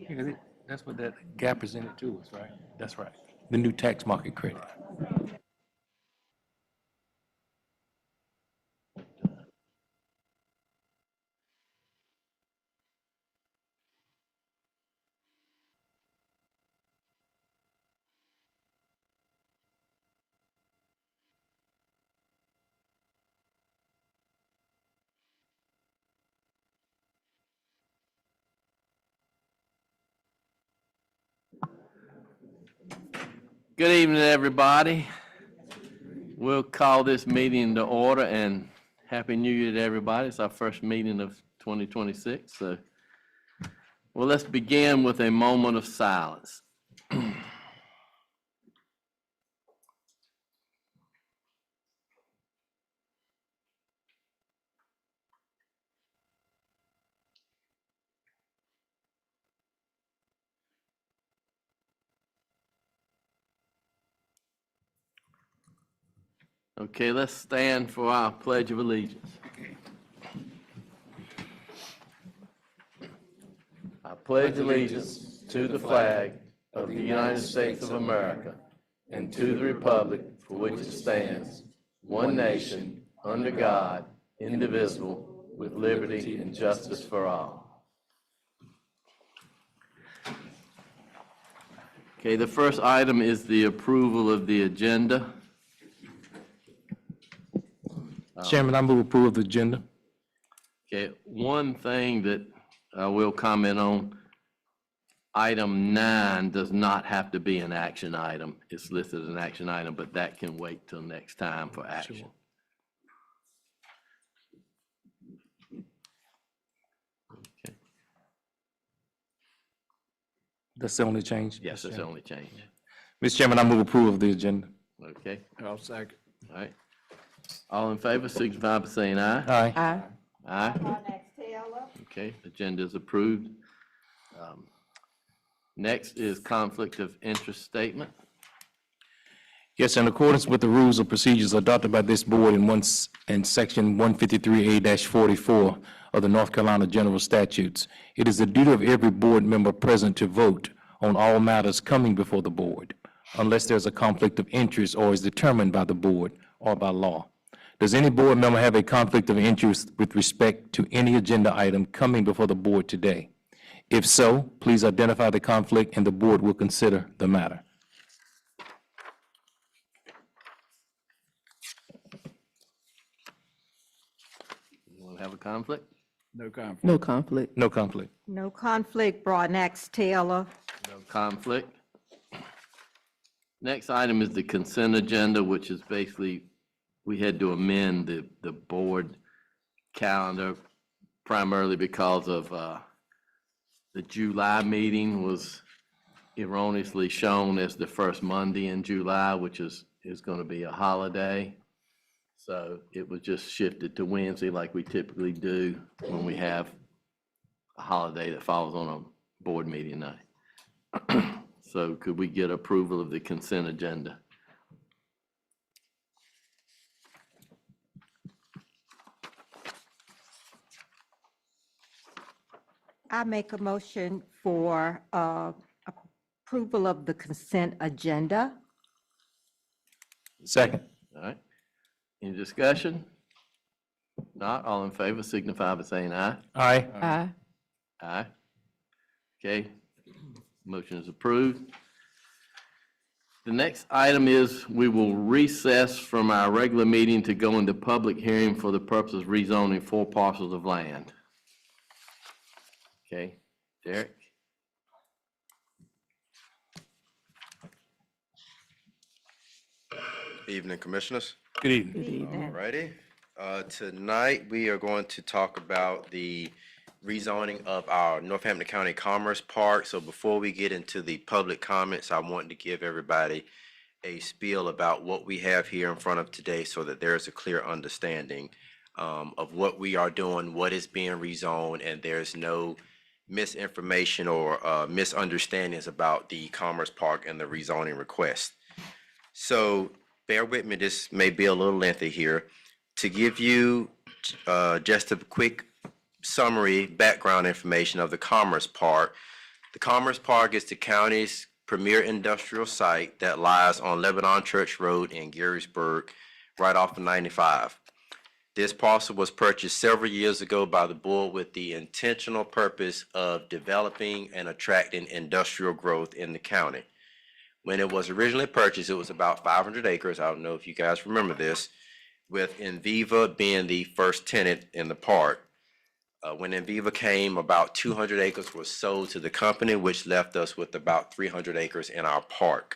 Yeah, that's what that gap presented to us, right? That's right. The new tax market credit. Good evening, everybody. We'll call this meeting to order, and Happy New Year to everybody. It's our first meeting of 2026. So, well, let's begin with a moment of silence. Okay, let's stand for our Pledge of Allegiance. I pledge allegiance to the flag of the United States of America and to the republic for which it stands, one nation, under God, indivisible, with liberty and justice for all. Okay, the first item is the approval of the agenda. Chairman, I move approval of the agenda. Okay, one thing that I will comment on, item 9 does not have to be an action item. It's listed as an action item, but that can wait till next time for action. Sure. Okay. That's the only change? Yes, that's the only change. Mr. Chairman, I move approval of the agenda. Okay, I'll second. all right. All in favor, signify by saying aye. Aye. Aye. Aye. Okay, agenda is approved. Next is conflict of interest statement. Yes, in accordance with the rules of procedures adopted by this board in section 153A-44 of the North Carolina General Statutes, it is the duty of every board member present to vote on all matters coming before the board, unless there's a conflict of interest or is determined by the board or by law. Does any board member have a conflict of interest with respect to any agenda item coming before the board today? If so, please identify the conflict and the board will consider the matter. Anyone have a conflict? No conflict. No conflict. No conflict, Broadnax Taylor. No conflict. Next item is the consent agenda, which is basically, we had to amend the board calendar primarily because of the July meeting was erroneously shown as the first Monday in July, which is going to be a holiday. So it was just shifted to Wednesday like we typically do when we have a holiday that falls on a board meeting night. So could we get approval of the consent agenda? I make a motion for approval of the consent agenda. Second. All right. Any discussion? Not, all in favor signify by saying aye. Aye. Aye. Aye. Okay, motion is approved. The next item is we will recess from our regular meeting to go into public hearing for the purpose of rezoning 4 parcels of land. Okay, Derek? Evening, Commissioners. Good evening. Good evening. Alrighty. Tonight, we are going to talk about the rezoning of our Northampton County Commerce Park. So before we get into the public comments, I want to give everybody a spiel about what we have here in front of today so that there's a clear understanding of what we are doing, what is being rezoned, and there's no misinformation or misunderstandings about the Commerce Park and the rezoning request. So bear with me, this may be a little lengthy here. To give you just a quick summary background information of the Commerce Park The Commerce Park is the county's premier industrial site that lies on Lebanon Church Road in Gettysburg, right off of 95. This parcel was purchased several years ago by the board with the intentional purpose of developing and attracting industrial growth in the county. When it was originally purchased, it was about 500 acres. I don't know if you guys remember this, with Enviva being the first tenant in the park. When Enviva came, about 200 acres was sold to the company, which left us with about 300 acres in our park.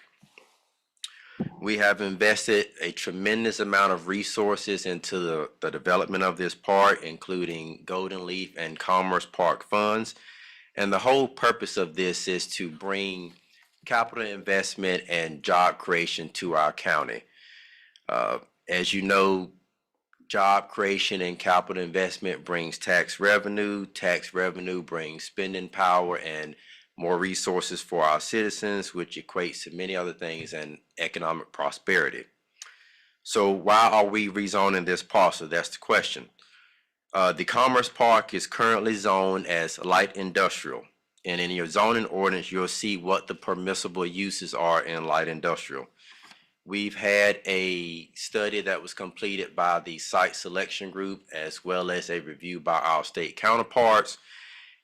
We have invested a tremendous amount of resources into the development of this park, including Golden Leaf and Commerce Park funds. And the whole purpose of this is to bring capital investment and job creation to our county. As you know, job creation and capital investment brings tax revenue. Tax revenue brings spending power and more resources for our citizens, which equates to many other things and economic prosperity. So why are we rezoning this parcel? That's the question. The Commerce Park is currently zoned as light industrial. And in your zoning ordinance, you'll see what the permissible uses are in light industrial. We've had a study that was completed by the site selection group, as well as a review by our state counterparts,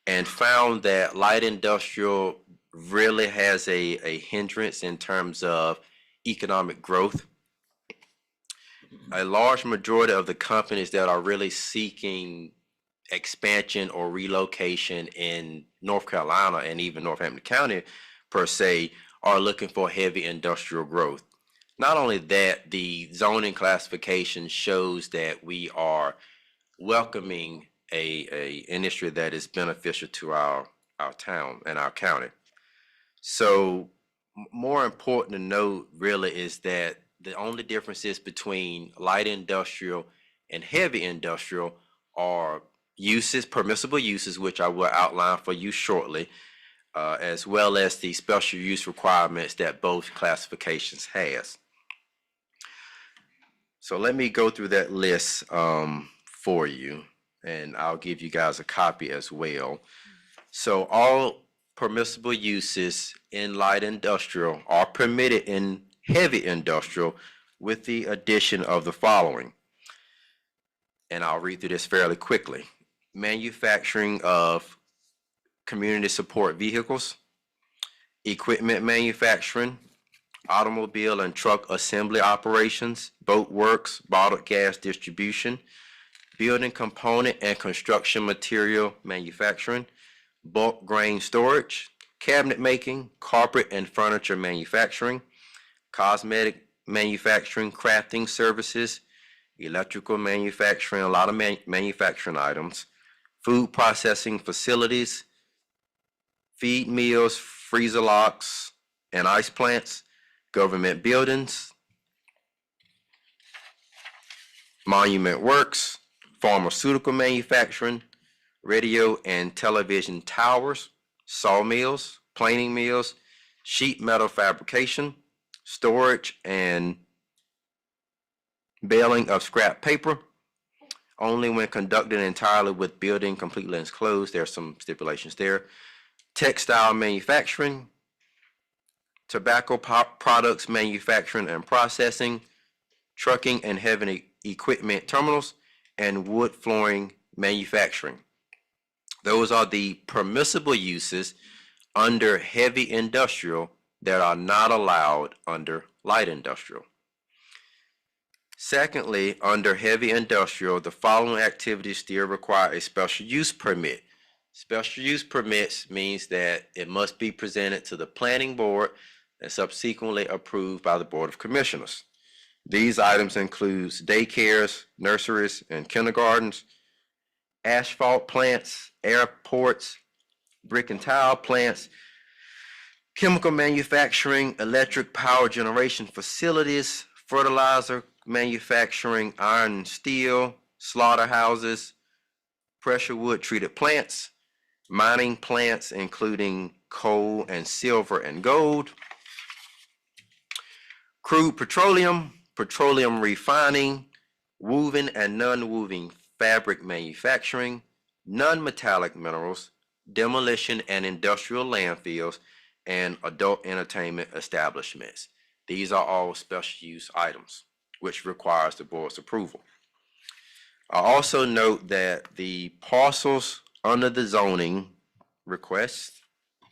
and found that light industrial really has a hindrance in terms of economic growth. A large majority of the companies that are really seeking expansion or relocation in North Carolina and even Northampton County per se are looking for heavy industrial growth. Not only that, the zoning classification shows that we are welcoming a industry that is beneficial to our town and our county. So more important to note really is that the only differences between light industrial and heavy industrial are uses, permissible uses, which I will outline for you shortly, as well as the special use requirements that both classifications has. So let me go through that list for you, and I'll give you guys a copy as well. So all permissible uses in light industrial are permitted in heavy industrial with the addition of the following. And I'll read through this fairly quickly. Manufacturing of community support vehicles, equipment manufacturing, automobile and truck assembly operations, boat works, bottled gas distribution, building component and construction material manufacturing, bulk grain storage, cabinet making, carpet and furniture manufacturing, cosmetic manufacturing, crafting services, electrical manufacturing, a lot of manufacturing items, food processing facilities, feed mills, freezer locks, and ice plants, government buildings, monument works, pharmaceutical manufacturing, radio and television towers, sawmills, planing mills, sheet metal fabrication, storage and baling of scrap paper, only when conducted entirely with building completely enclosed. There are some stipulations there. Textile manufacturing, tobacco products manufacturing and processing, trucking and heavy equipment terminals, and wood flooring manufacturing. Those are the permissible uses under heavy industrial that are not allowed under light industrial. Secondly, under heavy industrial, the following activities still require a special use permit. Special use permits means that it must be presented to the planning board and subsequently approved by the Board of Commissioners. These items include daycares, nurseries, and kindergartens, asphalt plants, airports, brick and tile plants, chemical manufacturing, electric power generation facilities, fertilizer manufacturing, iron and steel, slaughterhouses, pressure wood treated plants, mining plants including coal and silver and gold, crude petroleum, petroleum refining, woven and non-woven fabric manufacturing, non-metallic minerals, demolition and industrial landfills, and adult entertainment establishments. These are all special use items, which requires the board's approval. I also note that the parcels under the zoning request,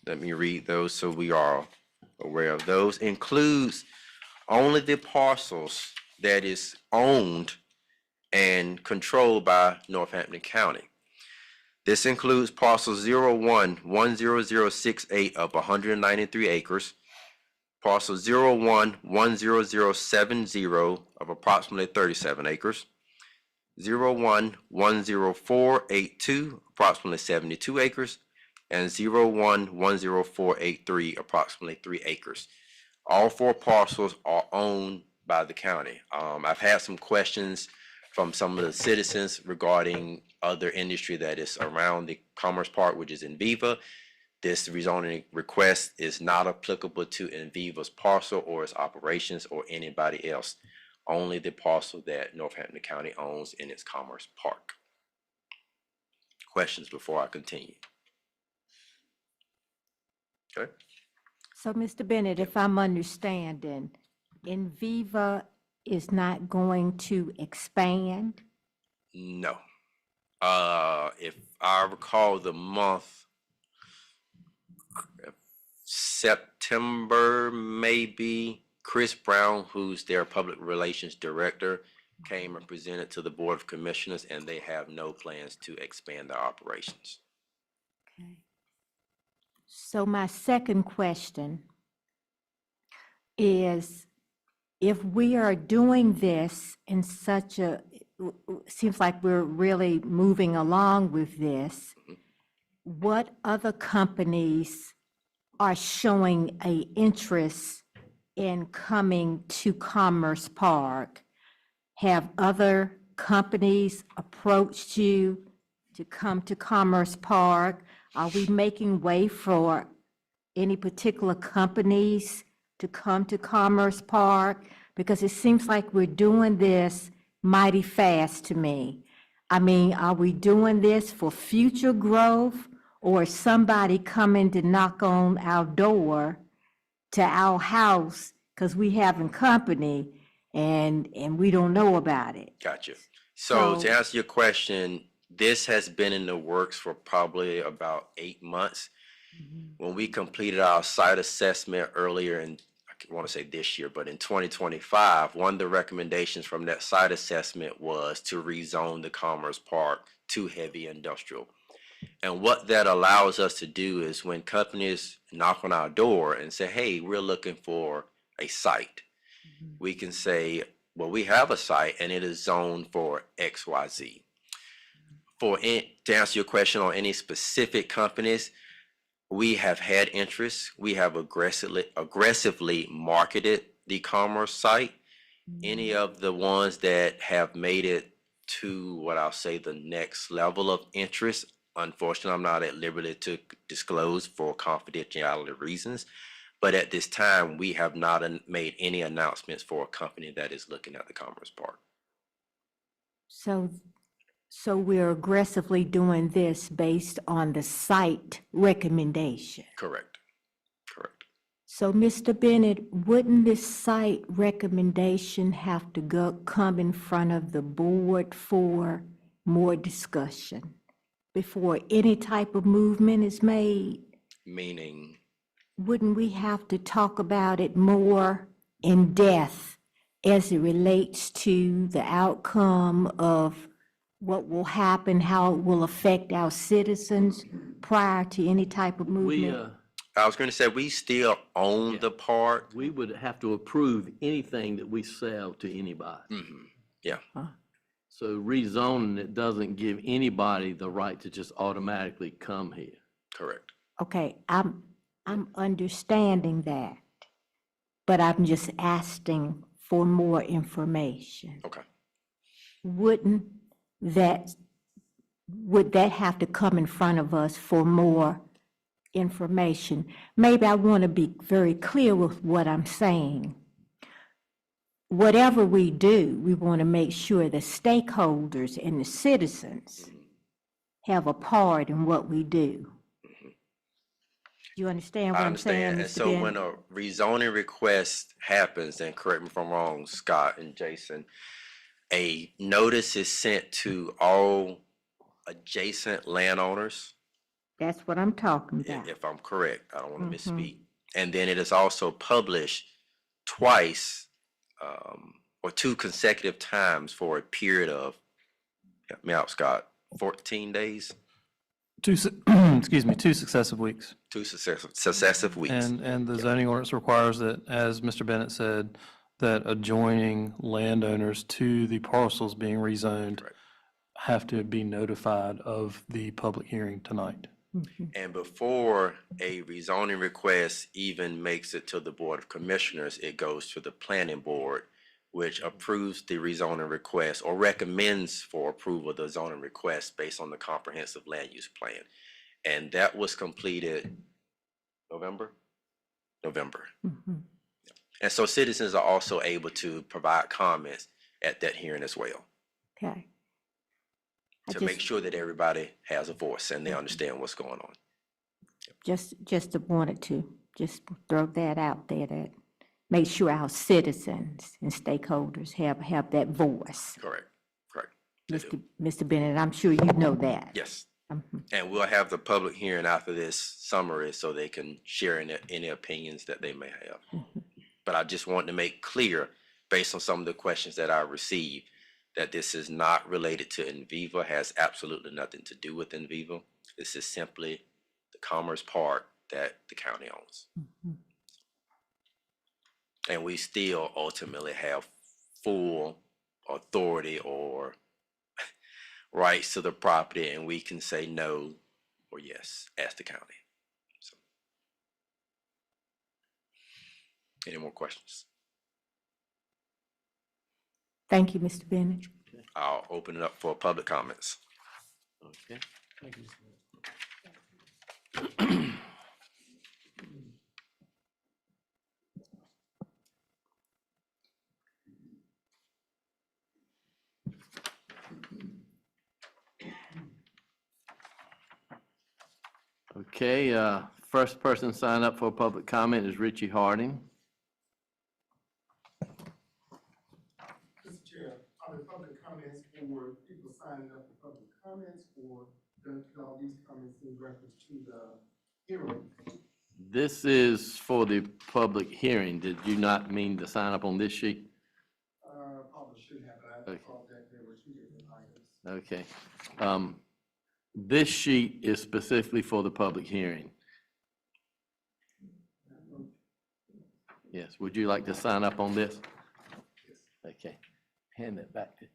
let me read those so we are aware of those, includes only the parcels that is owned and controlled by Northampton County. This includes parcel 01-10068 of 193 acres, parcel 01-10070 of approximately 37 acres, 01-10482 approximately 72 acres, and 01-10483 approximately 3 acres. All 4 parcels are owned by the county. I've had some questions from some of the citizens regarding other industry that is around the Commerce Park, which is Enviva. This rezoning request is not applicable to Enviva's parcel or its operations or anybody else. Only the parcel that Northampton County owns in its Commerce Park. Questions before I continue? Okay. So, Mr. Bennett, if I'm understanding, Enviva is not going to expand? No. If I recall the month, September maybe, Chris Brown, who's their public relations director, came and presented to the Board of Commissioners, and they have no plans to expand their operations. Okay. So my second question is, if we are doing this in such a, seems like we're really moving along with this, what other companies are showing a interest in coming to Commerce Park? Have other companies approached you to come to Commerce Park? Are we making way for any particular companies to come to Commerce Park? Because it seems like we're doing this mighty fast to me. I mean, are we doing this for future growth, or is somebody coming to knock on our door to our house because we having company and we don't know about it? Gotcha. So to So- answer your question, this has been in the works for probably about 8 months. When we completed our site assessment earlier in, I want to say this year, but in 2025, one of the recommendations from that site assessment was to rezone the Commerce Park to heavy industrial. And what that allows us to do is when companies knock on our door and say, hey, we're looking for a site, we can say, well, we have a site and it is zoned for XYZ. To answer your question on any specific companies, we have had interest. We have aggressively marketed the commerce site. Any of the ones that have made it to what I'll say the next level of interest, unfortunately, I'm not at liberty to disclose for confidentiality reasons. But at this time, we have not made any announcements for a company that is looking at the Commerce Park. So we're aggressively doing this based on the site recommendation. Correct. Correct. So, Mr. Bennett, wouldn't this site recommendation have to come in front of the board for more discussion before any type of movement is made? Meaning, Wouldn't we have to talk about it more in depth as it relates to the outcome of what will happen, how it will affect our citizens prior to any type of We, movement? I was going to say, we still own Yeah. the park. we would have to approve anything that we sell to anybody. Yeah. So rezoning it doesn't give anybody the right to just automatically come here. Correct. Okay, I'm understanding that, but I'm just asking for more information. Okay. Would that have to come in front of us for more information? Maybe I want to be very clear with what I'm saying. Whatever we do, we want to make sure the stakeholders and the citizens have a part in what we do. Do you understand I what I'm saying, understand. And Mr. so when Bennett? a rezoning request happens, and correct me if I'm wrong, Scott and Jason, a notice is sent to all adjacent landowners, That's what I'm talking about. if I'm correct. I don't want to Mhm. misspeak. And then it is also published twice, or two consecutive times for a period of, help me out, Scott, 14 days, Excuse me, 2 successive weeks. two successive weeks. And the zoning ordinance requires that, as Mr. Bennett said, that adjoining landowners to the parcels being rezoned Correct. have to be notified of the public hearing tonight. And before a rezoning request even makes it to the Board of Commissioners, it goes to the Planning Board, which approves the rezoning request or recommends for approval of the zoning request based on the comprehensive land use plan. And that was completed November? November. Mhm. And so citizens are also able to provide comments at that hearing as well, Okay. I to make just, sure that everybody has a voice and they understand what's going on. just wanted to just throw that out there, that make sure our citizens and stakeholders have that voice. Correct, correct. They do. Mr. Bennett, I'm sure you know that. Yes. Mhm. And we'll have the public hearing after this summary so they can share any opinions that they may have. But I just wanted to make clear, based on some of the questions that I received, that this is not related to Enviva, has absolutely nothing to do with Enviva. This is simply the Commerce Park that the county owns. Mhm. And we still ultimately have full authority or rights to the property, and we can say no or yes as the county. So, any more questions? Thank you, Mr. Bennett. I'll open it up for public comments. Okay. Okay, first person signed up for public comment is Richie Harding. Mr. Chair, are the public comments for people signing up for public comments, or do all these comments in reference to the hearing? This is for the public hearing. Did you not mean to sign up on this sheet? Probably should have, but I Okay. thought that there were two different items. Okay. This sheet is specifically for the public hearing. Yes, would you like to sign up on this? Okay, hand it back to.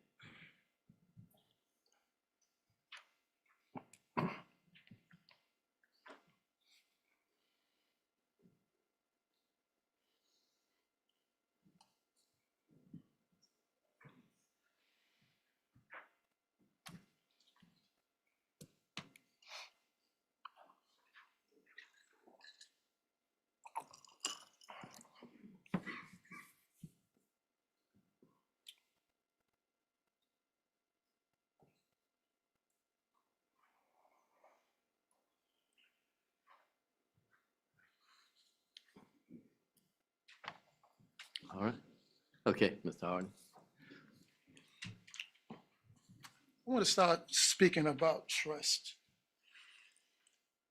All right. Okay, Mr. Harding. I want to start speaking about trust.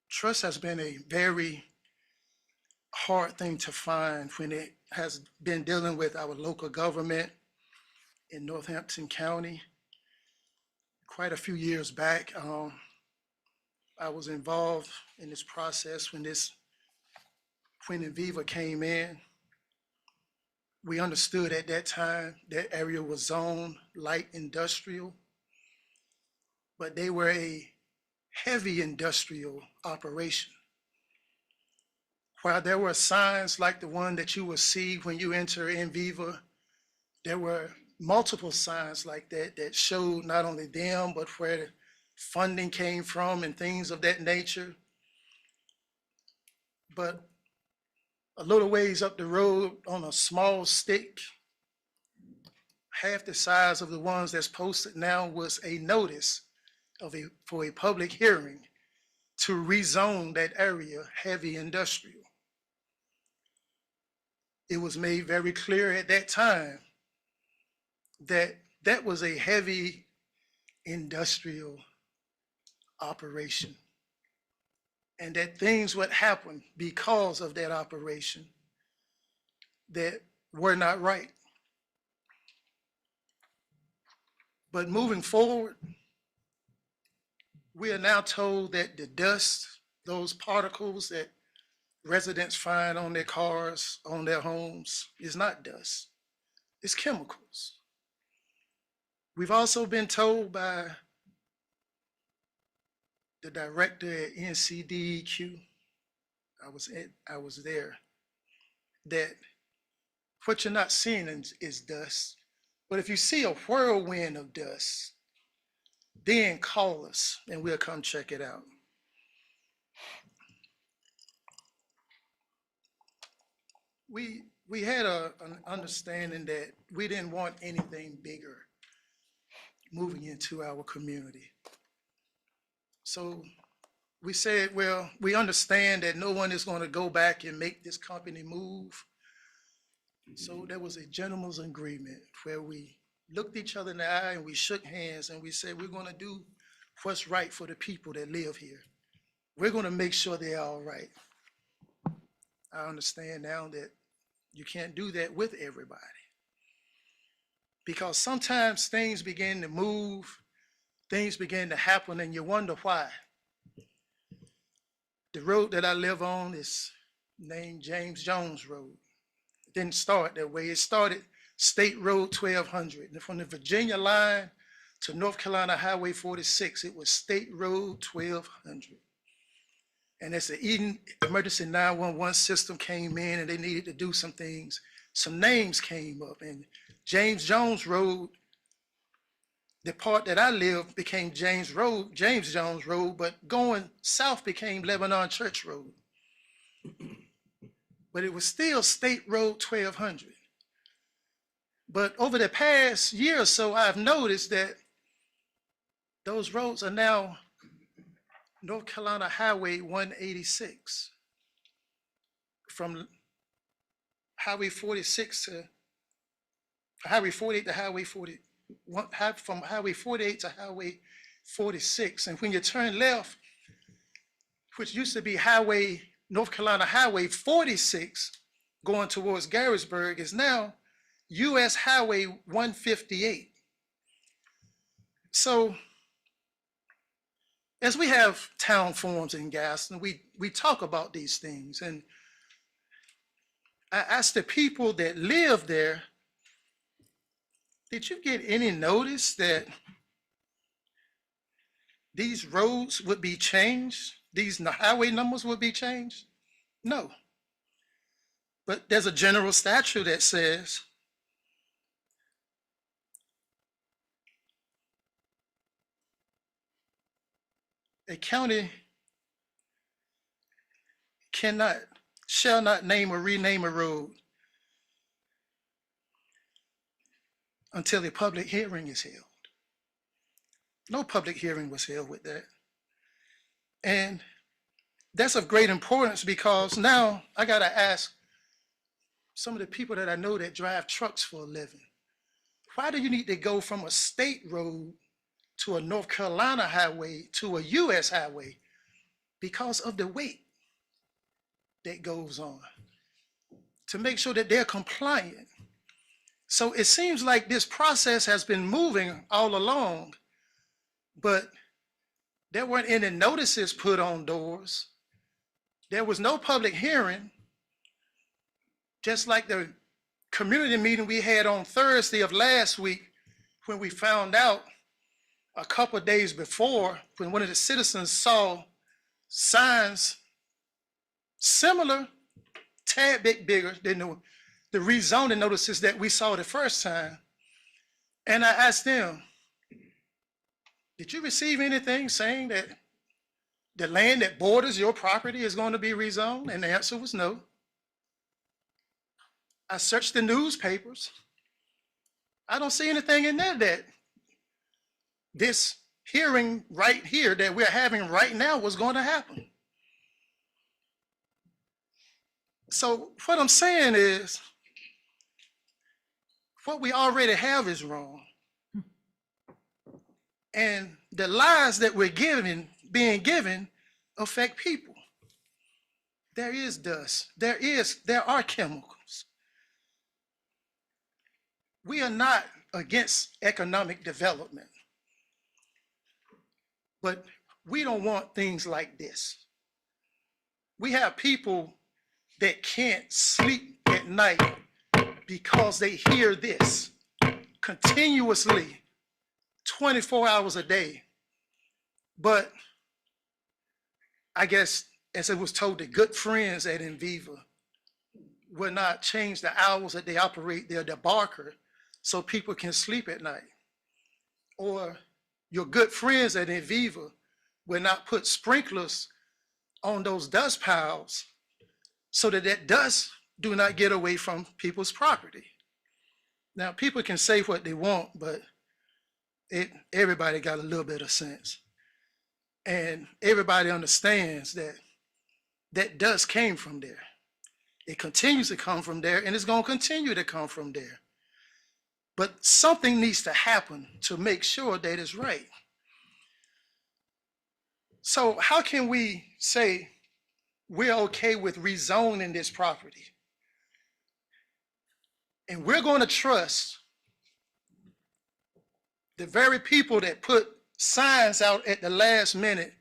Trust has been a very hard thing to find when it has been dealing with our local government in Northampton County. Quite a few years back, I was involved in this process when Enviva came in. We understood at that time that area was zoned light industrial, but they were a heavy industrial operation. While there were signs like the one that you will see when you enter Enviva, there were multiple signs like that that showed not only them, but where the funding came from and things of that nature. But a little ways up the road on a small stick, half the size of the ones that's posted now, was a notice for a public hearing to rezone that area heavy industrial. It was made very clear at that time that that was a heavy industrial operation, and that things would happen because of that operation that were not right. But moving forward, we are now told that the dust, those particles that residents find on their cars, on their homes, is not dust, it's chemicals. We've also been told by the director at NCDEQ, I was there, that what you're not seeing is dust. But if you see a whirlwind of dust, then call us and we'll come check it out. We had an understanding that we didn't want anything bigger moving into our community. So we said, well, we understand that no one is going to go back and make this company move. So there was a gentleman's agreement where we looked each other in the eye and we shook hands and we said, we're going to do what's right for the people that live here. We're going to make sure they're all right. I understand now that you can't do that with everybody, because sometimes things begin to move, things begin to happen, and you wonder why. The road that I live on is named James Jones Road. It didn't start that way. It started State Road 1200. And from the Virginia line to North Carolina Highway 46, it was State Road 1200. And as the Eden Emergency 911 system came in and they needed to do some things, some names came up. And James Jones Road, the part that I live, became James Jones Road, but going south became Lebanon Church Road. But it was still State Road 1200. But over the past year or so, I've noticed that those roads are now North Carolina Highway 186. From Highway 46 to Highway 48 to Highway 40, from Highway 48 to Highway 46. And when you turn left, which used to be North Carolina Highway 46, going towards Garrisburg, is now US Highway 158. So as we have town forums in Gaston, we talk about these things. And I asked the people that live there, did you get any notice that these roads would be changed? These highway numbers would be changed? No. But there's a general statute that says a county shall not name or rename a road until a public hearing is held. No public hearing was held with that. And that's of great importance, because now I gotta ask some of the people that I know that drive trucks for a living, why do you need to go from a state road to a North Carolina highway to a US highway? Because of the weight that goes on, to make sure that they're compliant. So it seems like this process has been moving all along, but there weren't any notices put on doors. There was no public hearing, just like the community meeting we had on Thursday of last week, when we found out a couple of days before, when one of the citizens saw signs similar, tad bit bigger than the rezoning notices that we saw the first time. And I asked them, did you receive anything saying that the land that borders your property is going to be rezoned? And the answer was no. I searched the newspapers. I don't see anything in there that this hearing right here that we're having right now was going to happen. So what I'm saying is, what we already have is wrong. And the lies that we're being given affect people. There is dust. There are chemicals. We are not against economic development, but we don't want things like this. We have people that can't sleep at night because they hear this continuously, 24 hours a day. But I guess, as it was told, the good friends at Enviva will not change the hours that they operate their debarker so people can sleep at night. Or your good friends at Enviva will not put sprinklers on those dust piles so that that dust do not get away from people's property. Now, people can say what they want, but everybody got a little bit of sense. And everybody understands that that dust came from there. It continues to come from there, and it's going to continue to come from there. But something needs to happen to make sure that it's right. So how can we say we're okay with rezoning this property? And we're going to trust the very people that put signs out at the last minute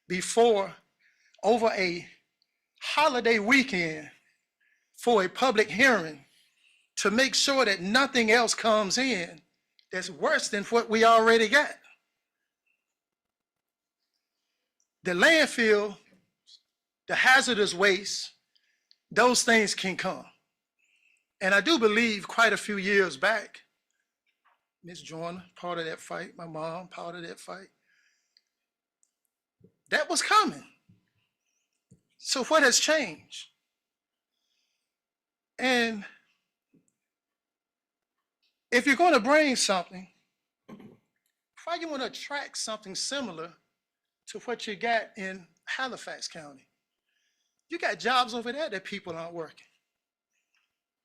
before over a holiday weekend for a public hearing to make sure that nothing else comes in that's worse than what we already got. The landfill, the hazardous waste, those things can come. And I do believe quite a few years back, Ms. Joyner, part of that fight, my mom, part of that fight, that was coming. So what has changed? And if you're going to bring something, why you want to attract something similar to what you got in Halifax County? You got jobs over there that people aren't working.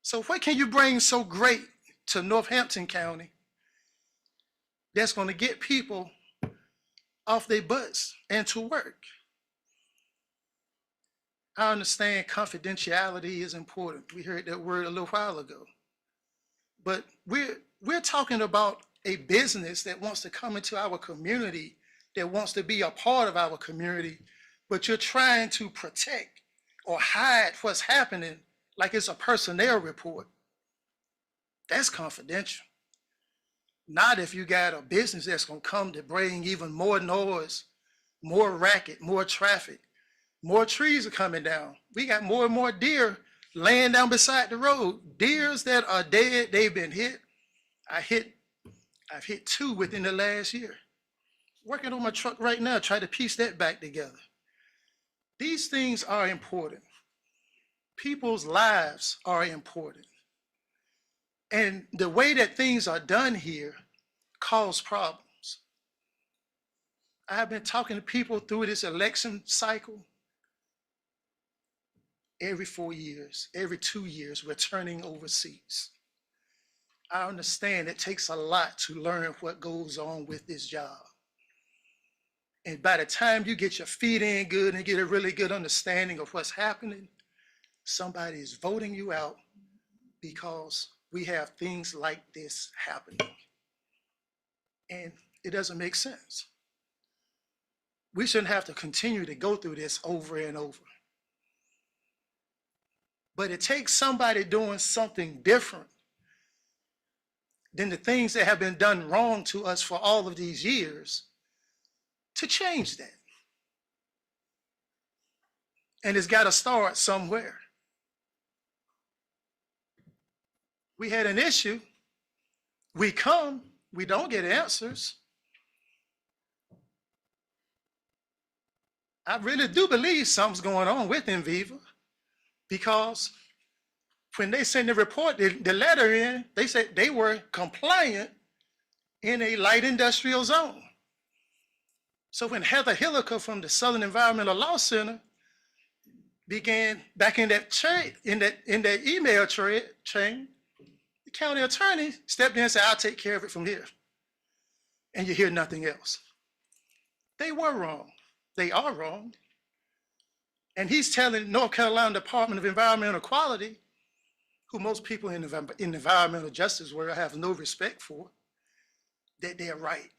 So what can you bring so great to Northampton County that's going to get people off their butts and to work? I understand confidentiality is important. We heard that word a little while ago. But we're talking about a business that wants to come into our community, that wants to be a part of our community, but you're trying to protect or hide what's happening like it's a personnel report. That's confidential. Not if you got a business that's going to come to bring even more noise, more racket, more traffic, more trees are coming down. We got more and more deer laying down beside the road. Deers that are dead, they've been hit. I've hit 2 within the last year. Working on my truck right now, try to piece that back together. These things are important. People's lives are important. And the way that things are done here cause problems. I have been talking to people through this election cycle. Every 4 years, every 2 years, we're turning over seats. I understand it takes a lot to learn what goes on with this job. And by the time you get your feet in good and get a really good understanding of what's happening, somebody is voting you out because we have things like this happening. And it doesn't make sense. We shouldn't have to continue to go through this over and over. But it takes somebody doing something different than the things that have been done wrong to us for all of these years to change that. And it's got to start somewhere. We had an issue. We come, we don't get answers. I really do believe something's going on with Enviva, because when they sent the report, the letter in, they said they were compliant in a light industrial zone. So when Heather Hilliker from the Southern Environmental Law Center began back in that email chain, the county attorney stepped in and said, I'll take care of it from here. And you hear nothing else. They were wrong. They are wrong. And he's telling North Carolina Department of Environmental Quality, who most people in the environmental justice world have no respect for, that they're right.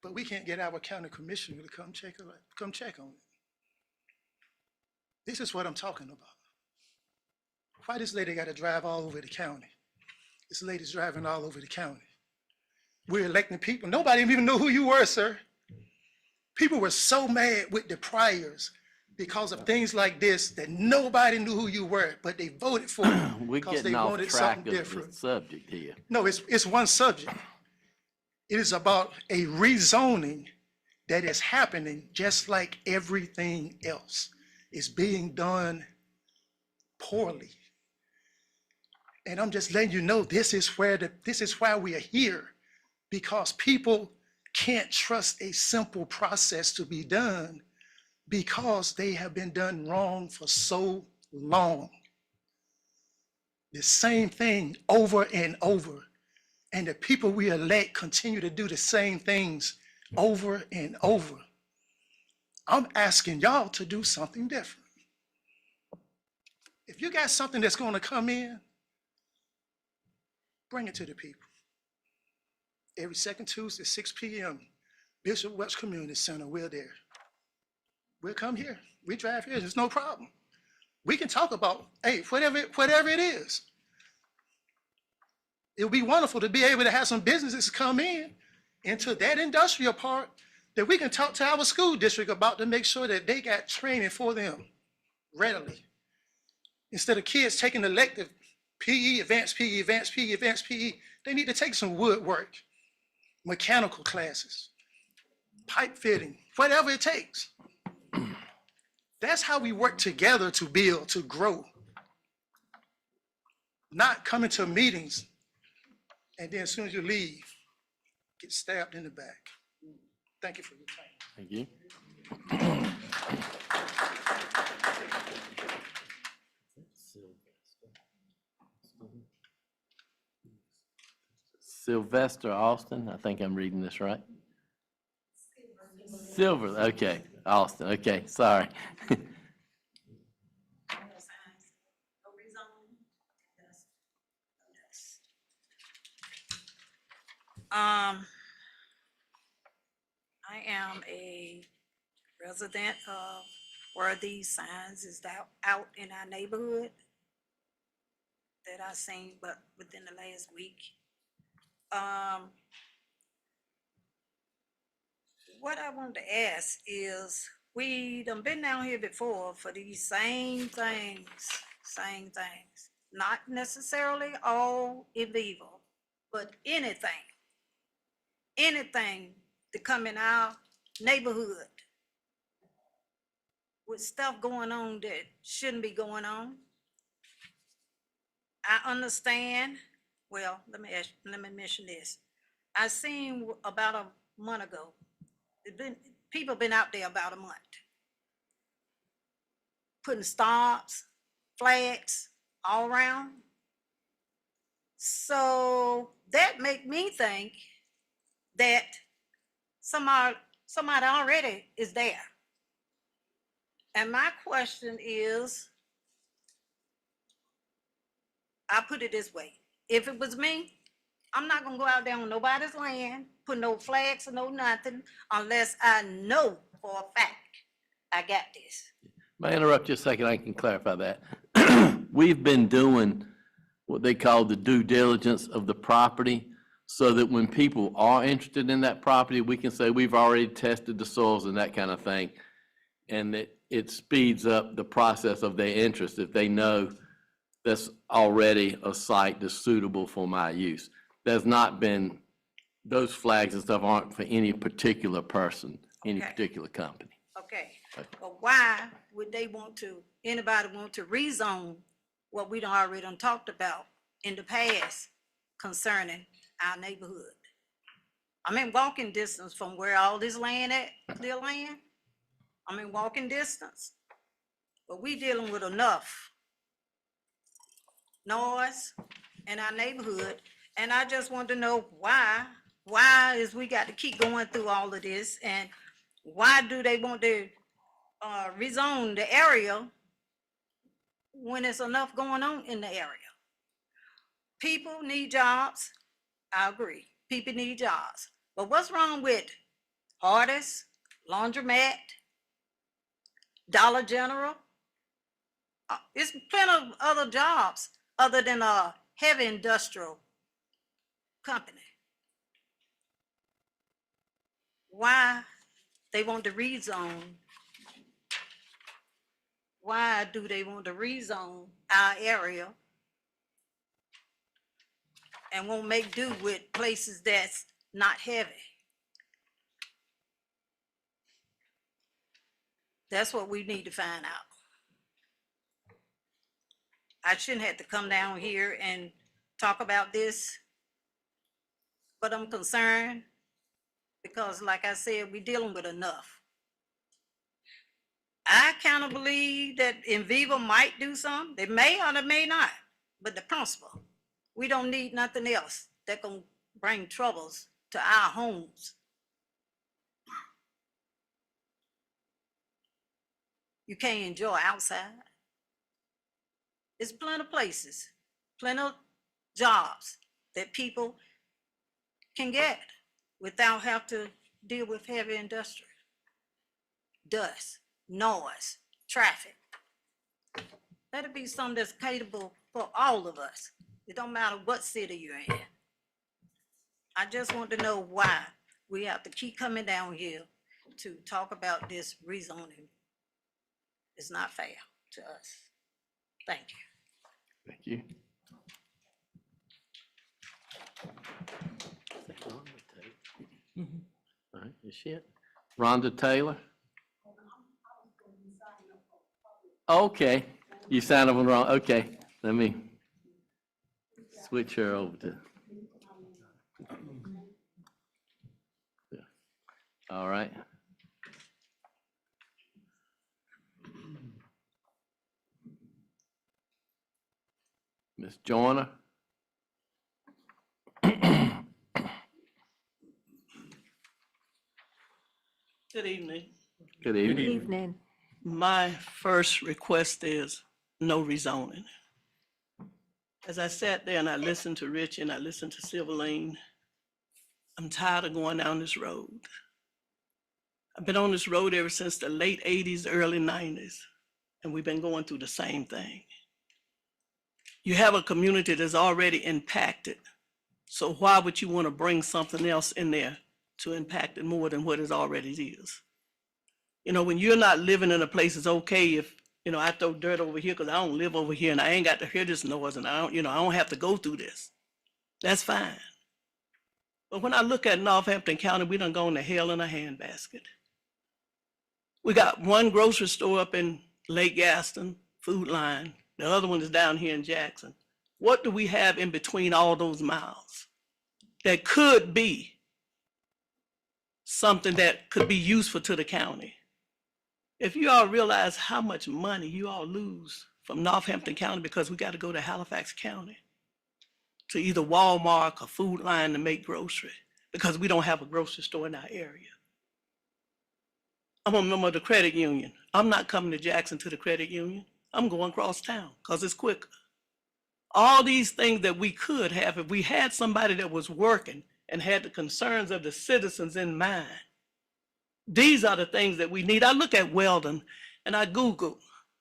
But we can't get our county commissioner to come check on it. This is what I'm talking about. Why this lady got to drive all over the county? This lady's driving all over the county. We're electing people. Nobody even knew who you were, sir. People were so mad with the priors because of things like this that nobody knew who you were, but they voted for you We're because they getting off wanted track something of different. the subject here. No, it's one subject. It is about a rezoning that is happening just like everything else. It's being done poorly. And I'm just letting you know this is why we are here, because people can't trust a simple process to be done because they have been done wrong for so long. The same thing over and over. And the people we elect continue to do the same things over and over. I'm asking y'all to do something different. If you got something that's going to come in, bring it to the people. Every second Tuesday, 6 p.m., Bishop Welch Community Center, we're there. We'll come here. We drive here. There's no problem. We can talk about, hey, whatever it is. It would be wonderful to be able to have some businesses come in into that industrial part that we can talk to our school district about to make sure that they got training for them readily. Instead of kids taking elective PE, advanced PE, advanced PE, advanced PE, they need to take some woodwork, mechanical classes, pipe fitting, whatever it takes. That's how we work together to build, to grow. Not coming to meetings and then as soon as you leave, get stabbed in the back. Thank you for your time. Thank you. Sylvester Austin, I think I'm reading this right. Silver, okay, Austin, okay, sorry. I am a resident of where these signs is out in our neighborhood that I seen, but within the last week. What I want to ask is, we done been down here before for these same things. Not necessarily all illegal, but anything to come in our neighborhood with stuff going on that shouldn't be going on. I understand, well, let me mention this. I seen about a month ago, people been out there about a month, putting stops, flags all around. So that make me think that somebody already is there. And my question is, I put it this way. If it was me, I'm not gonna go out there on nobody's land, put no flags or no nothing, unless I know for a fact I got this. May I interrupt you a second? I can clarify that. We've been doing what they call the due diligence of the property, so that when people are interested in that property, we can say we've already tested the soils and that kind of thing. And it speeds up the process of their interest if they know that's already a site that's suitable for my use. There's not been, those flags and stuff aren't for any particular person, any Okay. particular company. Okay, but why would anybody want to rezone what we already done talked about in the past concerning our neighborhood? I'm in walking distance from where all this land at, their land. I'm in walking distance. But we dealing with enough noise in our neighborhood. And I just want to know why is we got to keep going through all of this? And why do they want to rezone the area when there's enough going on in the area? People need jobs. I agree. People need jobs. But what's wrong with Hardest, Laundromat, Dollar General? It's plenty of other jobs other than a heavy industrial company. Why they want to rezone? Why do they want to rezone our area and won't make do with places that's not heavy? That's what we need to find out. I shouldn't have to come down here and talk about this, but I'm concerned because, like I said, we're dealing with enough. I kind of believe that Enviva might do something. They may or they may not, but the principle, we don't need nothing else that can bring troubles to our homes. You can't enjoy outside. There's plenty of places, plenty of jobs that people can get without having to deal with heavy industry, dust, noise, traffic. Let it be something that's caterable for all of us. It don't matter what city you're in. I just want to know why we have to keep coming down here to talk about this rezoning. It's not fair to us. Thank you. Thank you. All right, is she it? Rhonda Taylor? Okay, you signed up on wrong, okay, let me switch her over to. Yeah. All right. Ms. Joyner? Good evening. Good Good evening. evening. My first request is no rezoning. As I sat there and I listened to Rich and I listened to Silverlane, I'm tired of going down this road. I've been on this road ever since the late 80s, early 90s, and we've been going through the same thing. You have a community that's already impacted, so why would you want to bring something else in there to impact it more than what it already is? You know, when you're not living in a place, it's okay if, you know, I throw dirt over here because I don't live over here and I ain't got to hear this noise and I don't, you know, I don't have to go through this. That's fine. But when I look at Northampton County, we done gone to hell in a handbasket. We got one grocery store up in Lake Gaston, Food Line. The other one is down here in Jackson. What do we have in between all those miles that could be something that could be useful to the county? If you all realize how much money you all lose from Northampton County because we got to go to Halifax County to either Walmart or Food Line to make grocery because we don't have a grocery store in our area. I'm a member of the credit union. I'm not coming to Jackson to the credit union. I'm going across town because it's quicker. All these things that we could have if we had somebody that was working and had the concerns of the citizens in mind. These are the things that we need. I look at Weldon and I Googled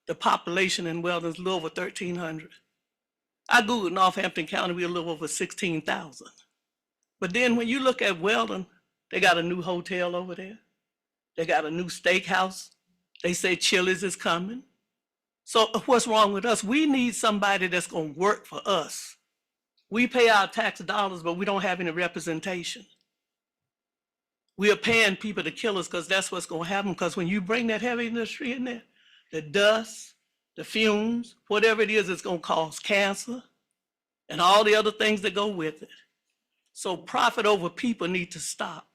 the population in Weldon is a little over 1,300. I Googled Northampton County, we're a little over 16,000. But then when you look at Weldon, they got a new hotel over there. They got a new steakhouse. They say Chili's is coming. So what's wrong with us? We need somebody that's going to work for us. We pay our tax dollars, but we don't have any representation. We are paying people to kill us because that's what's going to happen. Because when you bring that heavy industry in there, the dust, the fumes, whatever it is, it's going to cause cancer and all the other things that go with it. So profit over people need to stop.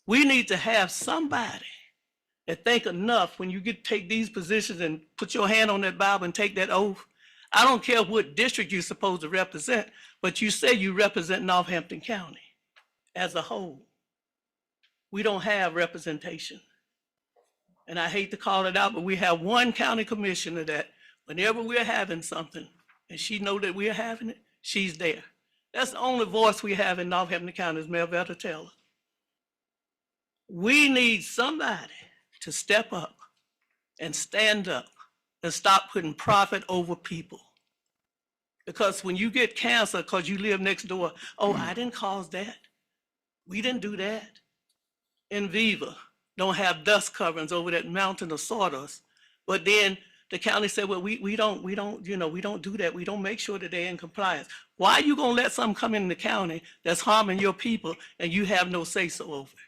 We need to have somebody that think enough when you take these positions and put your hand on that Bible and take that oath. I don't care what district you're supposed to represent, but you say you represent Northampton County as a whole. We don't have representation. And I hate to call it out, but we have one county commissioner that whenever we're having something and she know that we're having it, she's there. That's the only voice we have in Northampton County is Melvetta Taylor. We need somebody to step up and stand up and stop putting profit over people. Because when you get cancer because you live next door, oh, I didn't cause that. We didn't do that. In Viva, don't have dust coverings over that mountain of sawdust. But then the county said, well, we don't do that. We don't make sure that they're in compliance. Why are you gonna let something come in the county that's harming your people and you have no say-so over it?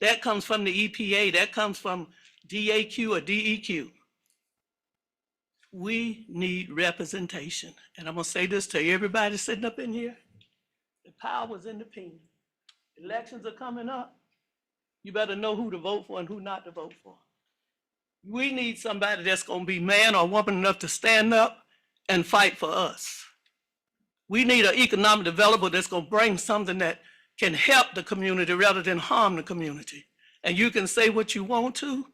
That comes from the EPA, that comes from DAQ or DEQ. We need representation. And I'm gonna say this to everybody sitting up in here. The power is in the pen. Elections are coming up. You better know who to vote for and who not to vote for. We need somebody that's gonna be man or woman enough to stand up and fight for us. We need an economic developer that's gonna bring something that can help the community rather than harm the community. And you can say what you want to.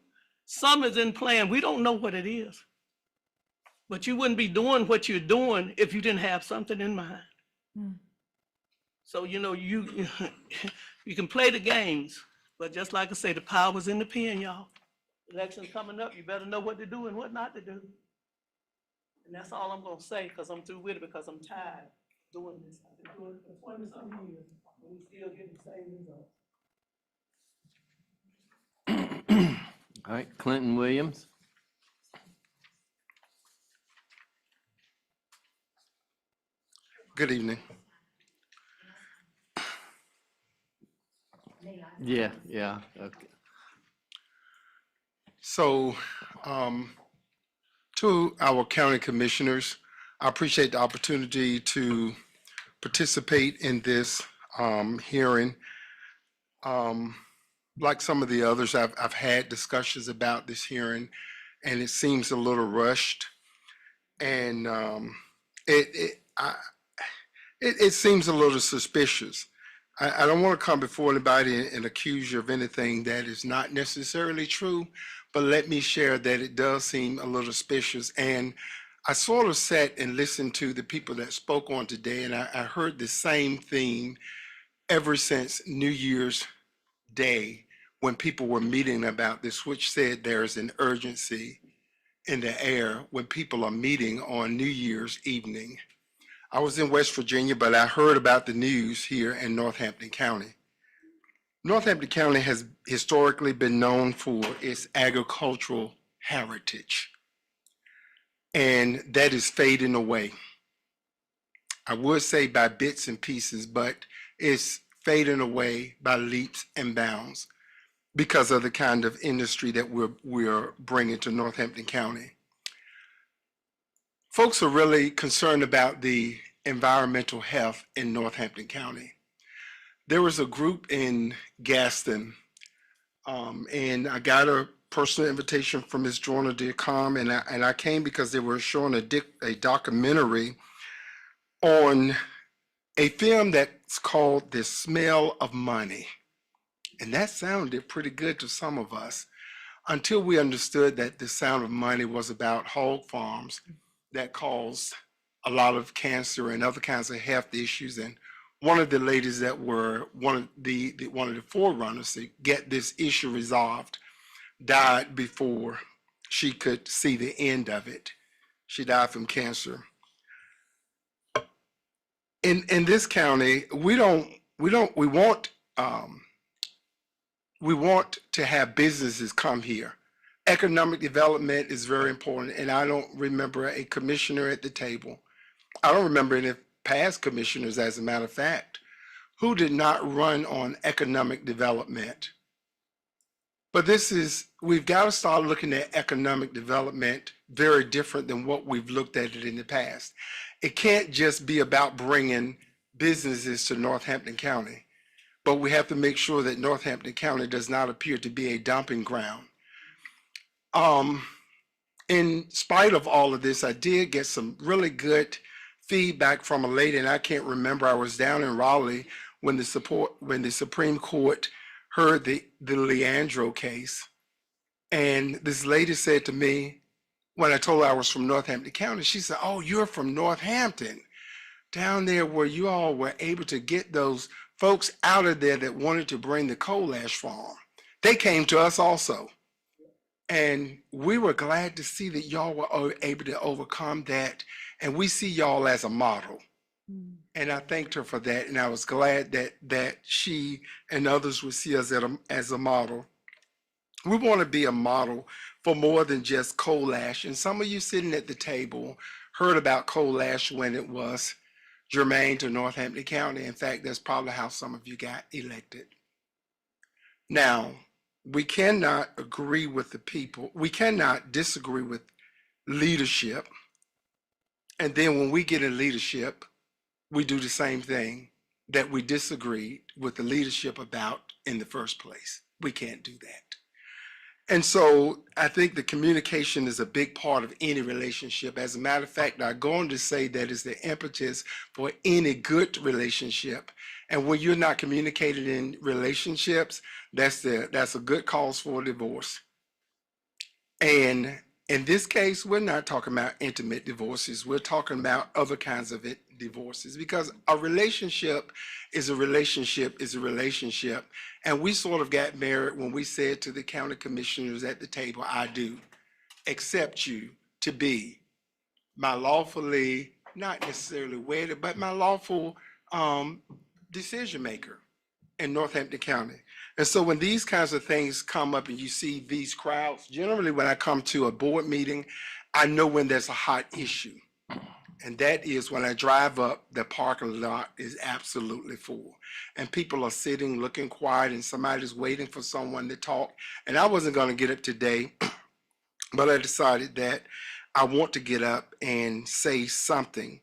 Some is in plan, we don't know what it is. But you wouldn't be doing what you're doing if you didn't have something in mind. So, you can play the games, but just like I say, the power's in the pen, y'all. Elections coming up, you better know what to do and what not to do. And that's all I'm gonna say, because I'm through with it, because I'm tired of doing this. I've been doing it for 20-something years, and we still get the same results. All right, Clinton Williams. Good evening. Yeah, okay. So, to our county commissioners, I appreciate the opportunity to participate in this hearing. Like some of the others, I've had discussions about this hearing, and it seems a little rushed. And it seems a little suspicious. I don't want to come before anybody and accuse you of anything that is not necessarily true, but let me share that it does seem a little suspicious. And I sort of sat and listened to the people that spoke on today, and I heard the same theme ever since New Year's Day when people were meeting about this, which said there's an urgency in the air when people are meeting on New Year's evening. I was in West Virginia, but I heard about the news here in Northampton County. Northampton County has historically been known for its agricultural heritage, and that is fading away. I would say by bits and pieces, but it's fading away by leaps and bounds because of the kind of industry that we're bringing to Northampton County. Folks are really concerned about the environmental health in Northampton County. There was a group in Gaston, and I got a personal invitation from Ms. Joyner Deacom, and I came because they were showing a documentary on a film that's called The Smell of Money. And that sounded pretty good to some of us until we understood that The Sound of Money was about hog farms that caused a lot of cancer and other kinds of health issues. And one of the ladies that were one of the forerunners to get this issue resolved died before she could see the end of it. She died from cancer. In this county, we want to have businesses come here. Economic development is very important, and I don't remember a commissioner at the table. I don't remember any past commissioners, as a matter of fact, who did not run on economic development. But we've got to start looking at economic development very different than what we've looked at it in the past. It can't just be about bringing businesses to Northampton County. But we have to make sure that Northampton County does not appear to be a dumping ground. In spite of all of this, I did get some really good feedback from a lady, and I can't remember. I was down in Raleigh when the Supreme Court heard the Leandro case. And this lady said to me, when I told her I was from Northampton County, she said, "Oh, you're from Northampton, down there where you all were able to get those folks out of there that wanted to bring the coal ash farm. They came to us also. And we were glad to see that y'all were able to overcome that. And we see y'all as a model." And I thanked her for that. And I was glad that she and others would see us as a model. We want to be a model for more than just coal ash. And some of you sitting at the table heard about coal ash when it was germane to Northampton County. In fact, that's probably how some of you got elected. Now, we cannot agree with the people. We cannot disagree with leadership. And then when we get in leadership, we do the same thing that we disagreed with the leadership about in the first place. We can't do that. And so I think the communication is a big part of any relationship. As a matter of fact, I'm going to say that is the impetus for any good relationship. And when you're not communicating in relationships, that's a good cause for divorce. And in this case, we're not talking about intimate divorces. We're talking about other kinds of divorces, because a relationship is a relationship is a relationship. And we sort of got married when we said to the county commissioners at the table, "I do accept you to be my lawfully, not necessarily wedded, but my lawful decision maker in Northampton County." And so when these kinds of things come up and you see these crowds, generally when I come to a board meeting, I know when there's a hot issue. And that is when I drive up, the parking lot is absolutely full. And people are sitting, looking quiet, and somebody's waiting for someone to talk. And I wasn't going to get up today, but I decided that I want to get up and say something,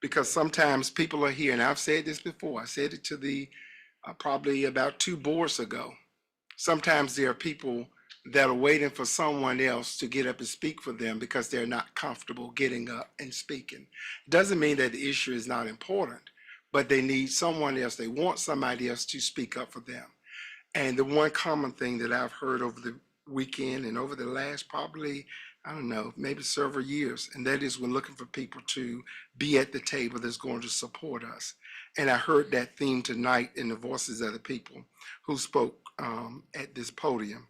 because sometimes people are here, and I've said this before. I said it to the probably about 2 boards ago. Sometimes there are people that are waiting for someone else to get up and speak for them because they're not comfortable getting up and speaking. Doesn't mean that the issue is not important, but they need someone else. They want somebody else to speak up for them. And the one common thing that I've heard over the weekend and over the last probably, I don't know, maybe several years, and that is we're looking for people to be at the table that's going to support us. And I heard that theme tonight in the voices of the people who spoke at this podium.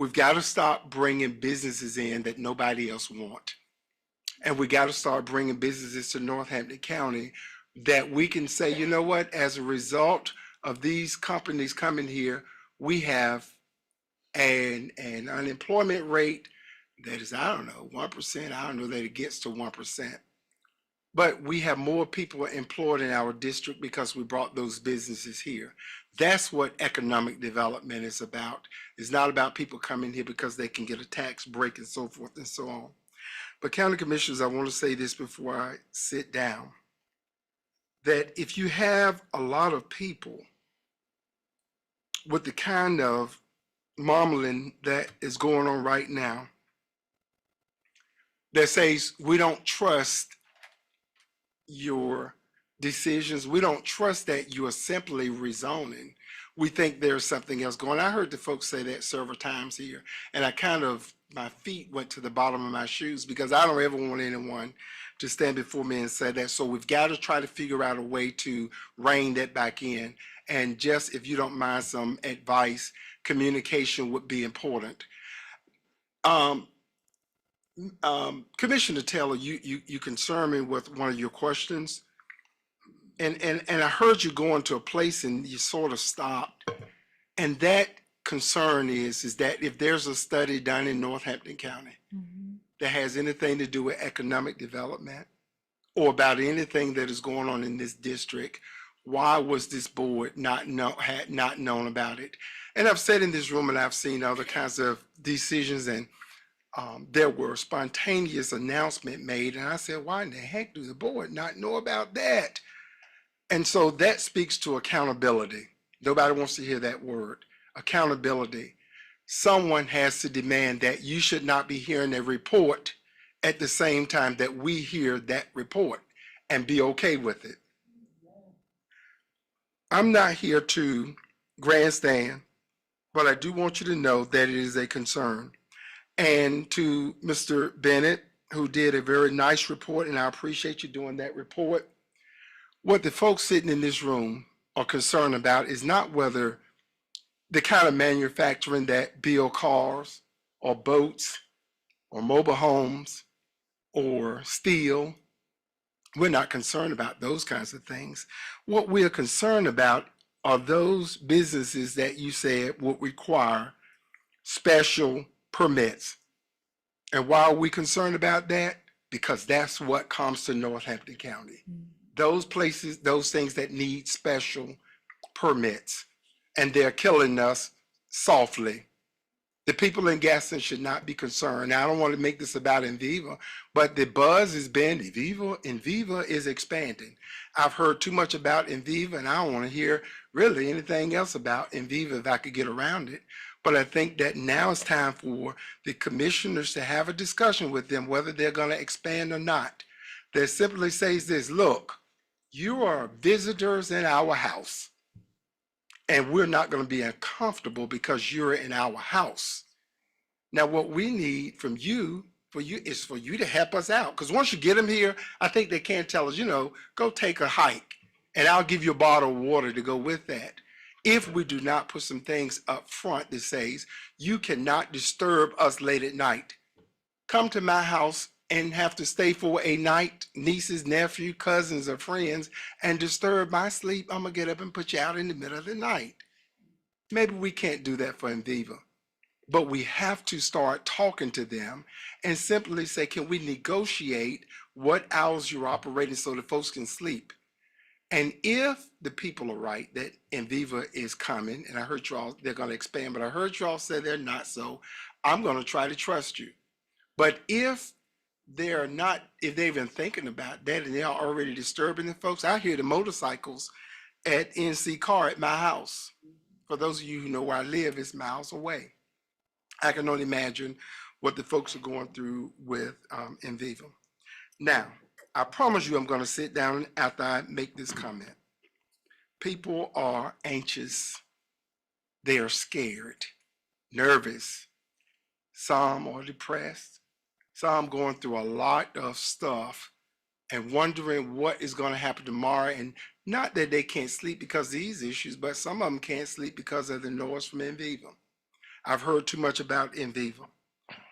We've got to stop bringing businesses in that nobody else wants. And we got to start bringing businesses to Northampton County that we can say, you know what, as a result of these companies coming here, we have an unemployment rate that is, I don't know, 1%. I don't know that it gets to 1%. But we have more people employed in our district because we brought those businesses here. That's what economic development is about. It's not about people coming here because they can get a tax break and so forth and so on. But county commissioners, I want to say this before I sit down, that if you have a lot of people with the kind of mumbling that is going on right now that says we don't trust your decisions, we don't trust that you are simply rezoning, we think there's something else going on. I heard the folks say that several times here, and I kind of, my feet went to the bottom of my shoes, because I don't ever want anyone to stand before me and say that. So we've got to try to figure out a way to rein that back in. And just, if you don't mind some advice, communication would be important. Commissioner Taylor, you concerned me with one of your questions, and I heard you go into a place and you sort of stopped. And that concern is that if there's a study done in Northampton County that has anything to do with economic development or about anything that is going on in this district, why was this board not known about it? And I've said in this room, and I've seen other kinds of decisions, and there were spontaneous announcement made, and I said, why in the heck do the board not know about that? And so that speaks to accountability. Nobody wants to hear that word, accountability. Someone has to demand that you should not be hearing a report at the same time that we hear that report and be okay with it. I'm not here to grandstand, but I do want you to know that it is a concern. And to Mr. Bennett, who did a very nice report, and I appreciate you doing that report. What the folks sitting in this room are concerned about is not whether the kind of manufacturing that build cars or boats or mobile homes or steel. We're not concerned about those kinds of things. What we are concerned about are those businesses that you said would require special permits. And why are we concerned about that? Because that's what comes to Northampton County. Those places, those things that need special permits, and they're killing us softly. The people in Gaston should not be concerned. Now, I don't want to make this about Enviva, but the buzz has been Enviva is expanding. I've heard too much about Enviva, and I don't want to hear really anything else about Enviva if I could get around it. But I think that now it's time for the commissioners to have a discussion with them whether they're going to expand or not. That simply says this: look, you are visitors in our house, and we're not going to be uncomfortable because you're in our house. Now, what we need from you, is for you to help us out. Because once you get them here, I think they can't tell us, go take a hike, and I'll give you a bottle of water to go with that. If we do not put some things up front that says, you cannot disturb us late at night. Come to my house and have to stay for a night, nieces, nephew, cousins, or friends, and disturb my sleep, I'm gonna get up and put you out in the middle of the night. Maybe we can't do that for Enviva, but we have to start talking to them and simply say, can we negotiate what hours you're operating so the folks can sleep? And if the people are right that Enviva is coming, and I heard y'all, they're gonna expand, but I heard y'all say they're not, so I'm gonna try to trust you. But if they're not, if they've been thinking about that and they're already disturbing the folks, I hear the motorcycles at NC Car at my house. For those of you who know where I live, it's miles away. I can only imagine what the folks are going through with Enviva. Now, I promise you I'm going to sit down after I make this comment. People are anxious. They are scared, nervous. Some are depressed. Some going through a lot of stuff and wondering what is going to happen tomorrow. And not that they can't sleep because of these issues, but some of them can't sleep because of the noise from Enviva. I've heard too much about Enviva.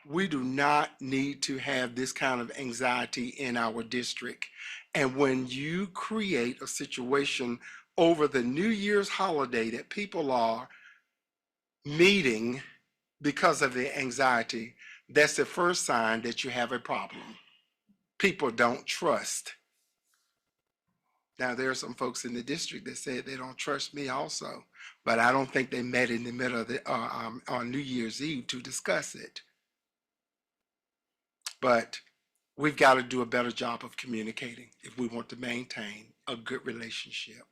We do not need to have this kind of anxiety in our district. And when you create a situation over the New Year's holiday that people are meeting because of the anxiety, that's the first sign that you have a problem. People don't trust. Now, there are some folks in the district that said they don't trust me also, but I don't think they met in the middle of the, on New Year's Eve to discuss it. But we've got to do a better job of communicating if we want to maintain a good relationship.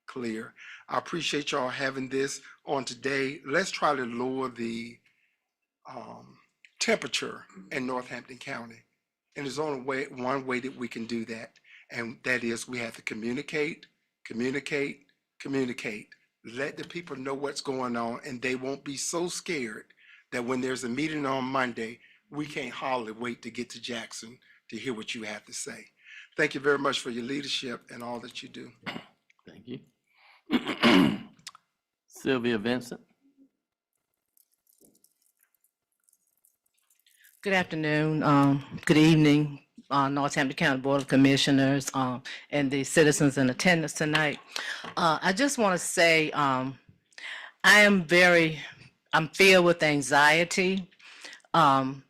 Clear. I appreciate y'all having this on today. Let's try to lower the temperature in Northampton County. And there's only one way that we can do that. And that is we have to communicate. Let the people know what's going on, and they won't be so scared that when there's a meeting on Monday, we can't hardly wait to get to Jackson to hear what you have to say. Thank you very much for your leadership and all that you do. Thank you. Sylvia Vincent. Good afternoon, good evening, Northampton County Board of Commissioners, and the citizens in attendance tonight. I just want to say I'm filled with anxiety, and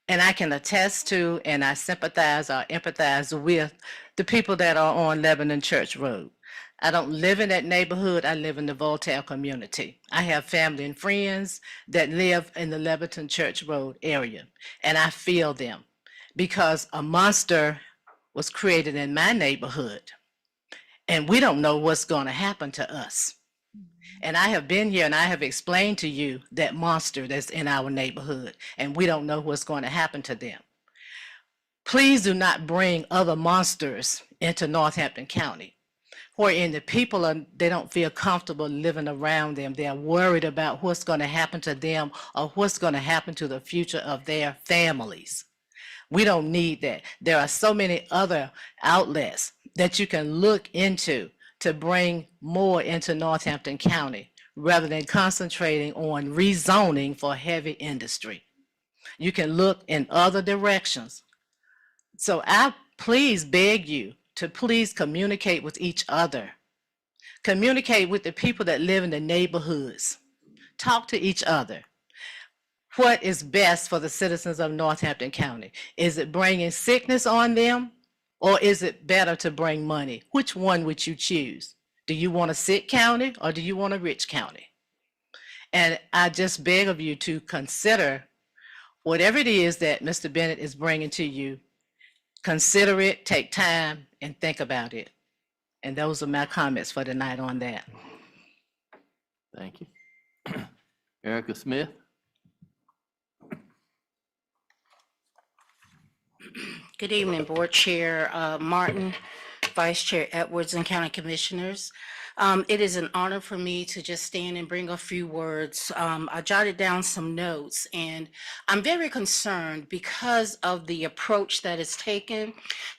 I can attest to, and I sympathize or empathize with the people that are on Lebanon Church Road. I don't live in that neighborhood. I live in the Voltaire community. I have family and friends that live in the Lebanon Church Road area, and I feel them because a monster was created in my neighborhood. and we don't know what's going to happen to us. And I have been here and I have explained to you that monster that's in our neighborhood, and we don't know what's going to happen to them. Please do not bring other monsters into Northampton County, wherein the people they don't feel comfortable living around them. They're worried about what's going to happen to them or what's going to happen to the future of their families. We don't need that. There are so many other outlets that you can look into to bring more into Northampton County rather than concentrating on rezoning for heavy industry. You can look in other directions. So I please beg you to please communicate with each other. Communicate with the people that live in the neighborhoods. Talk to each other. What is best for the citizens of Northampton County? Is it bringing sickness on them, or is it better to bring money? Which one would you choose? Do you want a sick county or do you want a rich county? And I just beg of you to consider whatever it is that Mr. Bennett is bringing to you. Consider it, take time, and think about it. And those are my comments for tonight on that. Thank you. Erica Smith? Good evening, Board Chair Martin, Vice Chair Edwards, and County Commissioners. It is an honor for me to just stand and bring a few words. I jotted down some notes, and I'm very concerned because of the approach that is taken.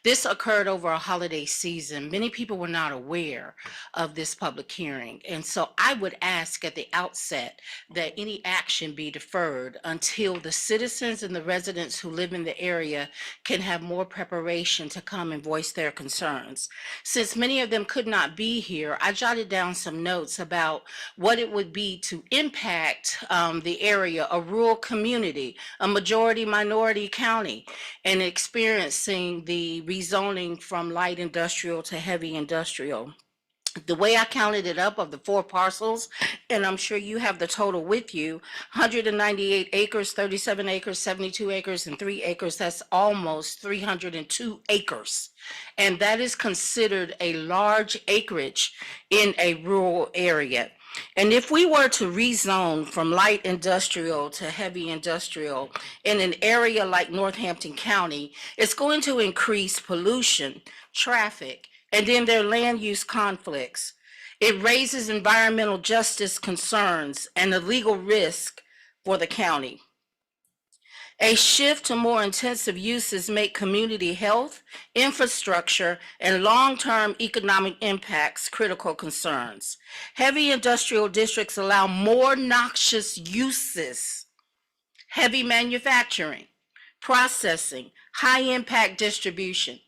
This occurred over a holiday season. Many people were not aware of this public hearing, and so I would ask at the outset that any action be deferred until the citizens and the residents who live in the area can have more preparation to come and voice their concerns. Since many of them could not be here, I jotted down some notes about what it would be to impact the area, a rural community, a majority minority county, and experiencing the rezoning from light industrial to heavy industrial. The way I counted it up of the 4 parcels, and I'm sure you have the total with you, 198 acres, 37 acres, 72 acres, and 3 acres, that's almost 302 acres. And that is considered a large acreage in a rural area. And if we were to rezone from light industrial to heavy industrial in an area like Northampton County, it's going to increase pollution, traffic, and then their land use conflicts. It raises environmental justice concerns and the legal risk for the county. A shift to more intensive uses make community health, infrastructure, and long-term economic impacts critical concerns. Heavy industrial districts allow more noxious uses, heavy manufacturing, processing, high-impact distribution.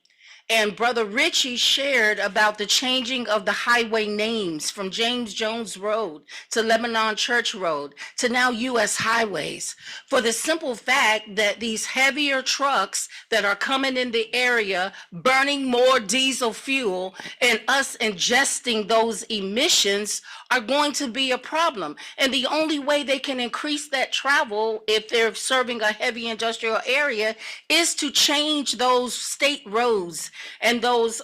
And Brother Richie shared about the changing of the highway names from James Jones Road to Lebanon Church Road to now U.S. highways, for the simple fact that these heavier trucks that are coming in the area burning more diesel fuel and us ingesting those emissions are going to be a problem. And the only way they can increase that travel if they're serving a heavy industrial area is to change those state roads and those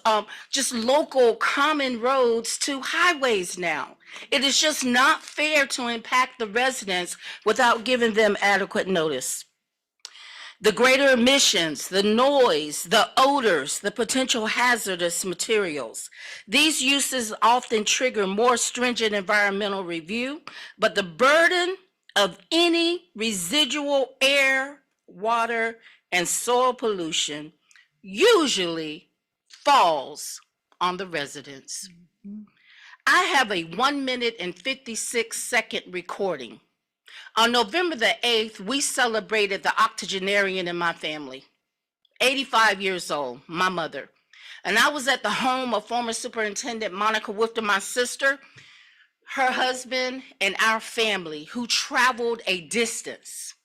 just local common roads to highways now. It is just not fair to impact the residents without giving them adequate notice. The greater emissions, the noise, the odors, the potential hazardous materials. These uses often trigger more stringent environmental review, but the burden of any residual air, water, and soil pollution usually falls on the residents. I have a 1 minute and 56-second recording. On November the 8th, we celebrated the octogenarian in my family, 85 years old, my mother. And I was at the home of former Superintendent Monica Woofter, my sister, her husband, and our family who traveled a distance.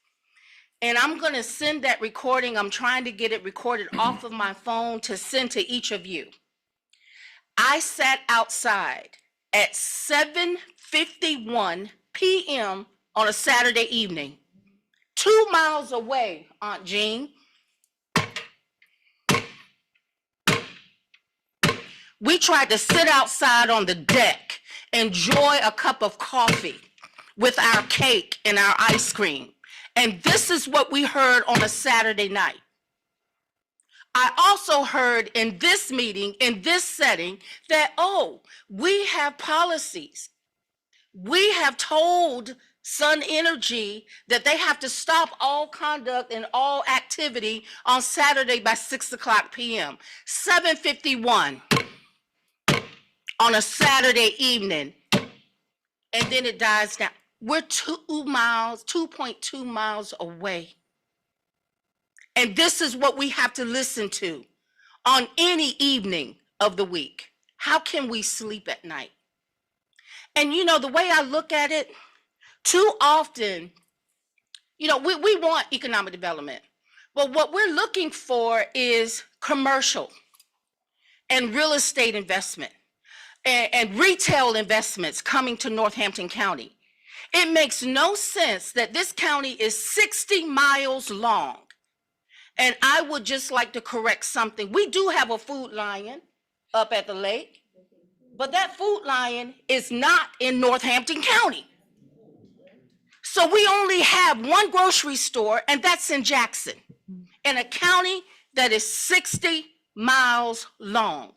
And I'm gonna send that recording. I'm trying to get it recorded off of my phone to send to each of you. I sat outside at 7:51 p.m. on a Saturday evening, 2 miles away, Aunt Jean, We tried to sit outside on the deck, enjoy a cup of coffee with our cake and our ice cream. And this is what we heard on a Saturday night. I also heard in this meeting, in this setting, that, oh, we have policies. We have told Sun Energy that they have to stop all conduct and all activity on Saturday by 6:00 p.m. 7:51 on a Saturday evening, and then it dies down. We're 2.2 miles away. And this is what we have to listen to on any evening of the week. How can we sleep at night? And you know, the way I look at it, too often, you know, we want economic development, but what we're looking for is commercial and real estate investment and retail investments coming to Northampton County. It makes no sense that this county is 60 miles long. And I would just like to correct something. We do have a Food Lion up at the lake, but that Food Lion is not in Northampton County. So we only have one grocery store, and that's in Jackson, in a county that is 60 miles long.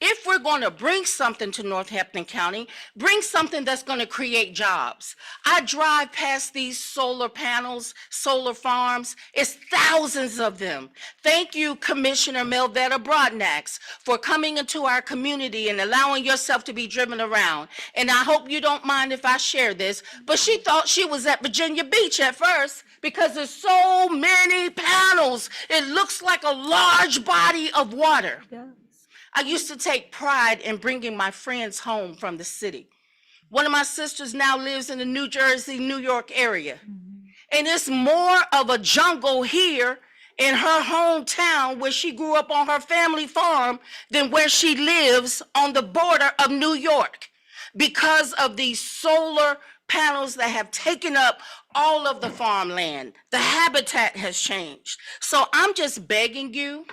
If we're going to bring something to Northampton County, bring something that's going to create jobs. I drive past these solar panels, solar farms. It's thousands of them. Thank you, Commissioner Melvetta Broadnax, for coming into our community and allowing yourself to be driven around. And I hope you don't mind if I share this, but she thought she was at Virginia Beach at first because there's so many panels. It looks like a large body of water. I used to take pride in bringing my friends home from the city. One of my sisters now lives in the New Jersey, New York area. And it's more of a jungle here in her hometown where she grew up on her family farm than where she lives on the border of New York because of these solar panels that have taken up all of the farmland. The habitat has changed. So I'm just begging you.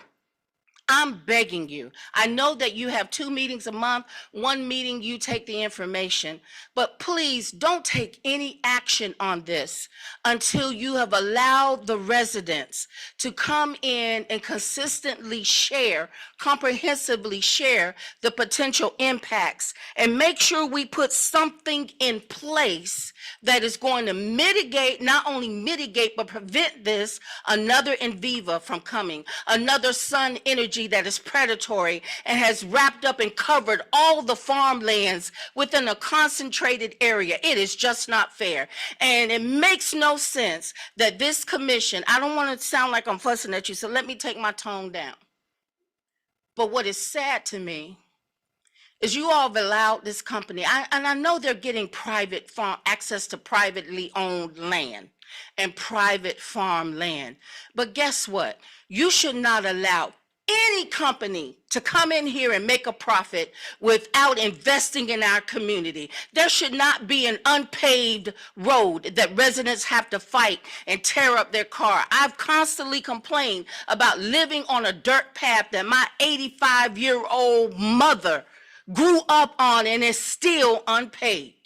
I'm begging you. I know that you have 2 meetings a month. One meeting, you take the information. But please don't take any action on this until you have allowed the residents to come in and consistently share, comprehensively share the potential impacts, and make sure we put something in place that is going to mitigate, not only mitigate, but prevent this, another Enviva from coming, another Sun Energy that is predatory and has wrapped up and covered all the farmlands within a concentrated area. It is just not fair. And it makes no sense that this commission, I don't want to sound like I'm fussing at you, so let me take my tone down. But what is sad to me is you all have allowed this company, and I know they're getting private farm access to privately owned land and private farmland. But guess what? You should not allow any company to come in here and make a profit without investing in our community. There should not be an unpaved road that residents have to fight and tear up their car. I've constantly complained about living on a dirt path that my 85-year-old mother grew up on and is still unpaved.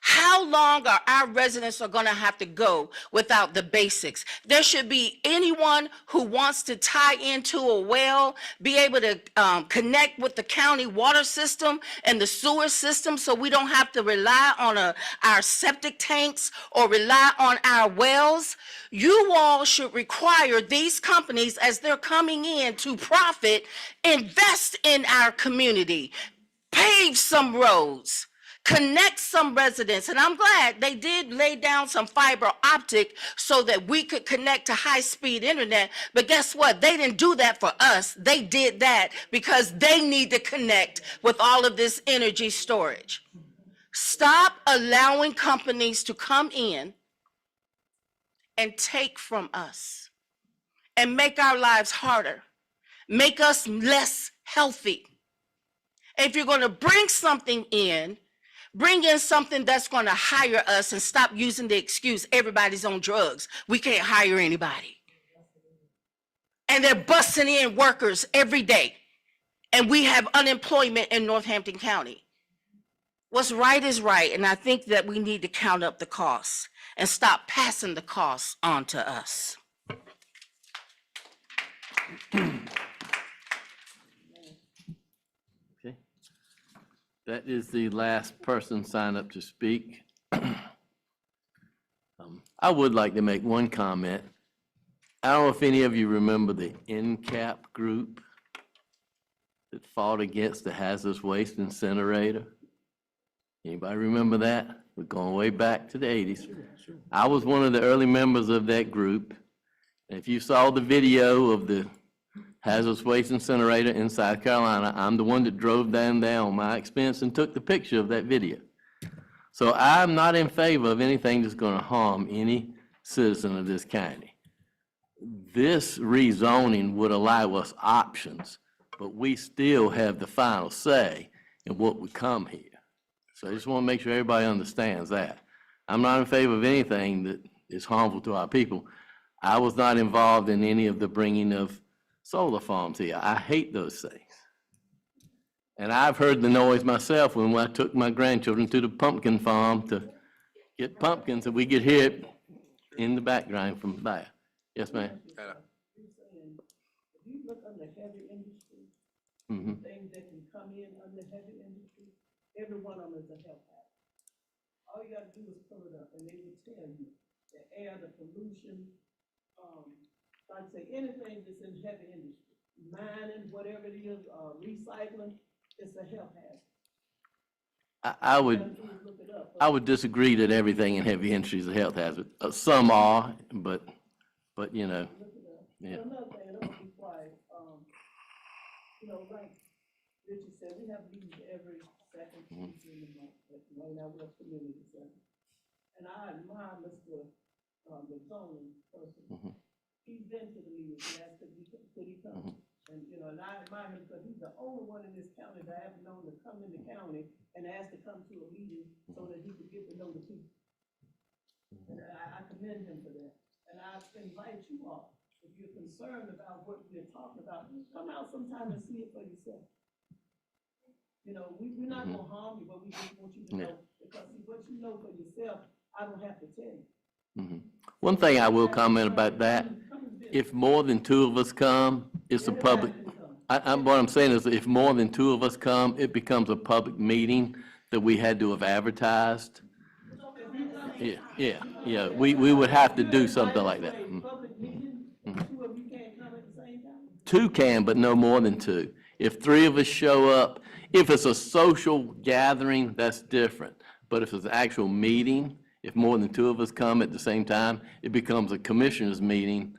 How long are our residents are going to have to go without the basics? There should be anyone who wants to tie into a well, be able to connect with the county water system and the sewer system so we don't have to rely on our septic tanks or rely on our wells. You all should require these companies, as they're coming in to profit, invest in our community, pave some roads, connect some residents. And I'm glad they did lay down some fiber optic so that we could connect to high-speed internet. But guess what? They didn't do that for us. They did that because they need to connect with all of this energy storage. Stop allowing companies to come in and take from us and make our lives harder, make us less healthy. If you're going to bring something in, bring in something that's going to hire us and stop using the excuse everybody's on drugs. We can't hire anybody. And they're busting in workers every day. and we have unemployment in Northampton County. What's right is right, and I think that we need to count up the costs and stop passing the costs on to us. Okay. That is the last person signed up to speak. I would like to make one comment. I don't know if any of you remember the NCAP group that fought against the hazardous waste incinerator. Anybody remember that? We're going way back to the 80s. I was one of the early members of that group. And if you saw the video of the hazardous waste incinerator in South Carolina, I'm the one that drove down there on my expense and took the picture of that video. So I'm not in favor of anything that's going to harm any citizen of this county. This rezoning would allow us options, but we still have the final say in what would come here. So I just want to make sure everybody understands that. I'm not in favor of anything that is harmful to our people. I was not involved in any of the bringing of solar farms here. I hate those things. And I've heard the noise myself when I took my grandchildren to the pumpkin farm to get pumpkins, and we could hear it in the background from there. Yes, ma'am? If you look under heavy industry, Mm-hmm. things that can come in under heavy industry, every one of them is a health hazard. All you gotta do is pull it up, and they will tell you the air, the pollution, like I say, anything that's in heavy industry, mining, whatever it is, recycling, it's a health hazard. I All you would, gotta do is look it up. I would disagree that everything in heavy industry is a health hazard. Some are, but you know, Look it up. yeah. Another thing, and I'm gonna be quiet, you know, like Richard said, we have meetings every second Tuesday in the month, at Wayne West Community Center. And I admire Mr. The zoning person. He's been to the meetings, he asked if he could he come? And, you know, and I admire him because he's the only one in this county that I have known to come in the county and ask to come to a meeting so that he could get to know the people. And I commend him for that. And I invite you all, if you're concerned about what we're talking about, come out sometime and see it for yourself. You know, we're not gonna harm you, but we just want you to know, because see, what you know for yourself, I don't have to tell you. One thing I will comment about that, if more than two of us come, it's a public, what I'm saying is if more than two of us come, it becomes a public meeting that we had to have advertised. Yeah, we would have to do something like that. Public meeting, two of you can't come at the same time? Two can, but no more than two. If three of us show up, if it's a social gathering, that's different. But if it's an actual meeting, if more than two of us come at the same time, it becomes a commissioners' meeting,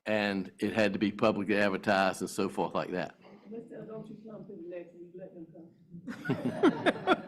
and it had to be publicly advertised and so forth like that. Mister, don't you come to the next week, let them come.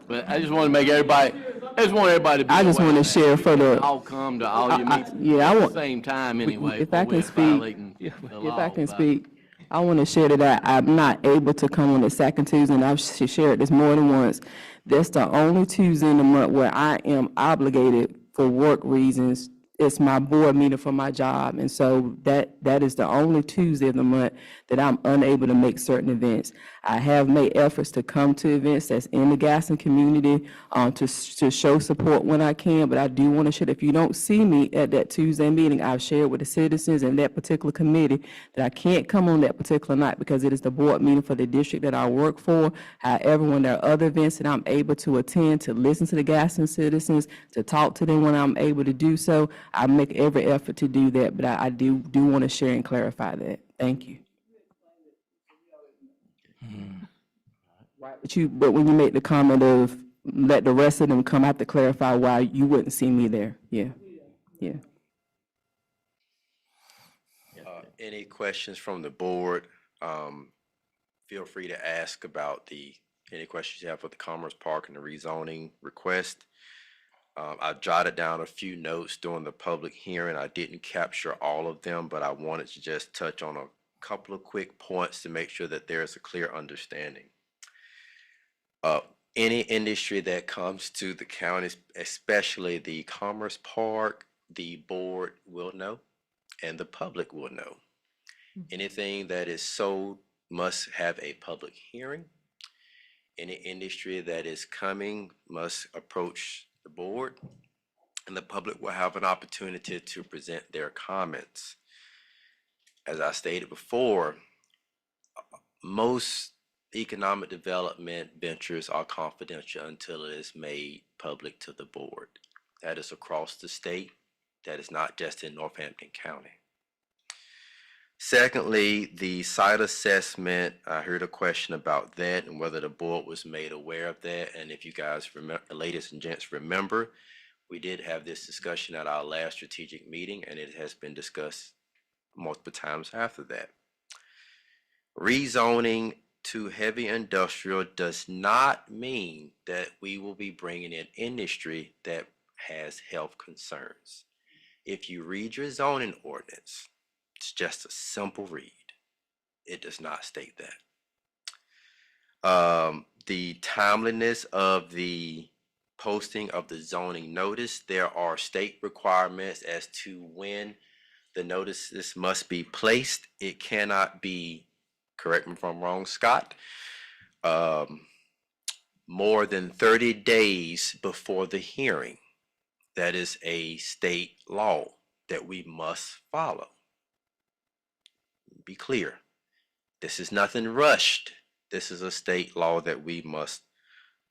But I just want to make everybody, I just want everybody to be I just aware want to of that. share for the, All come to all your meetings yeah, I at the want- same time anyway. if I or can we're speak, violating the if law I can by- speak, I want to share that I'm not able to come on the second Tuesday, and I've shared this more than once. That's the only Tuesday in the month where I am obligated for work reasons. It's my board meeting for my job, and so that is the only Tuesday of the month that I'm unable to make certain events. I have made efforts to come to events that's in the Gaston community, to show support when I can, but I do want to share, if you don't see me at that Tuesday meeting, I've shared with the citizens in that particular committee that I can't come on that particular night because it is the board meeting for the district that I work for. However, when there are other events that I'm able to attend, to listen to the Gaston citizens, to talk to them when I'm able to do so, I make every effort to do that, but I do want to share and clarify that. Thank you. But when you make the comment of let the rest of them come, I have to clarify why you wouldn't see me there. Yeah. Any questions from the board? Feel free to ask about any questions you have for the Commerce Park and the rezoning request. I jotted down a few notes during the public hearing. I didn't capture all of them, but I wanted to just touch on a couple of quick points to make sure that there is a clear understanding. Any industry that comes to the county, especially the Commerce Park, the board will know and the public will know. Anything that is sold must have a public hearing. Any industry that is coming must approach the board, and the public will have an opportunity to present their comments. As I stated before, most economic development ventures are confidential until it is made public to the board. That is across the state. That is not just in Northampton County. Secondly, the site assessment, I heard a question about that and whether the board was made aware of that. And if you guys remember, ladies and gents, remember, we did have this discussion at our last strategic meeting, and it has been discussed multiple times after that. Rezoning to heavy industrial does not mean that we will be bringing in industry that has health concerns. If you read your zoning ordinance, it's just a simple read. It does not state that. The timeliness of the posting of the zoning notice, there are state requirements as to when the notices must be placed. It cannot be, correct me if I'm wrong, Scott, more than 30 days before the hearing. That is a state law that we must follow. Be clear. This is nothing rushed. This is a state law that we must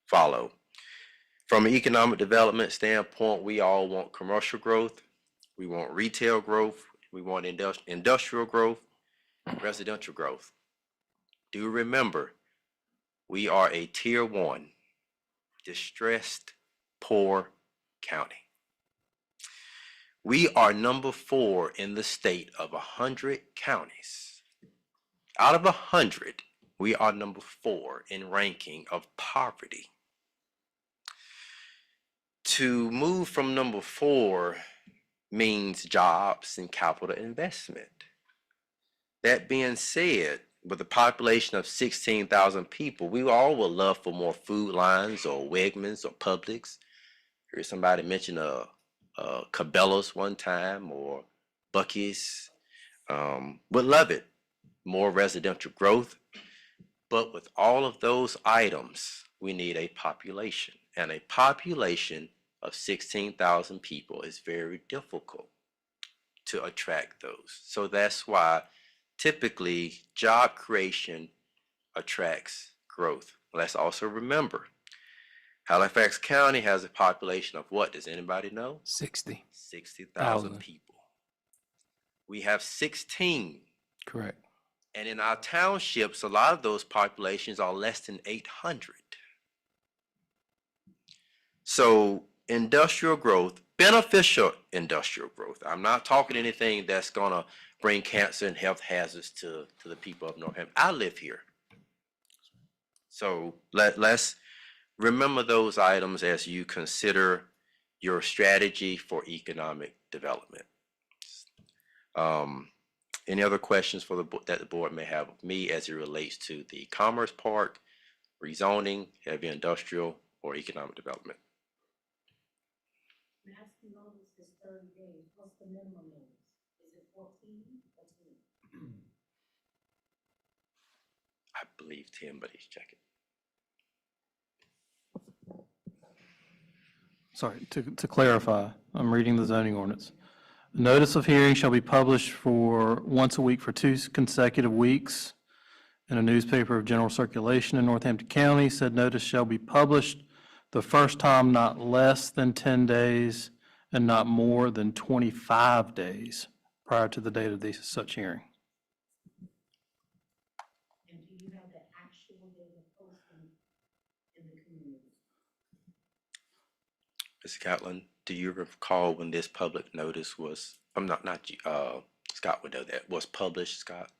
follow. From an economic development standpoint, we all want commercial growth. We want retail growth. We want industrial growth, residential growth. Do remember, we are a tier 1, distressed, poor county. We are number 4 in the state of 100 counties. Out of 100, we are number 4 in ranking of poverty. To move from number 4 means jobs and capital investment. That being said, with a population of 16,000 people, we all would love for more food lines or Wegmans or Publix. I heard somebody mention Cabela's one time, or Buc-ee's. Would love it. More residential growth. But with all of those items, we need a population. And a population of 16,000 people is very difficult to attract those. So that's why typically job creation attracts growth. Let's also remember, Halifax County has a population of what? Does anybody know? 60. 60,000 people. We have 16. Correct. And in our townships, a lot of those populations are less than 800. So industrial growth, beneficial industrial growth. I'm not talking anything that's gonna bring cancer and health hazards to the people of Northampton. I live here. So let's remember those items as you consider your strategy for economic development. Any other questions for that the board may have of me as it relates to the Commerce Park, rezoning, heavy industrial, or economic development? Maximum notice is 30 days. What's the minimum notice? Is it 14 or 10? I believe 10, but he's checking. Sorry, to clarify, I'm reading the zoning ordinance. Notice of hearing shall be published for once a week for 2 consecutive weeks in a newspaper of general circulation in Northampton County. Said notice shall be published the first time not less than 10 days and not more than 25 days prior to the date of such hearing. And do you have the actual date of posting in the community? Ms. Catlin, do you recall when this public notice was, Scott would know that, was published, Scott?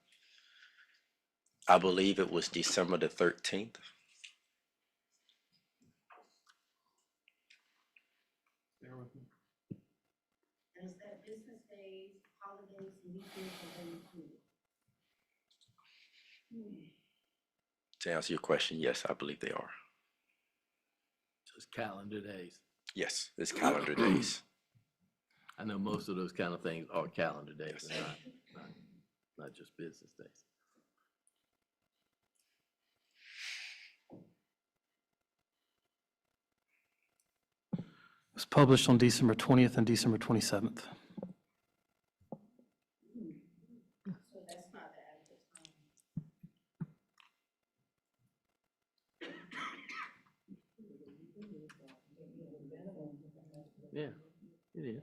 I believe it was December the 13th. And is that business days, holidays, weekends, or included? To answer your question, yes, I believe they are. Just calendar days. Yes, it's calendar days. I know most of those kind of things are calendar days, and not just business days. was published on December 20th and December 27th. Yeah, it is.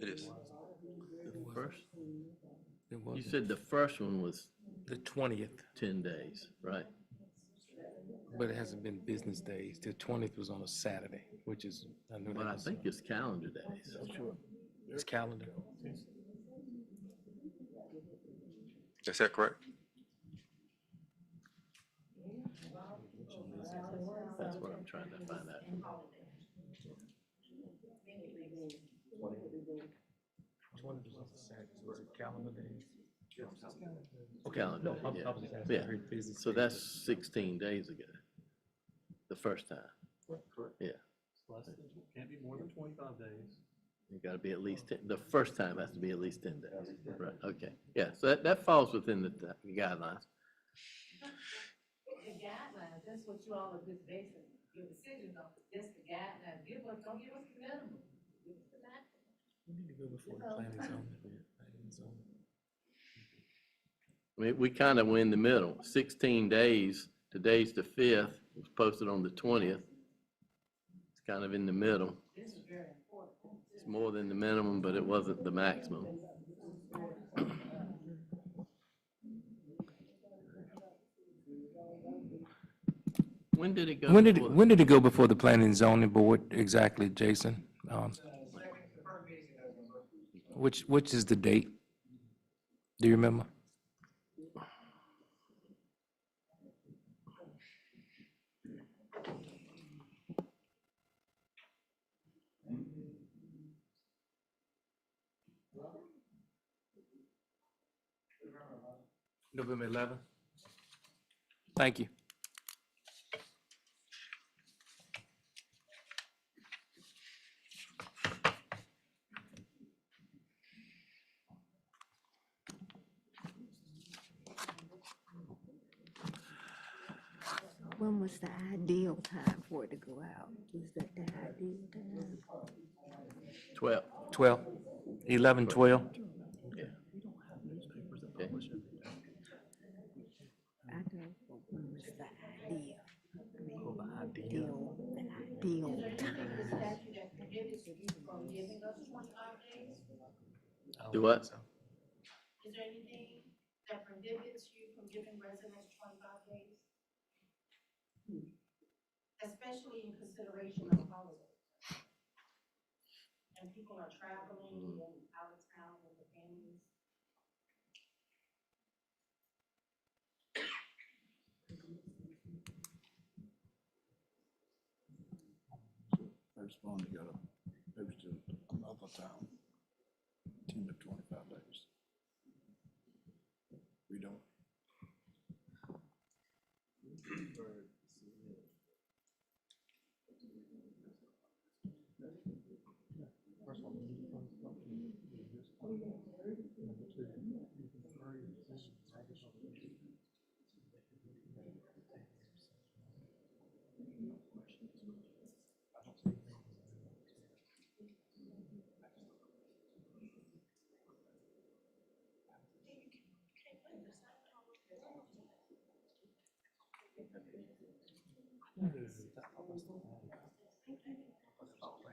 It is. The first, It you was said the first one was the 20th, 10 days, right? but it hasn't been business days. The 20th was on a Saturday, which is, I knew But that I was. think it's calendar days. Sure. It's calendar. Is that correct? That's what I'm trying to find out. Calendar days. Calendar, yeah. Yeah, so that's 16 days ago, the first time. Yeah, Can't be more than 25 days. you gotta be at least 10, the first time has to be at least 10 days. Right, okay. Yeah, so that falls within the guidelines. The guidelines, that's what you all are just basing your decision on, just the guidelines, don't give us the minimum, give us the maximum. We need to go before the planning zone. I mean, we kind of were in the middle, 16 days, today's the 5th, it was posted on the 20th. It's kind of in the middle. This is very important. It's more than the minimum, but it wasn't the maximum. When did it go? before the- When did it go before the planning and zoning board exactly, Jason? Which is the date? Do you remember? November 11th? Thank you. When was the ideal time for it to go out? Was that the ideal time? 12. 12, 11, 12? Yeah. Okay. I don't know, but when was the ideal? I mean, the ideal time. Do what? Is there anything that prohibits you from giving residents 25 days? Especially in consideration of holidays. And people are traveling and out of town with their families. First one, you gotta move to another town, 10 to 25 days. We don't.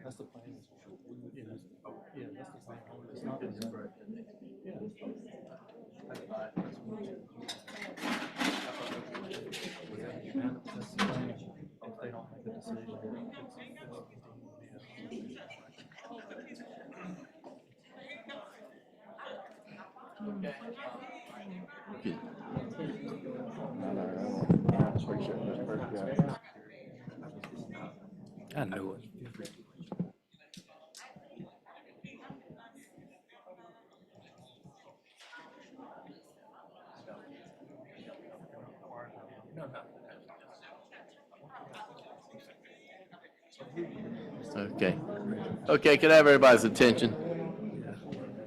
That's the plan. Yeah, that's the plan. It's not the number. Yeah. That's the plan. If they don't make a decision. I knew it. Okay. Okay, could I have everybody's attention?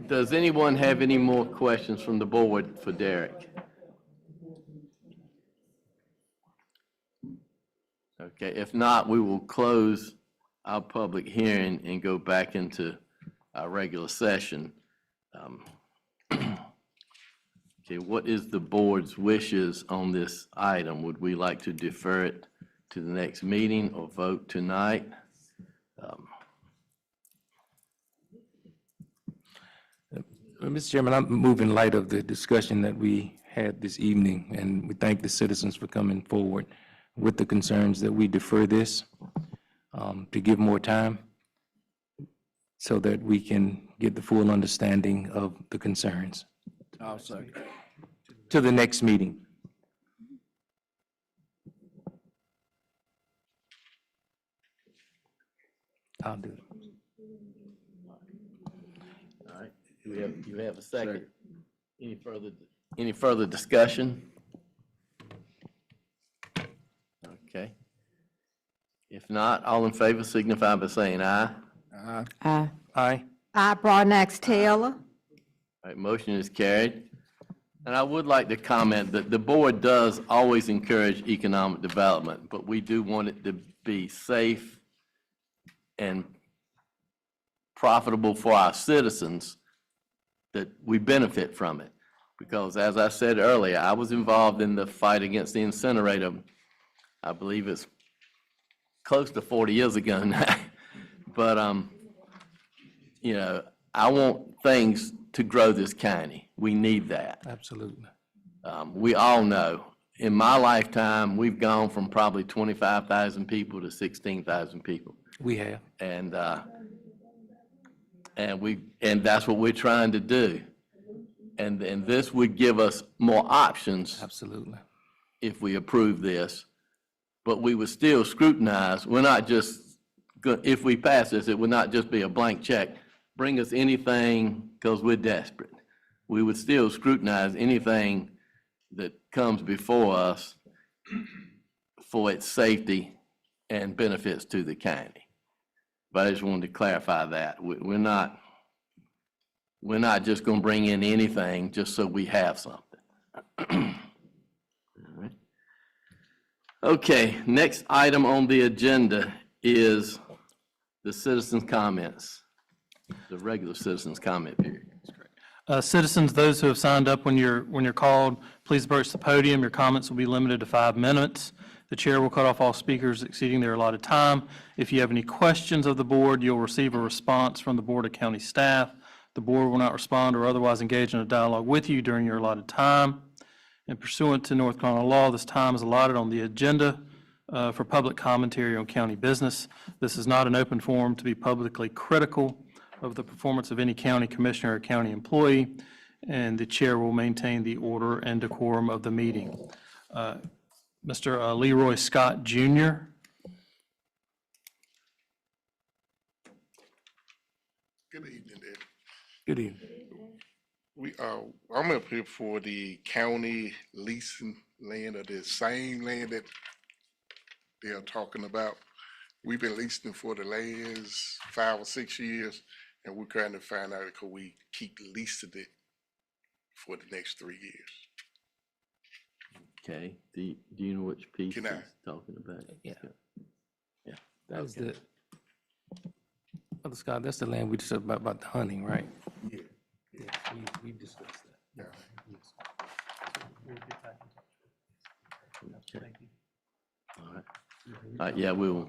Does anyone have any more questions from the board for Derek? Okay, if not, we will close our public hearing and go back into our regular session. Okay, what is the board's wishes on this item? Would we like to defer it to the next meeting or vote tonight? Mr. Chairman, I'm moving in light of the discussion that we had this evening, and we thank the citizens for coming forward with the concerns that we defer this to give more time so that we can get the full understanding of the concerns I'll second. to the next meeting. I'll do it. All right, you have a second? Any further discussion? Okay. If not, all in favor signify by saying aye. Aye. Aye. I, Broadnax Taylor. All right, motion is carried. And I would like to comment that the board does always encourage economic development, but we do want it to be safe and profitable for our citizens, that we benefit from it. Because as I said earlier, I was involved in the fight against the incinerator. I believe it's close to 40 years ago now. But, you know, I want things to grow this county. We need that. Absolutely. We all know, in my lifetime, we've gone from probably 25,000 people to 16,000 people. We have. And that's what we're trying to do. And this would give us more options Absolutely. if we approve this, but we would still scrutinize. We're not just, if we pass this, it would not just be a blank check. Bring us anything because we're desperate. We would still scrutinize anything that comes before us for its safety and benefits to the county. But I just wanted to clarify that. We're not just going to bring in anything just so we have something. All right. Okay, next item on the agenda is the citizens' comments, the regular citizens' comment period. Citizens, those who have signed up when you're called, please approach the podium. Your comments will be limited to 5 minutes. The chair will cut off all speakers exceeding their allotted time. If you have any questions of the board, you'll receive a response from the Board of County staff. The board will not respond or otherwise engage in a dialogue with you during your allotted time. And pursuant to North Carolina law, this time is allotted on the agenda for public commentary on county business. This is not an open forum to be publicly critical of the performance of any county commissioner or county employee, and the chair will maintain the order and decorum of the meeting. Mr. Leroy Scott Jr. Good evening, Ed. Good evening. I'm up here for the county leasing land, or the same land that they are talking about. We've been leasing for the last 5 or 6 years, and we're trying to find out if we keep leasing it for the next 3 years. Okay, do you know which piece he's Can I? talking about? Yeah. Yeah. That's Okay. Brother Scott, that's the land we just said about the hunting, right? Yeah. Yeah, we discussed that. All right. Yeah, we'll,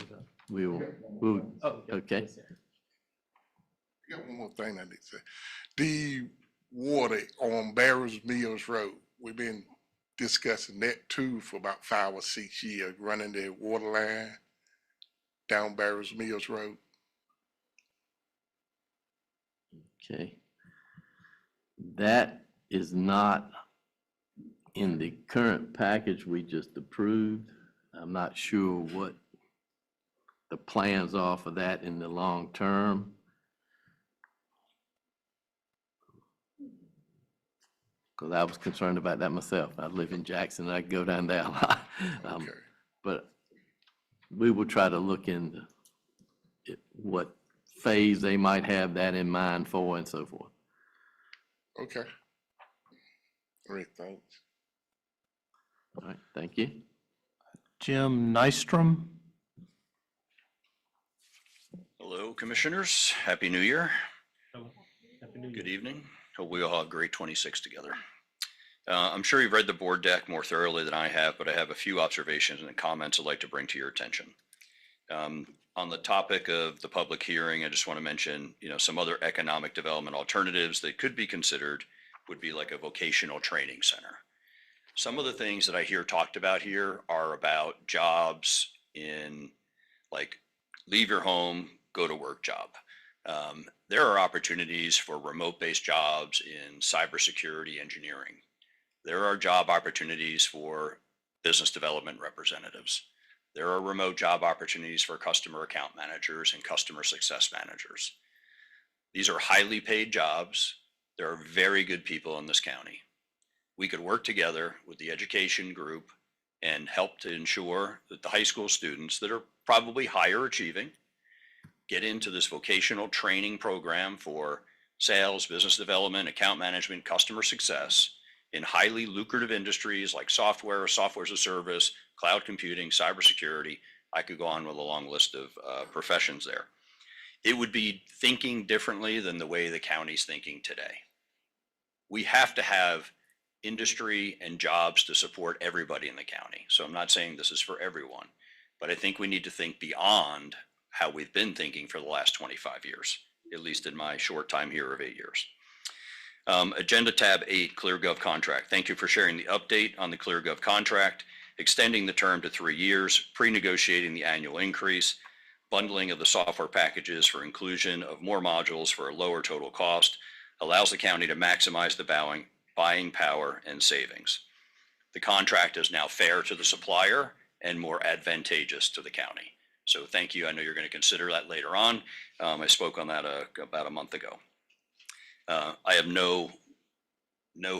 okay. I got one more thing I need to say. The water on Barrows Mills Road, we've been discussing that too for about 5 or 6 years, running the water line down Barrows Mills Road. Okay. That is not in the current package we just approved. I'm not sure what the plans are for that in the long term. Because I was concerned about that myself. I live in Jackson, I go down there a lot. Okay. But we will try to look into what phase they might have that in mind for and so forth. Okay. Great, thanks. All right, thank you. Jim Nystrom. Hello, Commissioners. Happy New Year. Good evening. Hope we all have a great 26 together. I'm sure you've read the board deck more thoroughly than I have, but I have a few observations and comments I'd like to bring to your attention. On the topic of the public hearing, I just want to mention, some other economic development alternatives that could be considered would be like a vocational training center. Some of the things that I hear talked about here are about jobs in like leave your home, go to work job. There are opportunities for remote-based jobs in cybersecurity engineering. There are job opportunities for business development representatives. There are remote job opportunities for customer account managers and customer success managers. These are highly paid jobs. There are very good people in this county. We could work together with the education group and help to ensure that the high school students that are probably higher achieving get into this vocational training program for sales, business development, account management, customer success in highly lucrative industries like software as a service, cloud computing, cybersecurity. I could go on with a long list of professions there. It would be thinking differently than the way the county's thinking today. We have to have industry and jobs to support everybody in the county. So I'm not saying this is for everyone, but I think we need to think beyond how we've been thinking for the last 25 years, at least in my short time here of 8 years. Agenda tab 8, ClearGov contract. Thank you for sharing the update on the ClearGov contract, extending the term to 3 years, pre-negotiating the annual increase, bundling of the software packages for inclusion of more modules for a lower total cost, allows the county to maximize the buying power and savings. The contract is now fair to the supplier and more advantageous to the county. So thank you. I know you're going to consider that later on. I spoke on that about a month ago. I have no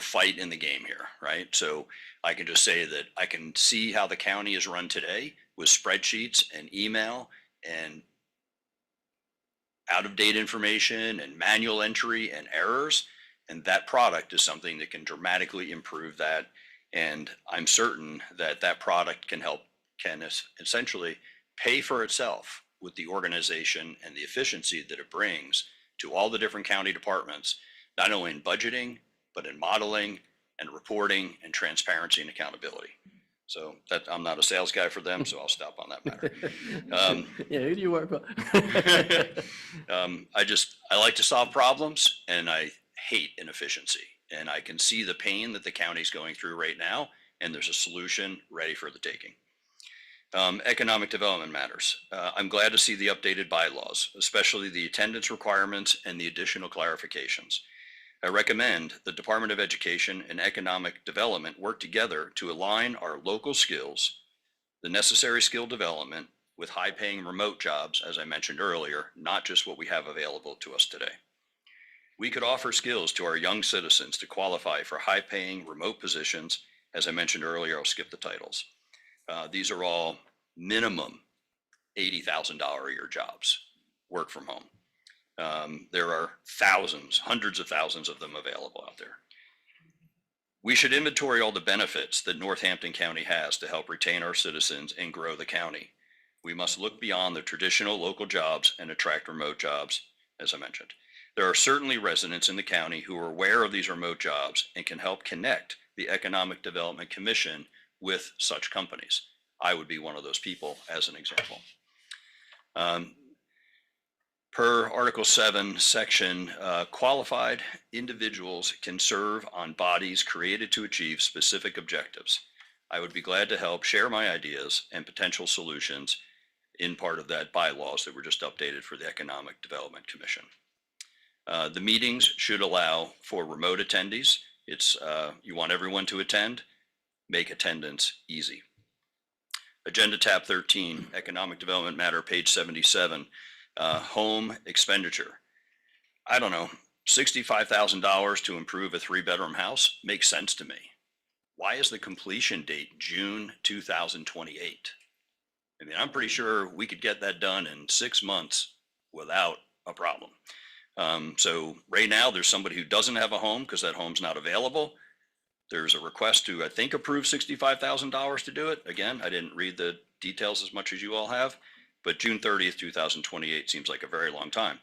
fight in the game here, right? So I can just say that I can see how the county is run today with spreadsheets and email and out-of-date information and manual entry and errors. And that product is something that can dramatically improve that. And I'm certain that that product can essentially pay for itself with the organization and the efficiency that it brings to all the different county departments, not only in budgeting, but in modeling and reporting and transparency and accountability. So that I'm not a sales guy for them, so I'll stop on that matter. Yeah, who do you work for? I like to solve problems and I hate inefficiency. And I can see the pain that the county's going through right now, and there's a solution ready for the taking. Economic development matters. I'm glad to see the updated bylaws, especially the attendance requirements and the additional clarifications. I recommend the Department of Education and Economic Development work together to align our local skills, the necessary skill development with high-paying remote jobs, as I mentioned earlier, not just what we have available to us today. We could offer skills to our young citizens to qualify for high-paying remote positions. As I mentioned earlier, I'll skip the titles. These are all minimum $80,000 a year jobs, work from home. There are thousands, hundreds of thousands of them available out there. We should inventory all the benefits that Northampton County has to help retain our citizens and grow the county. We must look beyond the traditional local jobs and attract remote jobs, as I mentioned. There are certainly residents in the county who are aware of these remote jobs and can help connect the Economic Development Commission with such companies. I would be one of those people as an example. Per Article 7, section, qualified individuals can serve on bodies created to achieve specific objectives. I would be glad to help share my ideas and potential solutions in part of that bylaws that were just updated for the Economic Development Commission. The meetings should allow for remote attendees. You want everyone to attend, make attendance easy. Agenda tab 13, Economic Development Matter, page 77, home expenditure. I don't know, $65,000 to improve a 3-bedroom house makes sense to me. Why is the completion date June 2028? I mean, I'm pretty sure we could get that done in 6 months without a problem. So right now there's somebody who doesn't have a home because that home's not available. There's a request to, I think, approve $65,000 to do it. Again, I didn't read the details as much as you all have. but June 30th, 2028 seems like a very long time.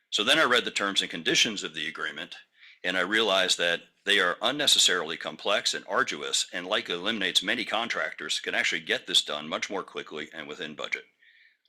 So then I read the terms and conditions of the agreement, and I realized that they are unnecessarily complex and arduous, and likely eliminates many contractors can actually get this done much more quickly and within budget.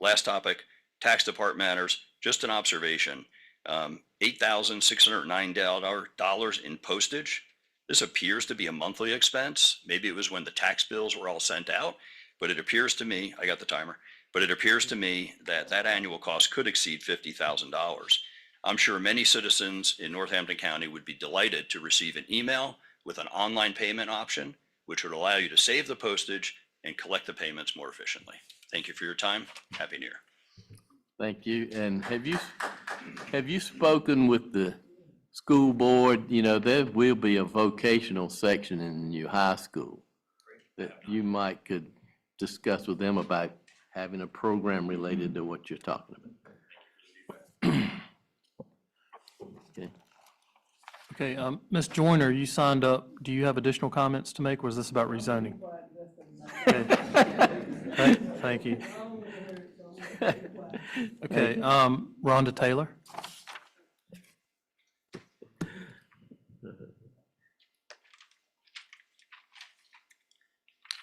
Last topic, tax department matters, just an observation. $8,609 in postage. This appears to be a monthly expense. Maybe it was when the tax bills were all sent out, but it appears to me, I got the timer, but it appears to me that that annual cost could exceed $50,000. I'm sure many citizens in Northampton County would be delighted to receive an email with an online payment option, which would allow you to save the postage and collect the payments more efficiently. Thank you for your time. Happy New Year. Thank you. And have you spoken with the school board? You know, there will be a vocational section in your high school that you might could discuss with them about having a program related to what you're talking about. Okay. Okay, Ms. Joyner, you signed up. Do you have additional comments to make, or is this about rezoning? Okay. Thank you. Okay, Rhonda Taylor.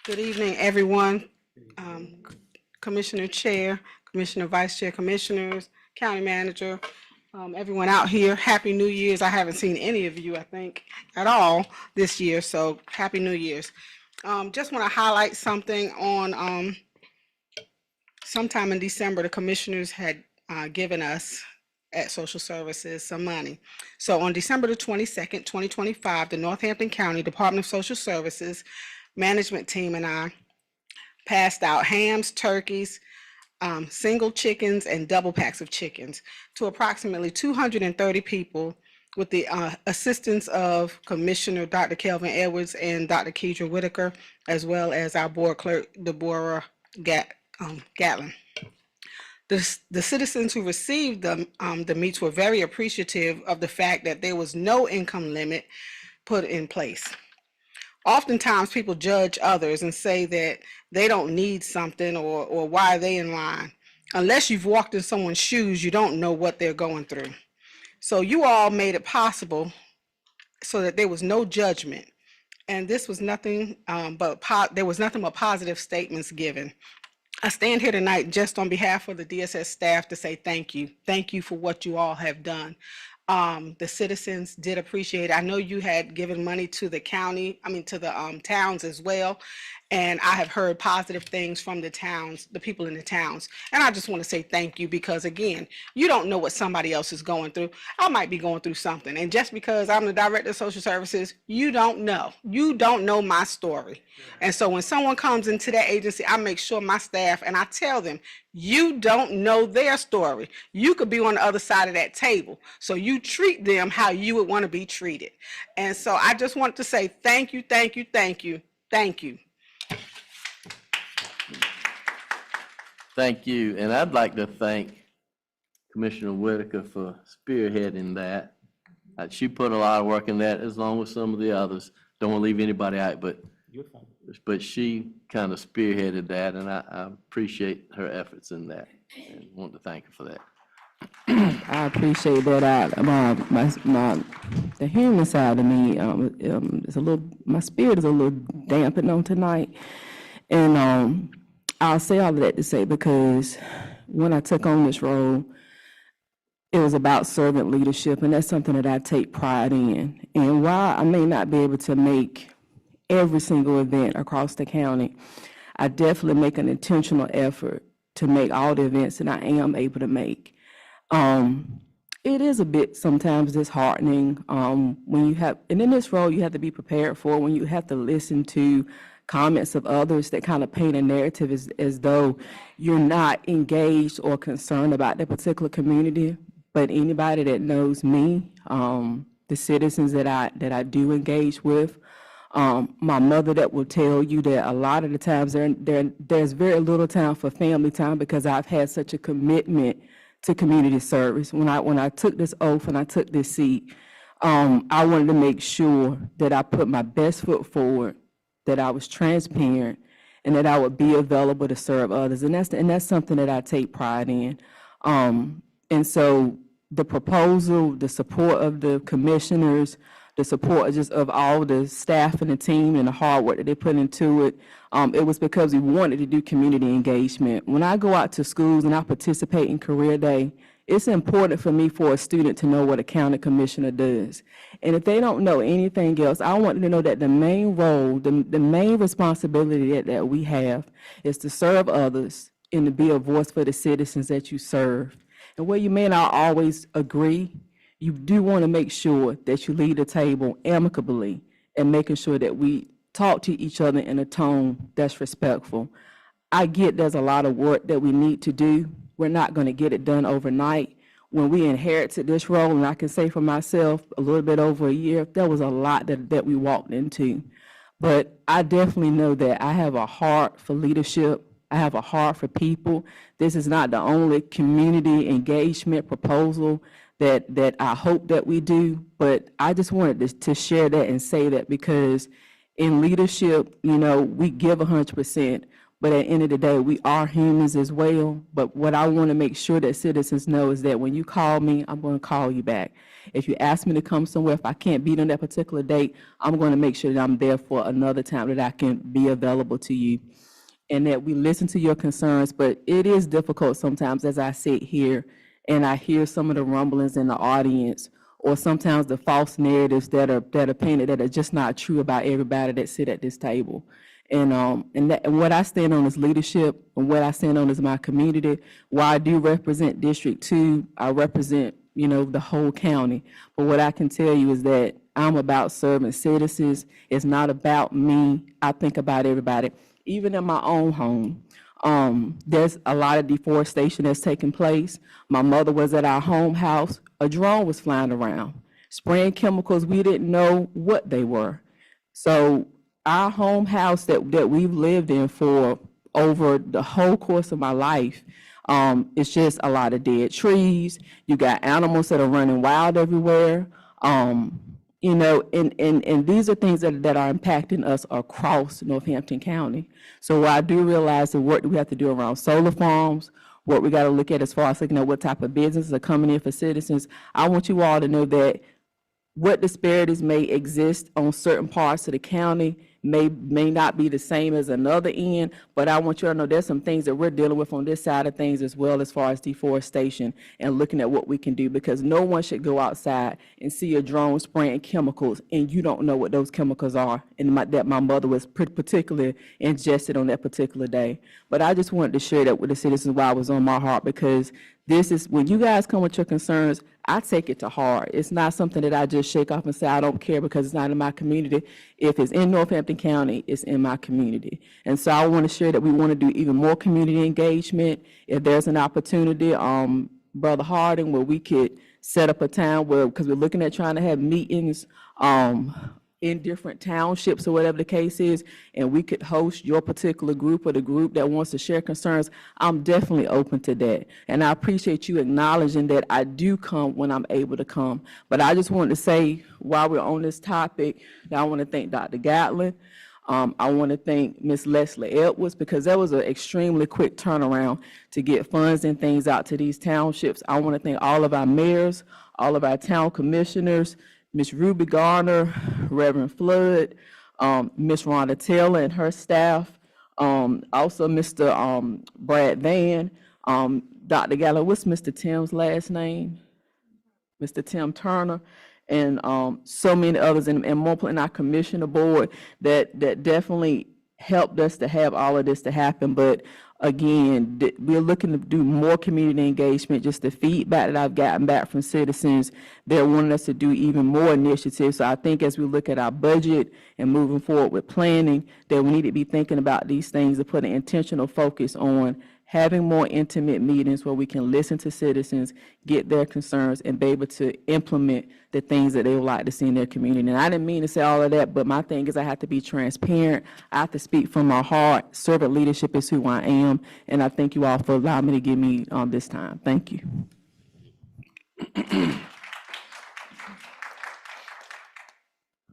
Good evening, everyone. Commissioner Chair, Commissioner Vice Chair, Commissioners, County Manager, everyone out here, Happy New Year's. I haven't seen any of you, I think, at all this year, so Happy New Year's. Just want to highlight something on sometime in December, the commissioners had given us at Social Services some money. So on December the 22nd, 2025, the Northampton County Department of Social Services management team and I passed out hams, turkeys, single chickens, and double packs of chickens to approximately 230 people with the assistance of Commissioner Dr. Kelvin Edwards and Dr. Kedra Whitaker, as well as our board clerk, Deborah Gatlin. The citizens who received the meats were very appreciative of the fact that there was no income limit put in place. Oftentimes people judge others and say that they don't need something or why are they in line. Unless you've walked in someone's shoes, you don't know what they're going through. So you all made it possible so that there was no judgment. And this was nothing there was nothing but positive statements given. I stand here tonight just on behalf of the DSS staff to say thank you. Thank you for what you all have done. The citizens did appreciate it. I know you had given money to the county, to the towns as well. And I have heard positive things from the towns, the people in the towns. And I just want to say thank you because, again, you don't know what somebody else is going through. I might be going through something. And just because I'm the director of social services, you don't know. You don't know my story. And so when someone comes into that agency, I make sure my staff, and I tell them, you don't know their story. You could be on the other side of that table. So you treat them how you would want to be treated. And so I just want to say thank you, thank you, thank you, thank you. Thank you. And I'd like to thank Commissioner Whitaker for spearheading that. She put a lot of work in that, as long as some of the others. Don't want to leave anybody out, but she kind of spearheaded that, and I appreciate her efforts in that, and want to thank her for that. I appreciate that. The human side of me is a little. My spirit is a little dampened on tonight, and I'll say all of that to say because when I took on this role, it was about servant leadership, and that's something that I take pride in. And while I may not be able to make every single event across the county, I definitely make an intentional effort to make all the events that I am able to make. It is a bit sometimes disheartening when you have, and in this role you have to be prepared for when you have to listen to comments of others that kind of paint a narrative as though you're not engaged or concerned about that particular community. But anybody that knows me, the citizens that I do engage with, my mother that will tell you that a lot of the times there's very little time for family time because I've had such a commitment to community service. When I took this oath and I took this seat, I wanted to make sure that I put my best foot forward, that I was transparent, and that I would be available to serve others. And that's something that I take pride in. And so the proposal, the support of the commissioners, the support just of all the staff and the team and the hard work that they put into it, it was because we wanted to do community engagement. When I go out to schools and I participate in Career Day, it's important for me for a student to know what a county commissioner does. And if they don't know anything else, I want them to know that the main role, the main responsibility that we have is to serve others and to be a voice for the citizens that you serve. And where you may not always agree, you do want to make sure that you lead the table amicably and making sure that we talk to each other in a tone that's respectful. I get there's a lot of work that we need to do. We're not going to get it done overnight. When we inherited this role, and I can say for myself, a little bit over a year, there was a lot that we walked into. But I definitely know that I have a heart for leadership. I have a heart for people. This is not the only community engagement proposal that I hope that we do, but I just wanted to share that and say that because in leadership, you know, we give 100%, but at the end of the day, we are humans as well. But what I want to make sure that citizens know is that when you call me, I'm going to call you back. If you ask me to come somewhere, if I can't be on that particular date, I'm going to make sure that I'm there for another time that I can be available to you and that we listen to your concerns. But it is difficult sometimes as I sit here and I hear some of the rumblings in the audience, or sometimes the false narratives that are painted that are just not true about everybody that sit at this table. And what I stand on is leadership, and what I stand on is my community. While I do represent District 2, I represent, you know, the whole county. But what I can tell you is that I'm about serving citizens. It's not about me. I think about everybody. Even in my own home, there's a lot of deforestation that's taking place. My mother was at our home house. A drone was flying around, spraying chemicals. We didn't know what they were. So our home house that we've lived in for over the whole course of my life, it's just a lot of dead trees. You got animals that are running wild everywhere. You know, and these are things that are impacting us across Northampton County. So I do realize the work that we have to do around solar farms, what we got to look at as far as looking at what type of businesses are coming in for citizens. I want you all to know that what disparities may exist on certain parts of the county may not be the same as another end, but I want you to know there's some things that we're dealing with on this side of things as well, as far as deforestation and looking at what we can do, because no one should go outside and see a drone spraying chemicals and you don't know what those chemicals are, and that my mother was particularly ingested on that particular day. But I just wanted to share that with the citizens while it was on my heart, because this is, when you guys come with your concerns, I take it to heart. It's not something that I just shake off and say, I don't care because it's not in my community. If it's in Northampton County, it's in my community. And so I want to share that we want to do even more community engagement. If there's an opportunity, Brother Harding, where we could set up a time where, because we're looking at trying to have meetings, in different townships or whatever the case is, and we could host your particular group or the group that wants to share concerns, I'm definitely open to that. And I appreciate you acknowledging that I do come when I'm able to come. But I just wanted to say, while we're on this topic, that I want to thank Dr. Gatlin. I want to thank Ms. Leslie Edwards, because that was an extremely quick turnaround to get funds and things out to these townships. I want to thank all of our mayors, all of our town commissioners, Ms. Ruby Garner, Reverend Flood, Ms. Rhonda Taylor and her staff, also Mr. Brad Van, Dr. Gallo, what's Mr. Tim's last name? Mr. Tim Turner, and so many others, and more importantly, our commissioner board that definitely helped us to have all of this to happen. But again, we're looking to do more community engagement. Just the feedback that I've gotten back from citizens, they're wanting us to do even more initiatives. So I think as we look at our budget and moving forward with planning, that we need to be thinking about these things to put an intentional focus on having more intimate meetings where we can listen to citizens, get their concerns, and be able to implement the things that they would like to see in their community. And I didn't mean to say all of that, but my thing is I have to be transparent. I have to speak from my heart. Servant leadership is who I am, and I thank you all for allowing me to give me this time. Thank you.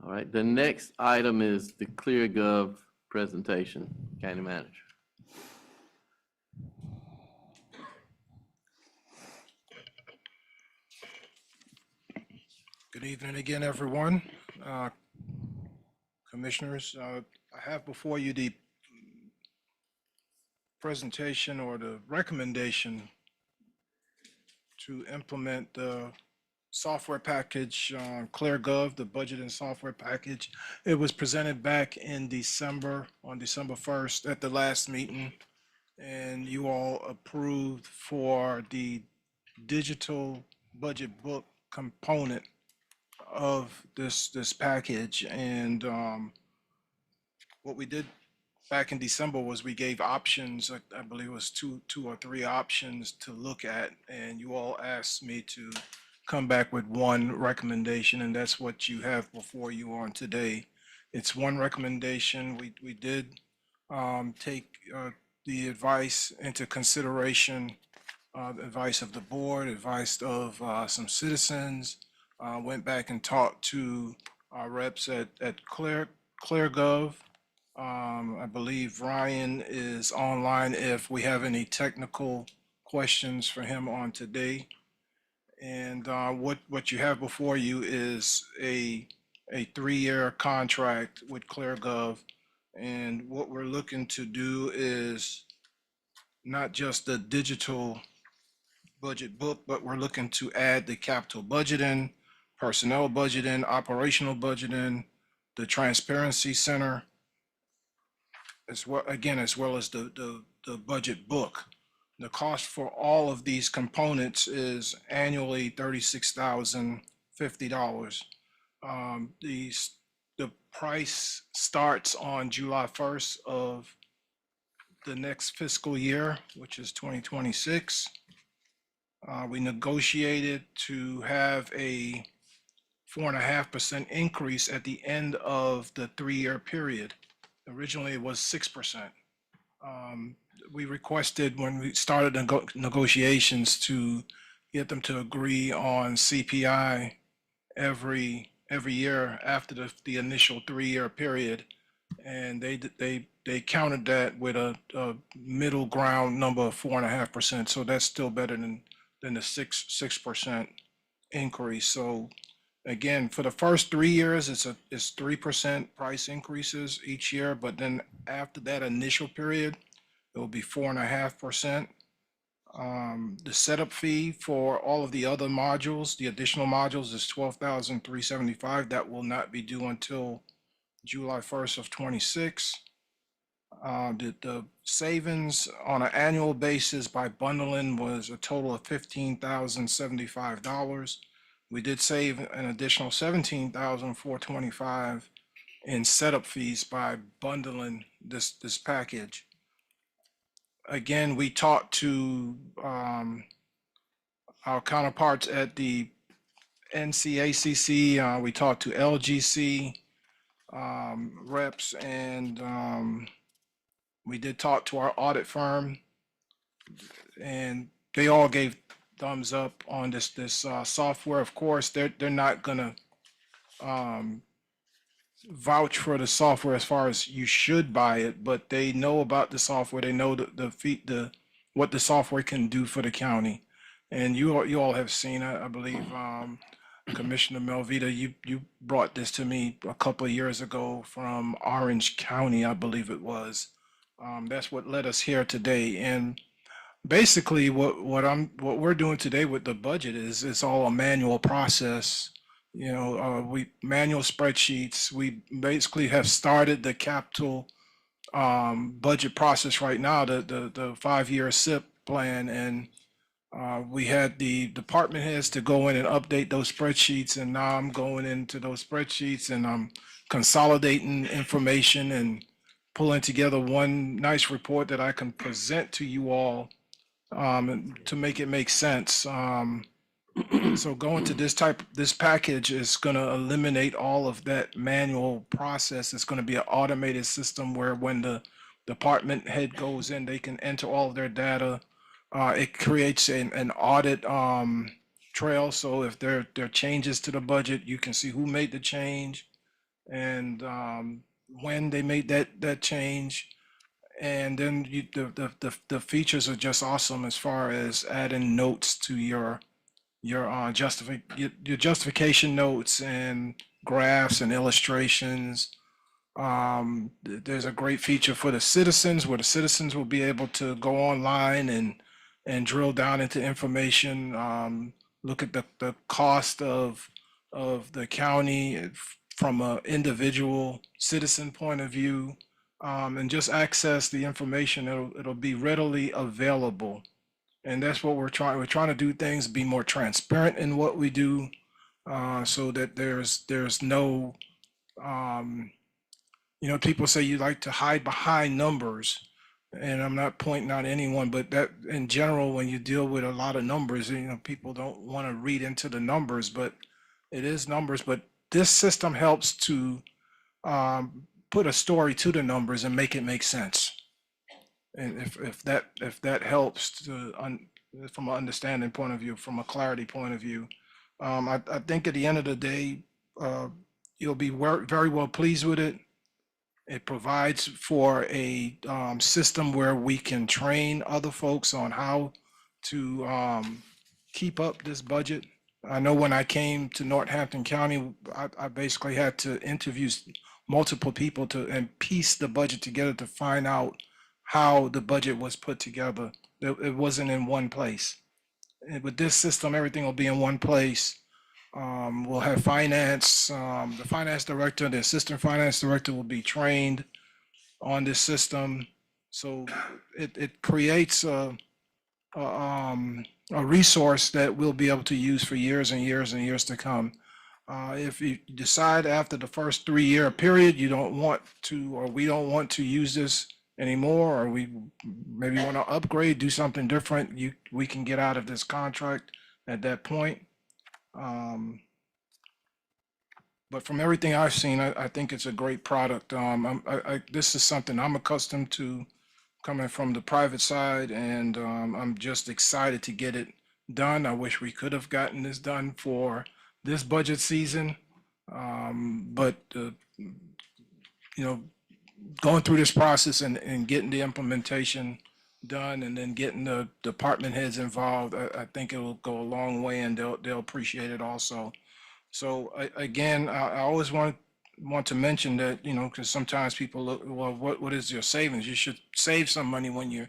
All right, the next item is the ClearGov presentation, County Manager. Good evening again, everyone. Commissioners, I have before you the presentation or the recommendation to implement the software package, ClearGov, the budget and software package. It was presented back in December, on December 1st at the last meeting, and you all approved for the digital budget book component of this package. And what we did back in December was we gave options. I believe it was two or three options to look at, and you all asked me to come back with one recommendation, and that's what you have before you on today. It's one recommendation. We did take the advice into consideration, the advice of the board, advice of some citizens. Went back and talked to our reps at ClearGov. I believe Ryan is online if we have any technical questions for him on today. And what you have before you is a 3-year contract with ClearGov. And what we're looking to do is not just the digital budget book, but we're looking to add the capital budgeting, personnel budgeting, operational budgeting, the transparency center, as well as the budget book. The cost for all of these components is annually $36,050. The price starts on July 1st of the next fiscal year, which is 2026. We negotiated to have a 4.5% increase at the end of the 3-year period. Originally, it was 6%. We requested when we started negotiations to get them to agree on CPI every year after the initial 3-year period, and they countered that with a middle ground number of 4.5%. So that's still better than the 6% increase. So again, for the first 3 years, it's 3% price increases each year, but then after that initial period, it will be 4.5%. The setup fee for all of the other modules, the additional modules, is $12,375. That will not be due until July 1st of 26. The savings on an annual basis by bundling was a total of $15,075. We did save an additional $17,425 in setup fees by bundling this package. Again, we talked to our counterparts at the NCACC. We talked to LGC reps, and we did talk to our audit firm, and they all gave thumbs up on this software. Of course, they're not gonna vouch for the software as far as you should buy it, but they know about the software. They know what the software can do for the county. And you all have seen, I believe, Commissioner Melvita, you brought this to me a couple of years ago from Orange County, I believe it was. That's what led us here today. And basically what we're doing today with the budget is it's all a manual process. You know, we manual spreadsheets. We basically have started the capital budget process right now, the 5-year SIP plan, and we had the department heads to go in and update those spreadsheets, and now I'm going into those spreadsheets and I'm consolidating information and pulling together one nice report that I can present to you all to make it make sense. So going to this package is going to eliminate all of that manual process. It's going to be an automated system where when the department head goes in, they can enter all of their data. It creates an audit trail. So if there are changes to the budget, you can see who made the change. And when they made that change. And then the features are just awesome as far as adding notes to your justification notes and graphs and illustrations. There's a great feature for the citizens where the citizens will be able to go online and drill down into information, look at the cost of the county from an individual citizen point of view, and just access the information. It'll be readily available. And that's what we're trying. We're trying to do things, be more transparent in what we do, so that there's no, people say you like to hide behind numbers, and I'm not pointing out anyone, but that in general, when you deal with a lot of numbers, people don't want to read into the numbers, but it is numbers. But this system helps to put a story to the numbers and make it make sense. And if that helps to from an understanding point of view, from a clarity point of view, I think at the end of the day, you'll be very well pleased with it. It provides for a system where we can train other folks on how to keep up this budget. I know when I came to Northampton County, I basically had to interview multiple people and piece the budget together to find out how the budget was put together. It wasn't in one place. And with this system, everything will be in one place. We'll have finance, the finance director, the assistant finance director will be trained on this system. So it creates a resource that we'll be able to use for years and years and years to come. If you decide after the first 3-year period, you don't want to, or we don't want to use this anymore, or we maybe want to upgrade, do something different, we can get out of this contract at that point. But from everything I've seen, I think it's a great product. This is something I'm accustomed to coming from the private side, and I'm just excited to get it done. I wish we could have gotten this done for this budget season, but going through this process and getting the implementation done, and then getting the department heads involved, I think it will go a long way, and they'll appreciate it also. So again, I always want to mention that, because sometimes people look, well, what is your savings? You should save some money when you're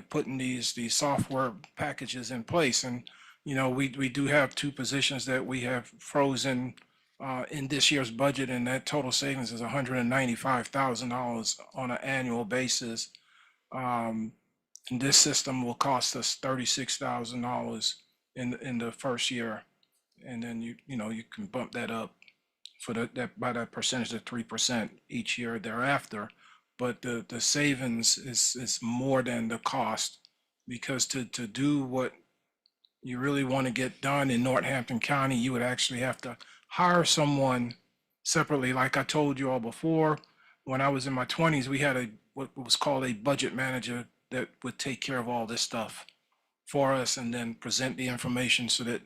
putting these software packages in place. And we do have 2 positions that we have frozen in this year's budget, and that total savings is $195,000 on an annual basis. And this system will cost us $36,000 in the first year, and then you can bump that up for that by that percentage of 3% each year thereafter. But the savings is more than the cost, because to do what you really want to get done in Northampton County, you would actually have to hire someone separately. Like I told you all before, when I was in my 20s, we had what was called a budget manager that would take care of all this stuff for us and then present the information, so that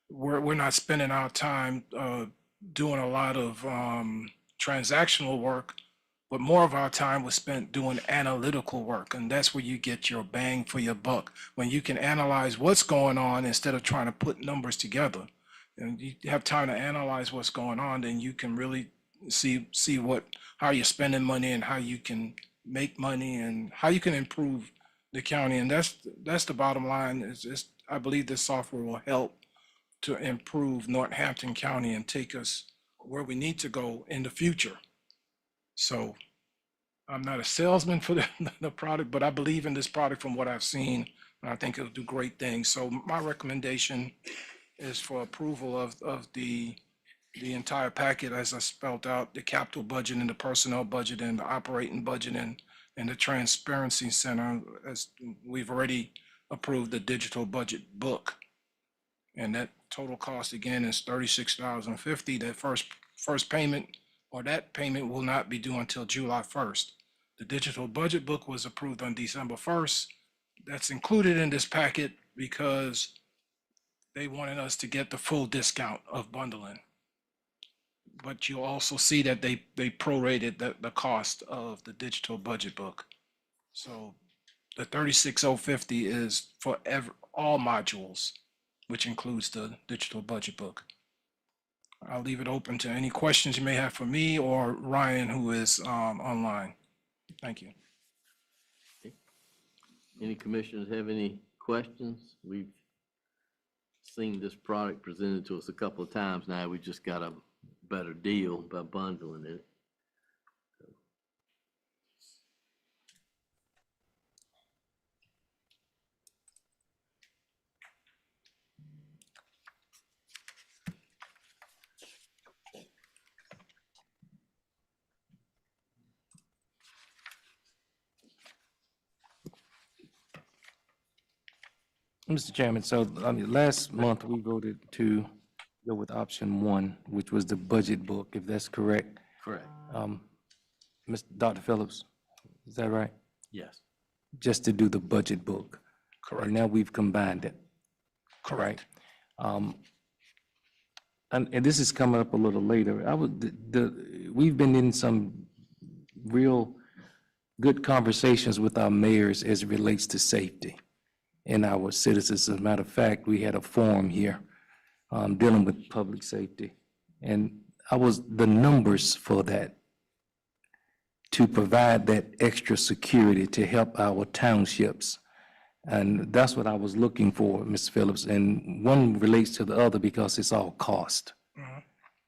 we're not spending our time doing a lot of transactional work, but more of our time was spent doing analytical work. And that's where you get your bang for your buck, when you can analyze what's going on instead of trying to put numbers together. And you have time to analyze what's going on, then you can really see how you're spending money and how you can make money and how you can improve the county. And that's the bottom line. I believe this software will help to improve Northampton County and take us where we need to go in the future. So I'm not a salesman for the product, but I believe in this product from what I've seen, and I think it'll do great things. So my recommendation is for approval of the entire packet as I spelled out: the capital budget and the personnel budget and the operating budget and the transparency center, as we've already approved the digital budget book. And that total cost again is $36,050. That first payment, or that payment, will not be due until July 1st. The digital budget book was approved on December 1st. That's included in this packet because they wanted us to get the full discount of bundling. but you'll also see that they prorated the cost of the digital budget book. So the 36050 is for all modules, which includes the digital budget book. I'll leave it open to any questions you may have for me or Ryan, who is online. Thank you. Any commissioners have any questions? We've seen this product presented to us a couple of times now. We just got a better deal by bundling it. Mr. Chairman, so, last month we voted to go with option one, which was the budget book, if that's correct. Correct. Dr. Phillips, is that right? Yes. Just to do the budget book. Correct. And now we've combined it. Correct. And this is coming up a little later. We've been in some real good conversations with our mayors as it relates to safety and our citizens. As a matter of fact, we had a forum here dealing with public safety. And the numbers for that, to provide that extra security to help our townships. And that's what I was looking for, Mr. Phillips. And one relates to the other because it's all cost.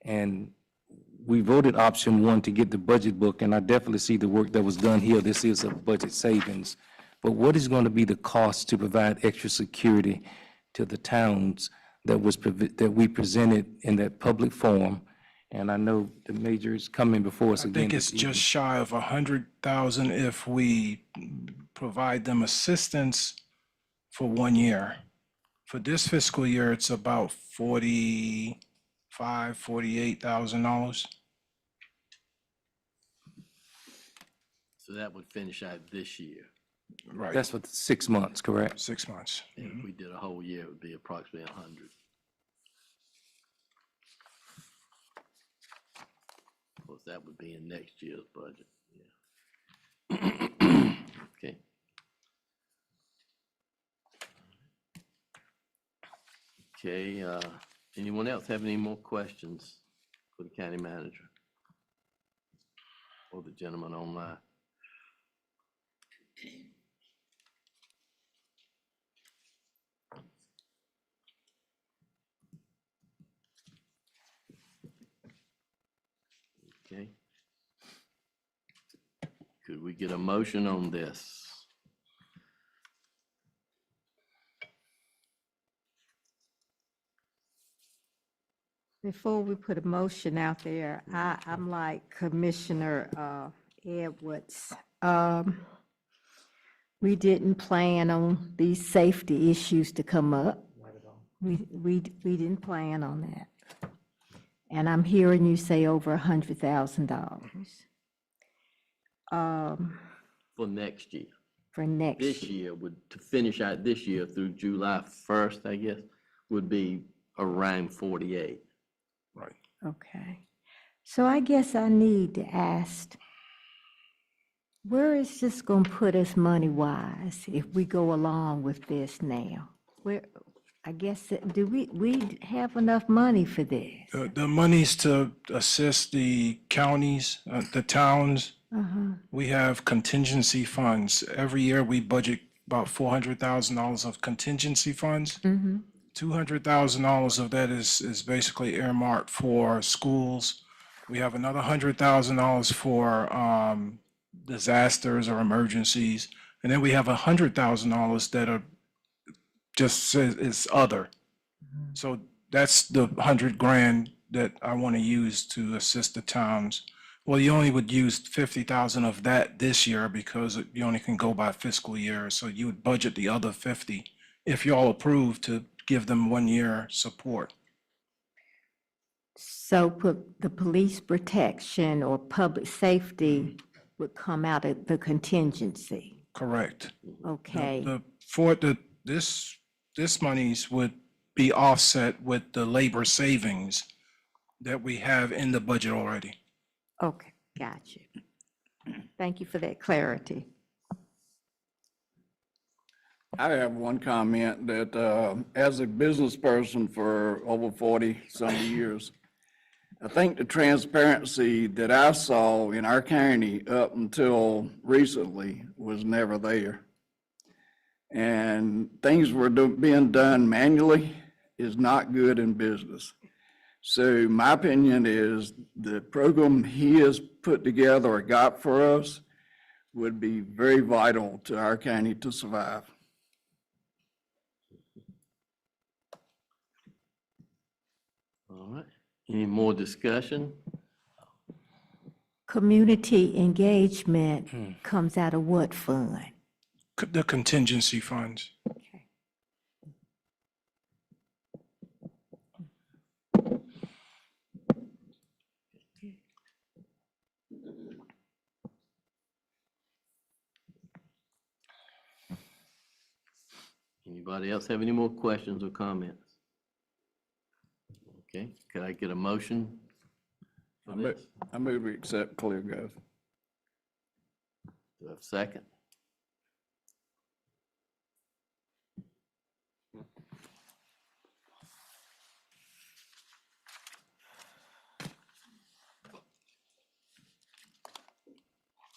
And we voted option one to get the budget book, and I definitely see the work that was done here. This is a budget savings. But what is going to be the cost to provide extra security to the towns that we presented in that public forum? And I know the major is coming before us I again. think it's just shy of 100,000 if we provide them assistance for 1 year. For this fiscal year, it's about $48,000. So that would finish out this year. Right. That's for 6 months, correct? 6 months. And if we did a whole year, it would be approximately 100. Of course, that would be in next year's budget, yeah. Okay. Okay, anyone else have any more questions for the county manager? Or the gentleman online? Okay. Could we get a motion on this? Before we put a motion out there, I'm like Commissioner Edwards. We didn't plan on these safety issues to come up. We didn't plan on that. And I'm hearing you say over $100,000. For next year. For next year. This year to finish out this year through July 1st, I guess, would be around 48. Right. Okay. So I guess I need to ask, where is this going to put us money-wise if we go along with this now? Where, I guess, do we have enough money for this? The monies to assist the counties, the towns, we have contingency funds. Every year, we budget about $400,000 of contingency funds. $200,000 of that is basically earmarked for schools. We have another $100,000 for disasters or emergencies. And then we have $100,000 that are just is other. So that's the 100 grand that I want to use to assist the towns. Well, you only would use 50,000 of that this year because you only can go by fiscal year. So you would budget the other 50 if you all approve to give them 1 year support. So the police protection or public safety would come out of the contingency? Correct. Okay. This monies would be offset with the labor savings that we have in the budget already. Okay, got you. Thank you for that clarity. I have one comment that, as a business person for over 40-some years, I think the transparency that I saw in our county up until recently was never there. And things were being done manually is not good in business. So my opinion is the program he has put together or got for us would be very vital to our county to survive. All right. Any more discussion? Community engagement comes out of what fund? The contingency funds. Anybody else have any more questions or comments? Okay, could I get a motion for this? I move we accept ClearGov. Do I have a second?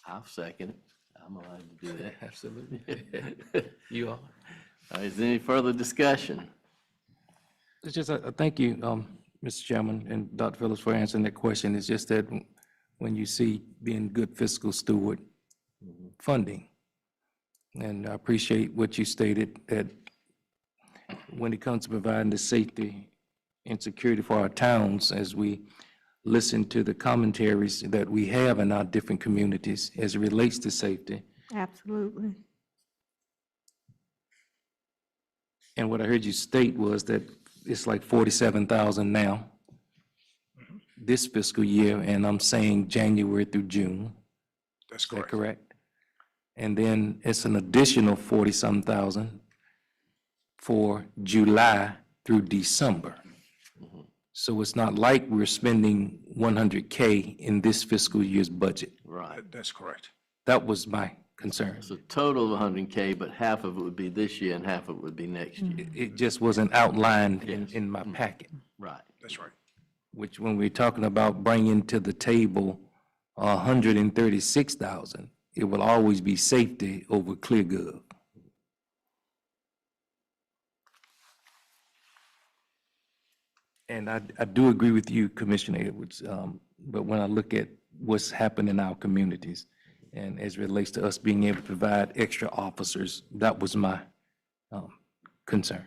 I'll second it. I'm allowed to do that. Absolutely. You are. Is there any further discussion? It's just, thank you, Mr. Chairman and Dr. Phillips for answering that question. It's just that when you see being good fiscal steward, funding, and I appreciate what you stated, that when it comes to providing the safety and security for our towns, as we listen to the commentaries that we have in our different communities as it relates to safety. Absolutely. And what I heard you state was that it's like 47,000 now, this fiscal year, and I'm saying January through June. That's Is that correct. correct? And then it's an additional 40-some thousand for July through December. So it's not like we're spending 100K in this fiscal year's budget. Right. That's correct. That was my concern. It's a total of 100K, but half of it would be this year and half of it would be next year. It just wasn't outlined Yes. in my packet, Right. That's right. which when we're talking about bringing to the table 136,000, it will always be safety over ClearGov. And I do agree with you, Commissioner Edwards, but when I look at what's happened in our communities, and as it relates to us being able to provide extra officers, that was my concern.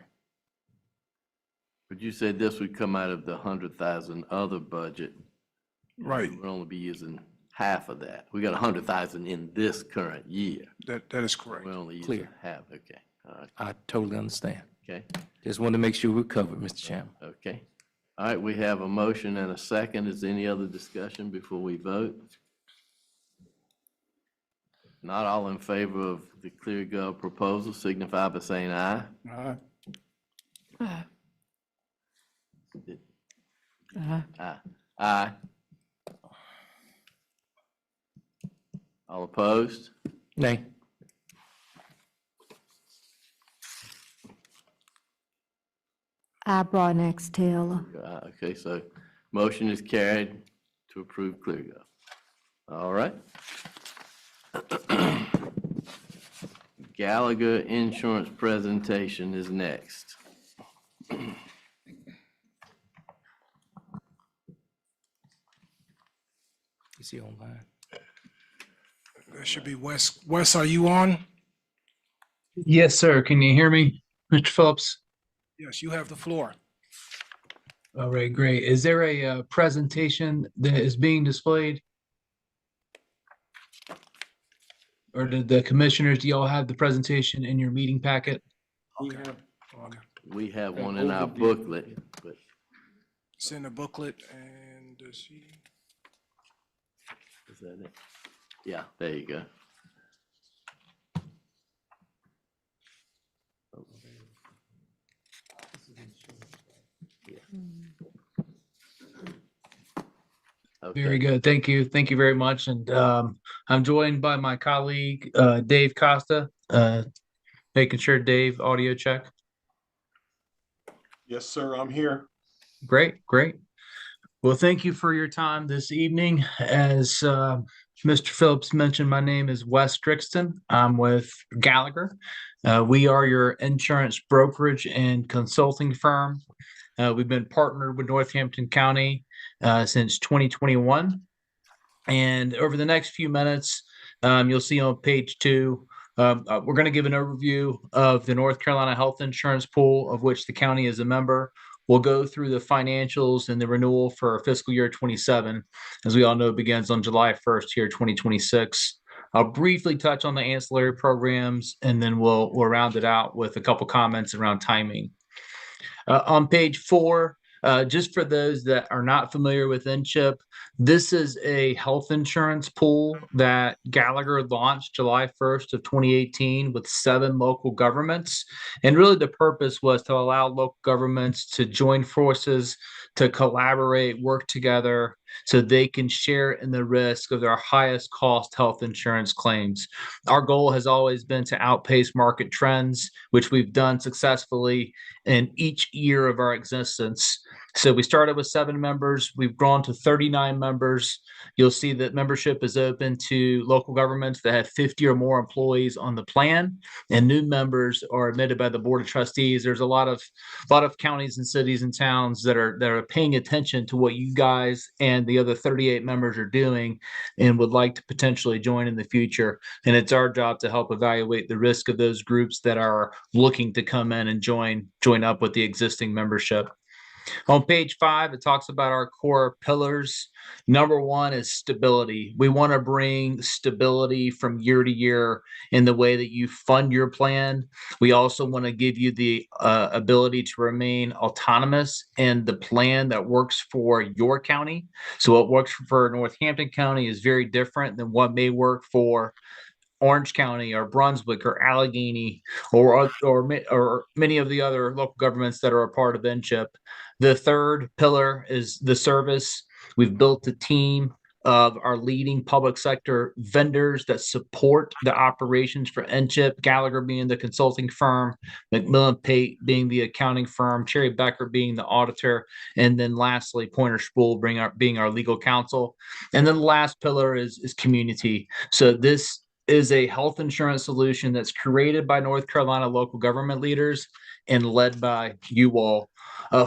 But you said this would come out of the 100,000 other budget. Right. We'll only be using half of that. We got 100,000 in this current year. That is correct. We're only using Clear. half, okay, all right, I totally understand. okay, Just wanted to make sure we're covered, Mr. Chairman. okay. All right, we have a motion and a second. Is there any other discussion before we vote? Not all in favor of the ClearGov proposal signify by saying aye. Aye. Aye. All opposed? Nay. I brought next Taylor. Okay, so motion is carried to approve ClearGov. All right. Gallagher Insurance presentation is next. Is he online? That should be Wes. Wes, are you on? Yes, sir. Can you hear me, Mr. Phillips? Yes, you have the floor. All right, great. Is there a presentation that is being displayed? Or did the commissioners, do y'all have the presentation in your meeting packet? Okay. We have one in our booklet, but It's in the booklet and does he? is that it? Yeah, there you go. Very Okay. good. Thank you. Thank you very much. And I'm joined by my colleague, Dave Costa, making sure Dave, audio check. Yes, sir, I'm here. Great, great. Well, thank you for your time this evening. As Mr. Phillips mentioned, my name is Wes Strixton. I'm with Gallagher. We are your insurance brokerage and consulting firm. We've been partnered with Northampton County since 2021. And over the next few minutes, you'll see on page 2, we're going to give an overview of the North Carolina Health Insurance Pool, of which the county is a member. We'll go through the financials and the renewal for fiscal year 27. As we all know, begins on July 1st here, 2026. I'll briefly touch on the ancillary programs, and then we'll round it out with a couple comments around timing. On page 4, just for those that are not familiar with NCHIP, this is a health insurance pool that Gallagher launched July 1st of 2018 with 7 local governments. And really the purpose was to allow local governments to join forces, to collaborate, work together, so they can share in the risk of their highest cost health insurance claims. Our goal has always been to outpace market trends, which we've done successfully in each year of our existence. So we started with 7 members. We've grown to 39 members. You'll see that membership is open to local governments that have 50 or more employees on the plan, and new members are admitted by the Board of Trustees. There's a lot of counties and cities and towns that are paying attention to what you guys and the other 38 members are doing and would like to potentially join in the future. And it's our job to help evaluate the risk of those groups that are looking to come in and join up with the existing membership. On page 5, it talks about our core pillars. Number 1 is stability. We want to bring stability from year to year in the way that you fund your plan. We also want to give you the ability to remain autonomous in the plan that works for your county. So what works for Northampton County is very different than what may work for Orange County or Brunswick or Allegheny or many of the other local governments that are a part of NCHIP. The third pillar is the service. We've built a team of our leading public sector vendors that support the operations for NCHIP, Gallagher being the consulting firm, McMillan Pate being the accounting firm, Cherry Becker being the auditor, and then lastly, Pointer Spool being our legal counsel. And then the last pillar is community. So this is a health insurance solution that's created by North Carolina local government leaders and led by you all.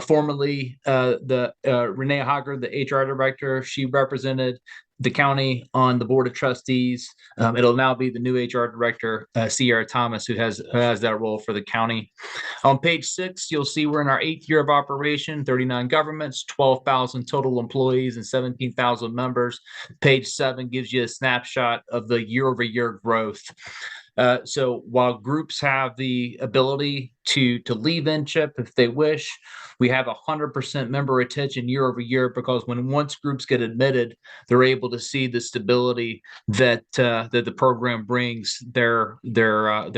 Formerly, Renee Hogger, the HR director, she represented the county on the Board of Trustees. It'll now be the new HR director, Sierra Thomas, who has that role for the county. On page 6, you'll see we're in our 8th year of operation, 39 governments, 12,000 total employees, and 17,000 members. Page 7 gives you a snapshot of the year-over-year growth. So while groups have the ability to leave NCHIP if they wish, we have 100% member retention year over year, because once groups get admitted, they're able to see the stability that the program brings their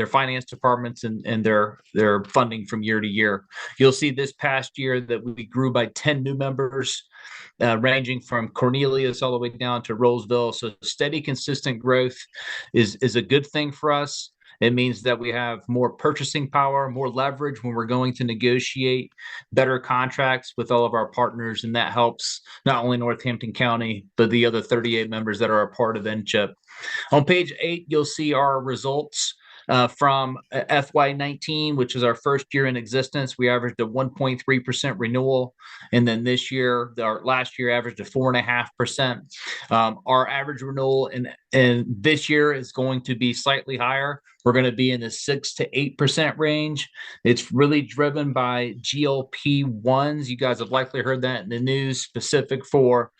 finance departments and their funding from year to year. You'll see this past year that we grew by 10 new members, ranging from Cornelius all the way down to Roseville. So steady, consistent growth is a good thing for us. It means that we have more purchasing power, more leverage when we're going to negotiate better contracts with all of our partners. And that helps not only Northampton County, but the other 38 members that are a part of NCHIP. On page 8, you'll see our results. From FY19, which is our first year in existence, we averaged a 1.3% renewal. And then this year, our last year averaged a 4.5%. Our average renewal in this year is going to be slightly higher. We're going to be in the 6 to 8% range. It's really driven by GLP-1s. You guys have likely heard that in the news, specific for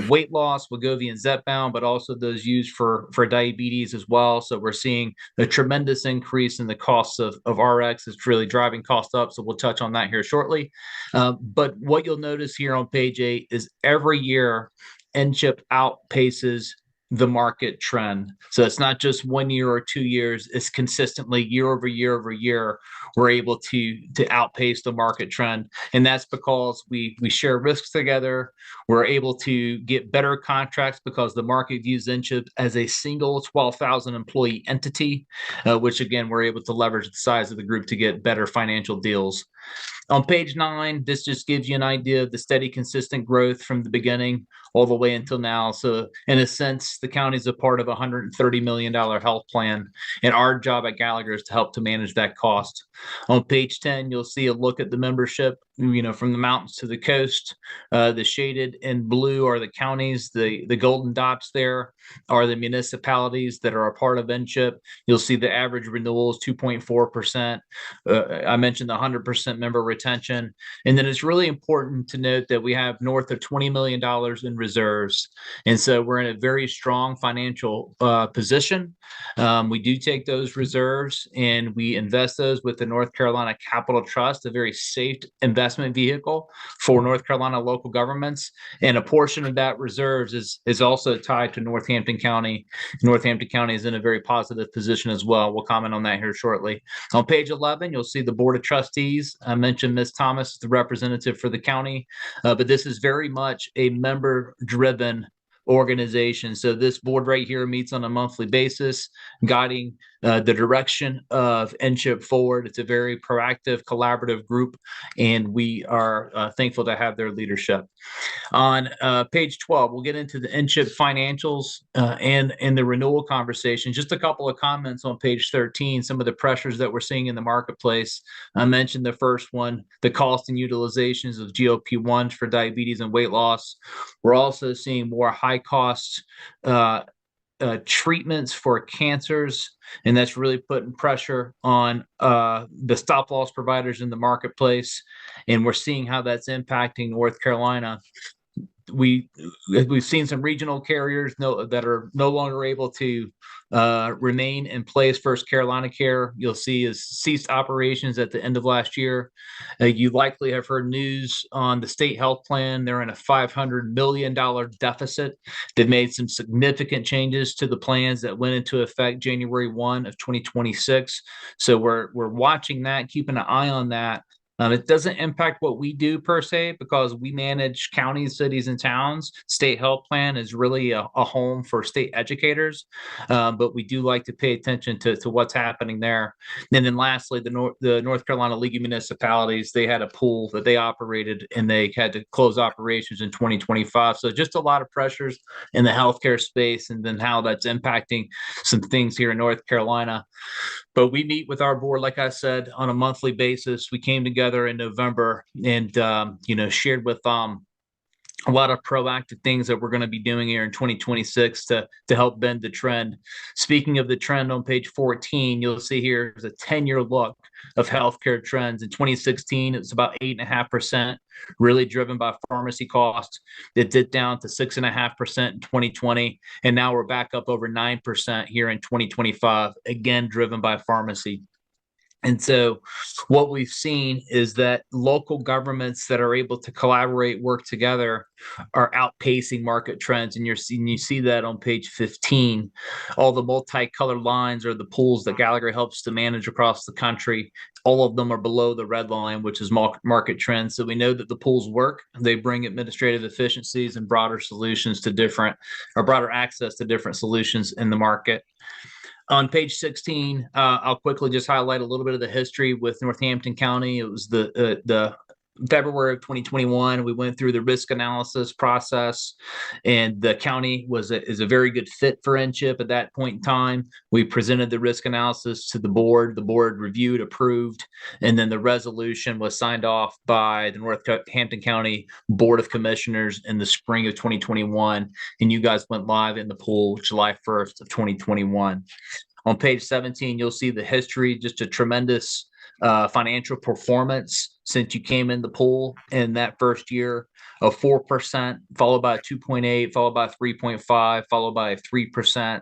weight loss, Wegovy and Zepbound, but also those used for diabetes as well. So we're seeing a tremendous increase in the costs of RX. It's really driving costs up. So we'll touch on that here shortly. But what you'll notice here on page 8 is every year NCHIP outpaces the market trend. So it's not just 1 year or 2 years, it's consistently year over year over year, we're able to outpace the market trend. And that's because we share risks together. We're able to get better contracts because the market views Inchip as a single 12,000 employee entity, which again, we're able to leverage the size of the group to get better financial deals. On page 9, this just gives you an idea of the steady, consistent growth from the beginning all the way until now. So in a sense, the county is a part of a $130 million health plan, and our job at Gallagher is to help to manage that cost. On page 10, you'll see a look at the membership, from the mountains to the coast. The shaded in blue are the counties. The golden dots there are the municipalities that are a part of Inchip. You'll see the average renewal is 2.4%. I mentioned the 100% member retention. And then it's really important to note that we have north of $20 million in reserves. And so we're in a very strong financial position. We do take those reserves and we invest those with the North Carolina Capital Trust, a very safe investment vehicle for North Carolina local governments. And a portion of that reserves is also tied to Northampton County. Northampton County is in a very positive position as well. We'll comment on that here shortly. On page 11, you'll see the Board of Trustees. I mentioned Ms. Thomas, the representative for the county, but this is very much a member-driven organization. So this board right here meets on a monthly basis, guiding the direction of Inchip forward. It's a very proactive, collaborative group, and we are thankful to have their leadership. On page 12, we'll get into the Inchip financials and the renewal conversation. Just a couple of comments on page 13, some of the pressures that we're seeing in the marketplace. I mentioned the first one, the cost and utilizations of GLP-1s for diabetes and weight loss. We're also seeing more high-cost treatments for cancers, and that's really putting pressure on the stop-loss providers in the marketplace, and we're seeing how that's impacting North Carolina. We've seen some regional carriers that are no longer able to remain in place. First Carolina Care, you'll see, has ceased operations at the end of last year. You likely have heard news on the state health plan. They're in a $500 million deficit. They've made some significant changes to the plans that went into effect January 1 of 2026. So we're watching that, keeping an eye on that. It doesn't impact what we do per se, because we manage counties, cities, and towns. State health plan is really a home for state educators, but we do like to pay attention to what's happening there. And then lastly, the North Carolina League of Municipalities, they had a pool that they operated, and they had to close operations in 2025. So just a lot of pressures in the healthcare space, and then how that's impacting some things here in North Carolina. But we meet with our board, like I said, on a monthly basis. We came together in November and, shared with them a lot of proactive things that we're going to be doing here in 2026 to help bend the trend. Speaking of the trend, on page 14, you'll see here is a 10-year look of healthcare trends. In 2016, it was about 8.5%, really driven by pharmacy costs. It dipped down to 6.5% in 2020, and now we're back up over 9% here in 2025, again driven by pharmacy. And so what we've seen is that local governments that are able to collaborate, work together, are outpacing market trends. And you see that on page 15. All the multicolored lines are the pools that Gallagher helps to manage across the country. All of them are below the red line, which is market trends. So we know that the pools work. They bring administrative efficiencies and broader access to different solutions in the market. On page 16, I'll quickly just highlight a little bit of the history with Northampton County. It was the February of 2021. We went through the risk analysis process, and the county is a very good fit for Inchip at that point in time. We presented the risk analysis to the board. The board reviewed, approved, and then the resolution was signed off by the Northampton County Board of Commissioners in the spring of 2021, and you guys went live in the pool July 1st of 2021. On page 17, you'll see the history, just a tremendous financial performance since you came in the pool in that first year of 4%, followed by 2.8, followed by 3.5, followed by 3%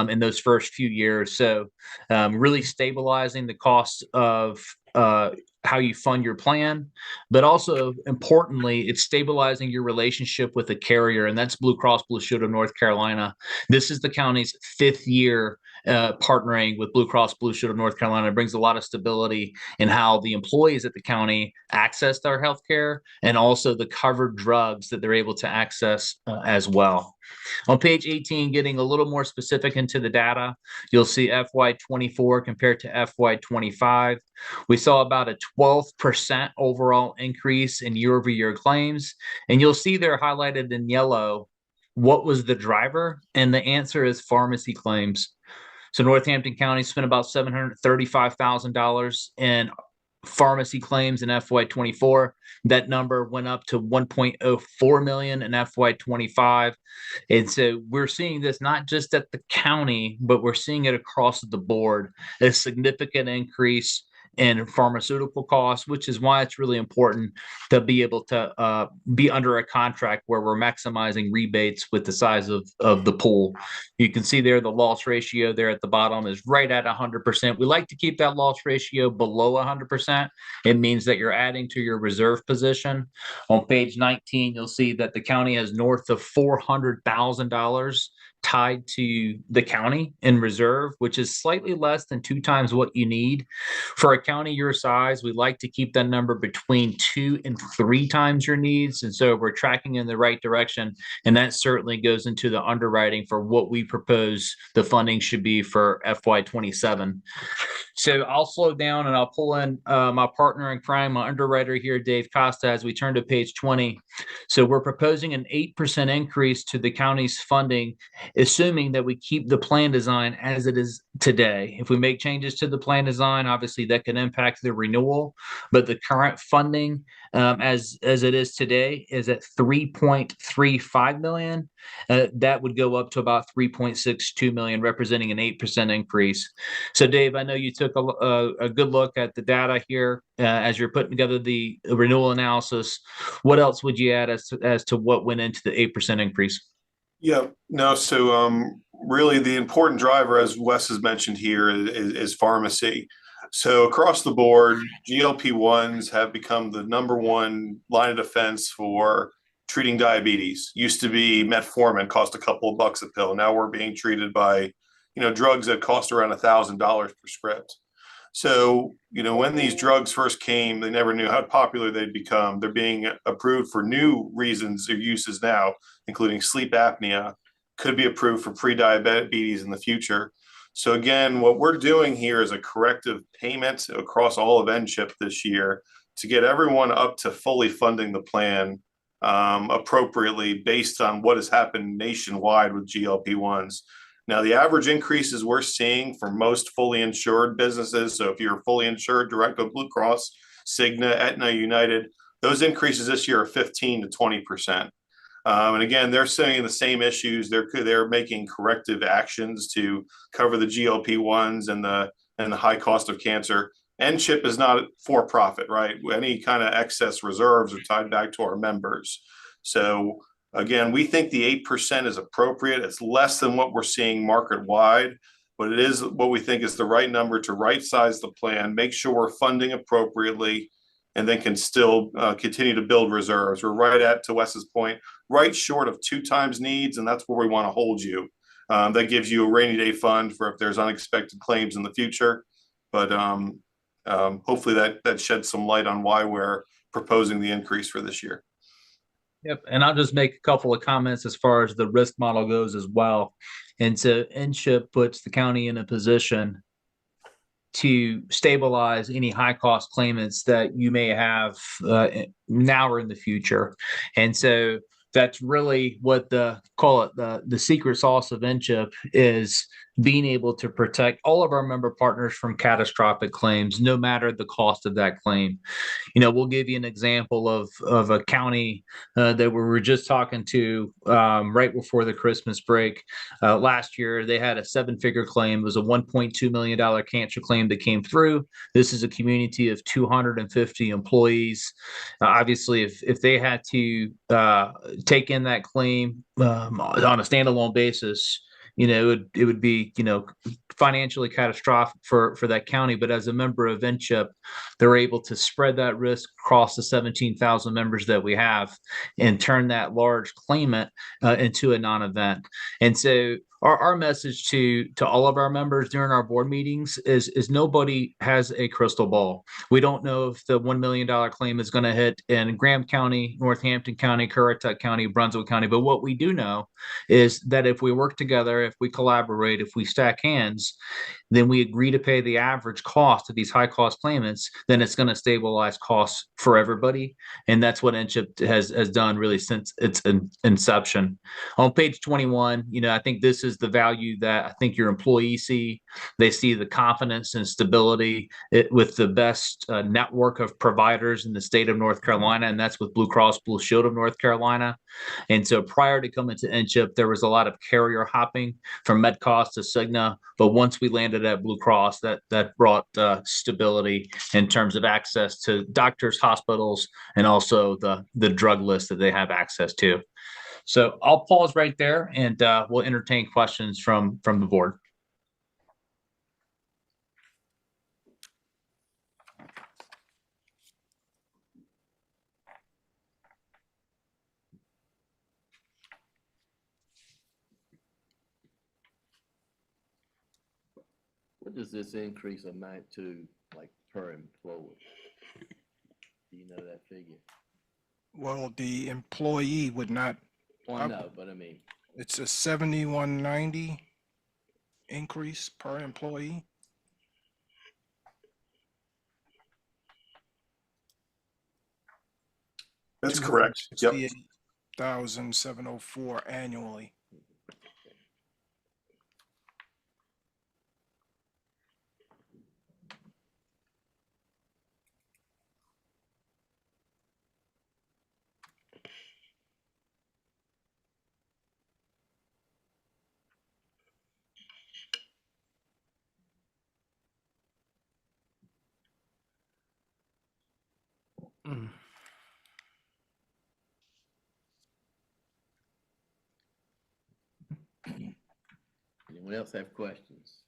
in those first few years. So really stabilizing the cost of how you fund your plan, but also importantly, it's stabilizing your relationship with the carrier, and that's Blue Cross Blue Shield of North Carolina. This is the county's 5th year partnering with Blue Cross Blue Shield of North Carolina. It brings a lot of stability in how the employees at the county access their health care and also the covered drugs that they're able to access as well. On page 18, getting a little more specific into the data, you'll see FY24 compared to FY25. We saw about a 12% overall increase in year-over-year claims, and you'll see there highlighted in yellow what was the driver, and the answer is pharmacy claims. So Northampton County spent about $735,000 in pharmacy claims in FY24. That number went up to 1.04 million in FY25. And so we're seeing this not just at the county, but we're seeing it across the board, a significant increase in pharmaceutical costs, which is why it's really important to be able to be under a contract where we're maximizing rebates with the size of the pool. You can see there the loss ratio there at the bottom is right at 100%. We like to keep that loss ratio below 100%. It means that you're adding to your reserve position. On page 19, you'll see that the county has north of $400,000 tied to the county in reserve, which is slightly less than 2 times what you need. For a county your size, we like to keep that number between 2 and 3 times your needs. And so we're tracking in the right direction. And that certainly goes into the underwriting for what we propose the funding should be for FY27. So I'll slow down and I'll pull in my partner in crime, my underwriter here, Dave Costa, as we turn to page 20. So we're proposing an 8% increase to the county's funding, assuming that we keep the plan design as it is today. If we make changes to the plan design, obviously that can impact the renewal, but the current funding as it is today is at 3.35 million. That would go up to about 3.62 million, representing an 8% increase. So Dave, I know you took a good look at the data here as you're putting together the renewal analysis. What else would you add as to what went into the 8% increase? Yeah, no, so really the important driver, as Wes has mentioned here, is pharmacy. So across the board, GLP-1s have become the #1 line of defense for treating diabetes. Used to be metformin, cost a couple of bucks a pill. Now we're being treated by, drugs that cost around $1,000 per script. So, when these drugs first came, they never knew how popular they'd become. They're being approved for new reasons or uses now, including sleep apnea, could be approved for pre-diabetes in the future. So again, what we're doing here is a corrective payment across all of NCHIP this year to get everyone up to fully funding the plan appropriately based on what has happened nationwide with GLP-1s. Now, the average increases we're seeing for most fully insured businesses, so if you're fully insured direct with Blue Cross, Cigna, Aetna, United, those increases this year are 15 to 20%. And again, they're saying the same issues. They're making corrective actions to cover the GLP-1s and the high cost of cancer. NCHIP is not for profit, right? Any kind of excess reserves are tied back to our members. So again, we think the 8% is appropriate. It's less than what we're seeing market wide, but it is what we think is the right number to right size the plan, make sure we're funding appropriately, and then can still continue to build reserves. We're right at, to Wes's point, right short of 2 times needs, and that's where we want to hold you. That gives you a rainy day fund for if there's unexpected claims in the future. But hopefully that sheds some light on why we're proposing the increase for this year. Yep, and I'll just make a couple of comments as far as the risk model goes as well. And so NCHIP puts the county in a position to stabilize any high cost claimants that you may have now or in the future. And so that's really what the secret sauce of NCHIP is, being able to protect all of our member partners from catastrophic claims, no matter the cost of that claim. We'll give you an example of a county that we were just talking to right before the Christmas break. Last year, they had a 7-figure claim. It was a $1.2 million cancer claim that came through. This is a community of 250 employees. Obviously, if they had to take in that claim on a standalone basis, it would be, financially catastrophic for that county. But as a member of NCHIP, they're able to spread that risk across the 17,000 members that we have and turn that large claimant into a non-event. And so our message to all of our members during our board meetings is nobody has a crystal ball. We don't know if the $1 million claim is going to hit in Graham County, Northampton County, Currituck County, Brunswick County. But what we do know is that if we work together, if we collaborate, if we stack hands, then we agree to pay the average cost of these high cost claimants, then it's going to stabilize costs for everybody. And that's what NCHIP has done really since its inception. On page 21, I think this is the value that I think your employees see. They see the confidence and stability with the best network of providers in the state of North Carolina, and that's with Blue Cross Blue Shield of North Carolina. And so prior to coming to NCHIP, there was a lot of carrier hopping from MedCost to Cigna. But once we landed at Blue Cross, that brought stability in terms of access to doctors, hospitals, and also the drug list that they have access to. So I'll pause right there, and we'll entertain questions from the board. What does this increase amount to, like, per employee? Do you know that figure? Well, the employee would not, Well, no, but I mean, it's a 7190 increase per employee. That's correct. Yep. 68,704 annually. anyone else have questions?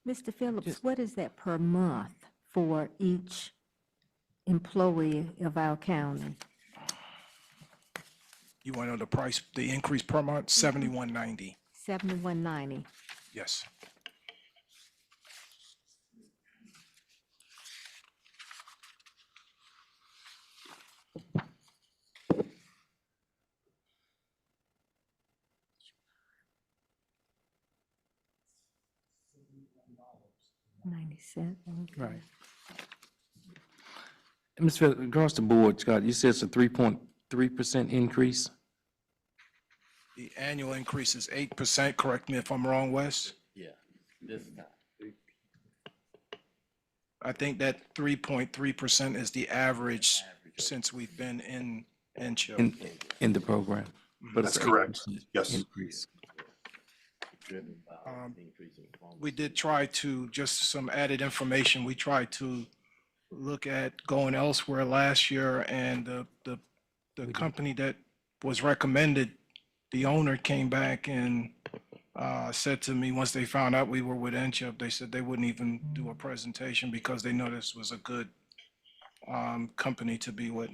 Mr. Phillips, what is that per month for each employee of our county? You want to know the price, the increase per month? 7190. $71.90. Yes. $0.90, okay. Right. Ms. Phillips, across the board, Scott, you said it's a 3.3% increase? The annual increase is 8%. Correct me if I'm wrong, Wes. Yeah, this time. I think that 3.3% is the average since we've been in NCHIP. In the program? But That's it's correct. 8% Yes. Increase. Driven by increase in performance. We did try to, just some added information, we tried to look at going elsewhere last year, and the company that was recommended, the owner came back and said to me, once they found out we were with NCHIP, they said they wouldn't even do a presentation because they know this was a good company to be with.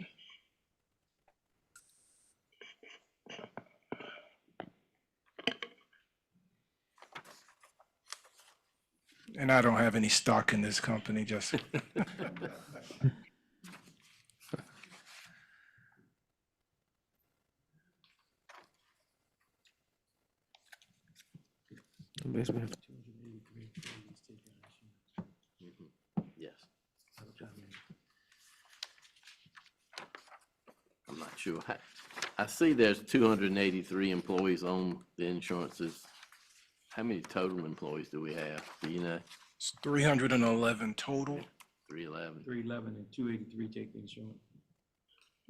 And I don't have any stock in this company, just. Basically, we have Yes. I'm not sure. I see there's 283 employees on the insurances. How many total employees do we have? Do you know? It's 311 total. 311. 311 and 283 take the insurance.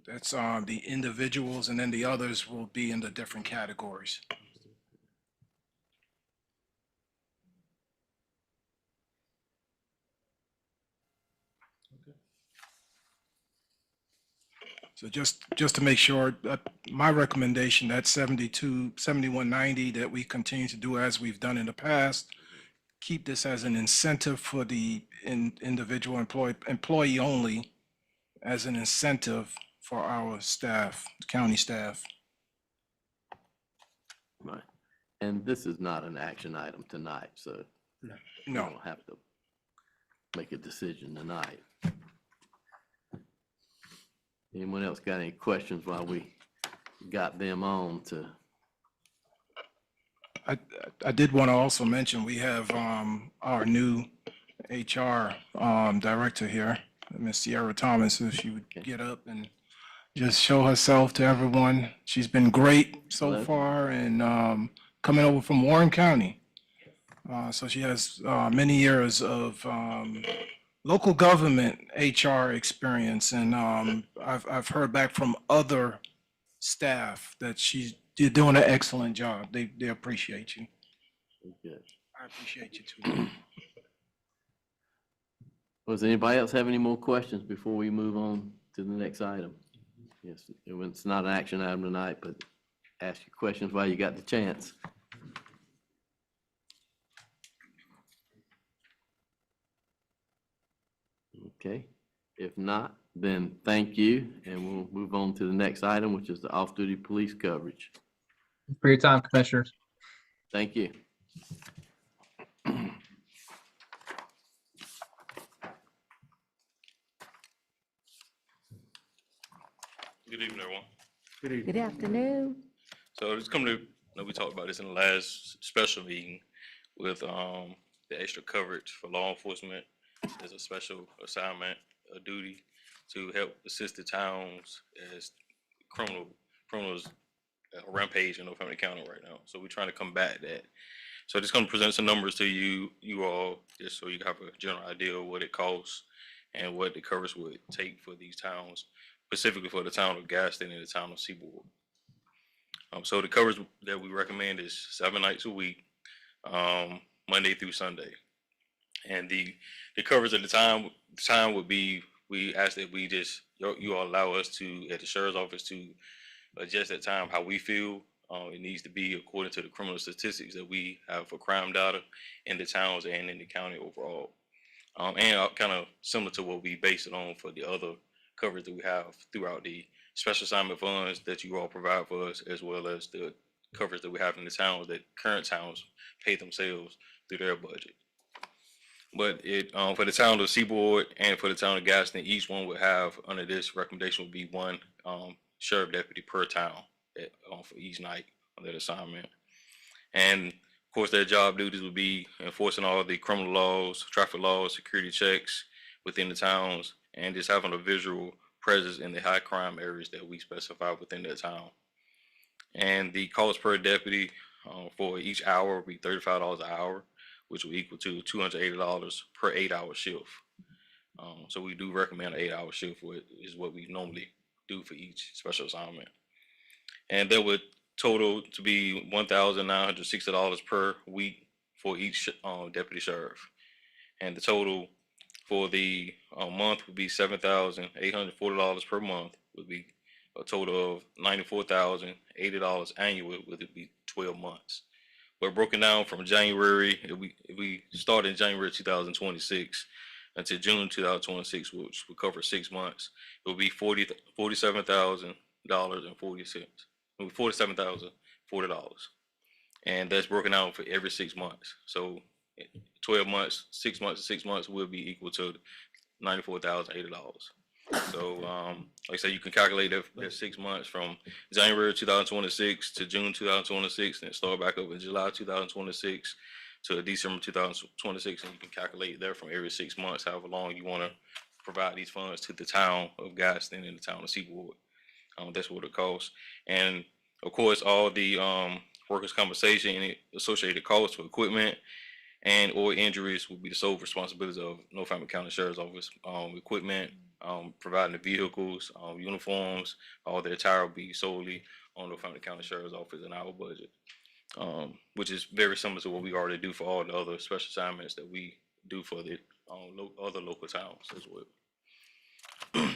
That's the individuals, and then the others will be in the different categories. So just to make sure, my recommendation, that 7190 that we continue to do as we've done in the past, keep this as an incentive for the individual employee only, as an incentive for our staff, county staff. Right. And this is not an action item tonight, so we No. don't have to make a decision tonight. Anyone else got any questions while we got them on to? I did want to also mention, we have our new HR director here, Ms. Sierra Thomas, if she would get up and just show herself to everyone. She's been great so Hello. far, and coming over from Warren County. So she has many years of local government HR experience, and I've heard back from other staff that you're doing an excellent job. They appreciate you. Good. I appreciate you too. Does anybody else have any more questions before we move on to the next item? Yes, it's not an action item tonight, but ask your questions while you got the chance. Okay, if not, then thank you, and we'll move on to the next item, which is the off-duty police coverage. For your time, Commissioners. Thank you. Good evening, everyone. Good afternoon. So just coming to, I know we talked about this in the last special meeting with the extra coverage for law enforcement. There's a special assignment, a duty to help assist the towns as criminals rampage in Northampton County right now. So we're trying to combat that. So just going to present some numbers to you all, just so you have a general idea of what it costs and what the coverage would take for these towns, specifically for the town of Gaston and the town of Seaboard. So the coverage that we recommend is 7 nights a week, Monday through Sunday. And the coverage at the time would be, we ask that you all allow us to, at the sheriff's office, to adjust that time how we feel. It needs to be according to the criminal statistics that we have for crime data in the towns and in the county overall. And kind of similar to what we base it on for the other coverage that we have throughout the special assignment funds that you all provide for us, as well as the coverage that we have in the towns that current towns pay themselves through their budget. But for the town of Seaboard and for the town of Gaston, each one would have, under this recommendation, would be one sheriff deputy per town for each night on that assignment. And of course, their job duties would be enforcing all the criminal laws, traffic laws, security checks within the towns, and just having a visual presence in the high crime areas that we specify within that town. And the cost per deputy for each hour would be $35 an hour, which will equal to $280 per 8-hour shift. So we do recommend an 8-hour shift, which is what we normally do for each special assignment. And that would total to be $1,960 per week for each deputy sheriff. And the total for the month would be $7,840 per month, would be a total of $94,080 annual, would it be 12 months. But broken down from January, if we start in January 2026 until June 2026, which will cover 6 months, it will be $47,040. $47,040. And that's broken down for every 6 months. So 12 months, 6 months, 6 months will be equal to $94,080. So like I said, you can calculate that 6 months from January 2026 to June 2026, and start back up in July 2026 to December 2026, and you can calculate there from every 6 months, however long you want to provide these funds to the town of Gaston and the town of Seaboard. That's what it costs. And of course, all the workers' compensation and associated costs for equipment and or injuries will be the sole responsibility of Northampton County Sheriff's Office. Equipment, providing the vehicles, uniforms, all the attire will be solely on Northampton County Sheriff's Office in our budget, which is very similar to what we already do for all the other special assignments that we do for the other local towns as well.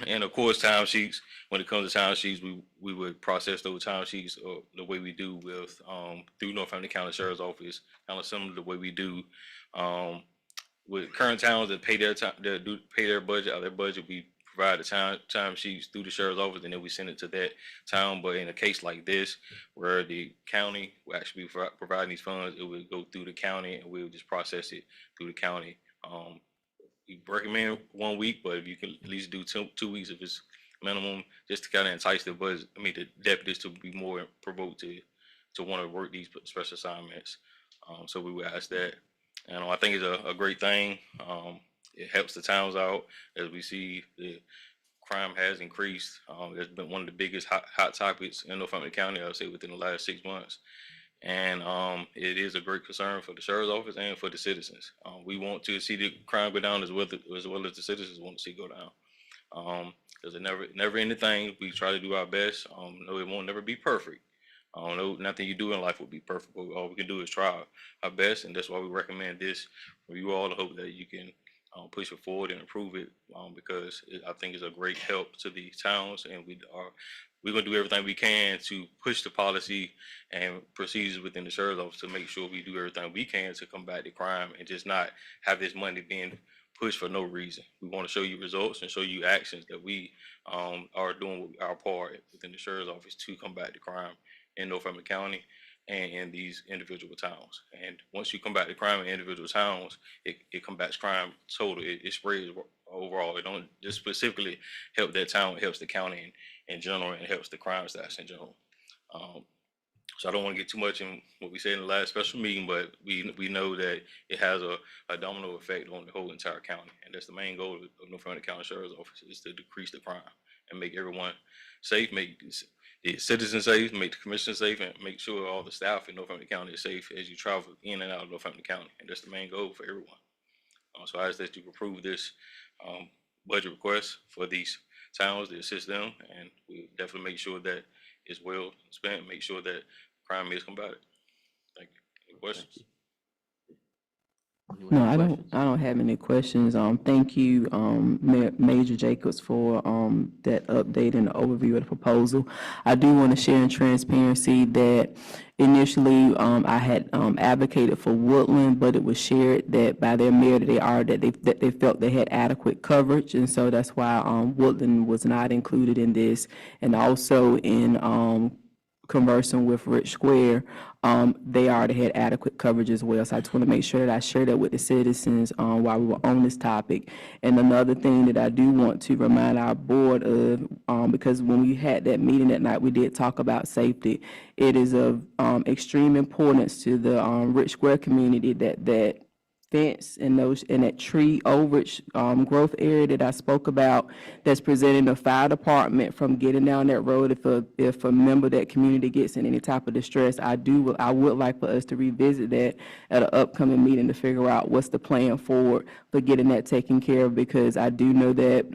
And of course, time sheets, when it comes to time sheets, we would process those time sheets the way we do with, through Northampton County Sheriff's Office, kind of similar to the way we do, with current towns that pay their time, that do pay their budget, out of their budget, we provide the time sheets through the sheriff's office, and then we send it to that town. But in a case like this, where the county will actually be providing these funds, it would go through the county, and we would just process it through the county. We recommend 1 week, but if you can at least do 2 weeks if it's minimum, just to kind of entice the the deputies to be more provoked to want to work these special assignments. So we would ask that. And I think it's a great thing. It helps the towns out as we see the crime has increased. It's been one of the biggest hot topics in Northampton County, I would say, within the last 6 months. And it is a great concern for the sheriff's office and for the citizens. We want to see the crime go down as well as the citizens want to see go down. There's never anything. We try to do our best. No, it won't never be perfect. No, nothing you do in life will be perfect, but all we can do is try our best, and that's why we recommend this for you all, to hope that you can push it forward and improve it, because I think it's a great help to the towns, and we're going to do everything we can to push the policy and procedures within the sheriff's office to make sure we do everything we can to combat the crime and just not have this money being pushed for no reason. We want to show you results and show you actions that we are doing our part within the sheriff's office to combat the crime in Northampton County and in these individual towns. And once you combat the crime in individual towns, it combats crime total. It spreads overall. It don't just specifically help that town, it helps the county in general, and it helps the crime stats in general. So I don't want to get too much in what we said in the last special meeting, but we know that it has a domino effect on the whole entire county. And that's the main goal of Northampton County Sheriff's Office, is to decrease the crime and make everyone safe, make the citizens safe, make the commissioners safe, and make sure all the staff in Northampton County is safe as you travel in and out of Northampton County. And that's the main goal for everyone. So I ask that you approve this budget request for these towns to assist them, and we'll definitely make sure that it's well spent, make sure that crime is combated. Thank you. Any questions? No, I don't have any questions. Thank you, Major Jacobs, for that update and the overview of the proposal. I do want to share in transparency that initially I had advocated for Woodland, but it was shared that by their mayor that they felt they had adequate coverage, and so that's why Woodland was not included in this. And also in conversing with Rich Square, they already had adequate coverage as well. So I just want to make sure that I share that with the citizens while we were on this topic. And another thing that I do want to remind our board of, because when we had that meeting that night, we did talk about safety. It is of extreme importance to the Rich Square community that fence and that tree overage growth area that I spoke about, that's preventing the fire department from getting down that road if a member of that community gets in any type of distress. I would like for us to revisit that at an upcoming meeting to figure out what's the plan forward for getting that taken care of, because I do know that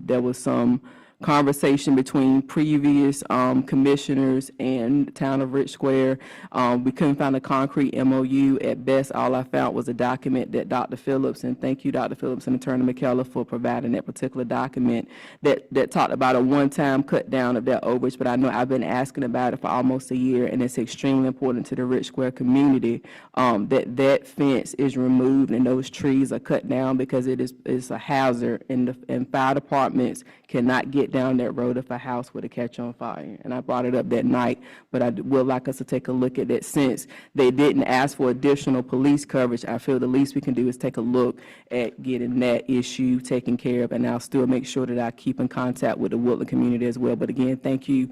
there was some conversation between previous commissioners and the town of Rich Square. We couldn't find a concrete MOU. At best, all I found was a document that Dr. Phillips, and thank you, Dr. Phillips and Attorney McKellar, for providing that particular document that talked about a one-time cut down of that overage. But I know I've been asking about it for almost a year, and it's extremely important to the Rich Square community that fence is removed and those trees are cut down, because it's a hazard, and fire departments cannot get down that road if a house were to catch on fire. And I brought it up that night, but I would like us to take a look at that. Since they didn't ask for additional police coverage, I feel the least we can do is take a look at getting that issue taken care of, and I'll still make sure that I keep in contact with the Woodland community as well. But again, thank you,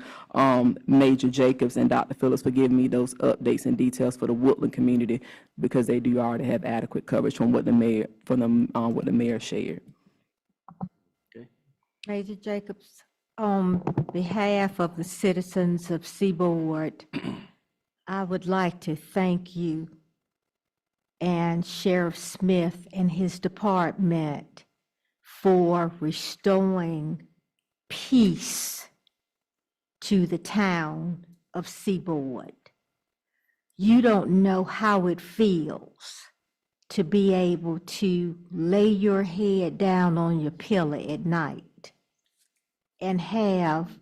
Major Jacobs and Dr. Phillips, for giving me those updates and details for the Woodland community, because they do already have adequate coverage from what the mayor shared. Major Jacobs, on behalf of the citizens of Seaboard, I would like to thank you and Sheriff Smith and his department for restoring peace to the town of Seaboard. You don't know how it feels to be able to lay your head down on your pillow at night and have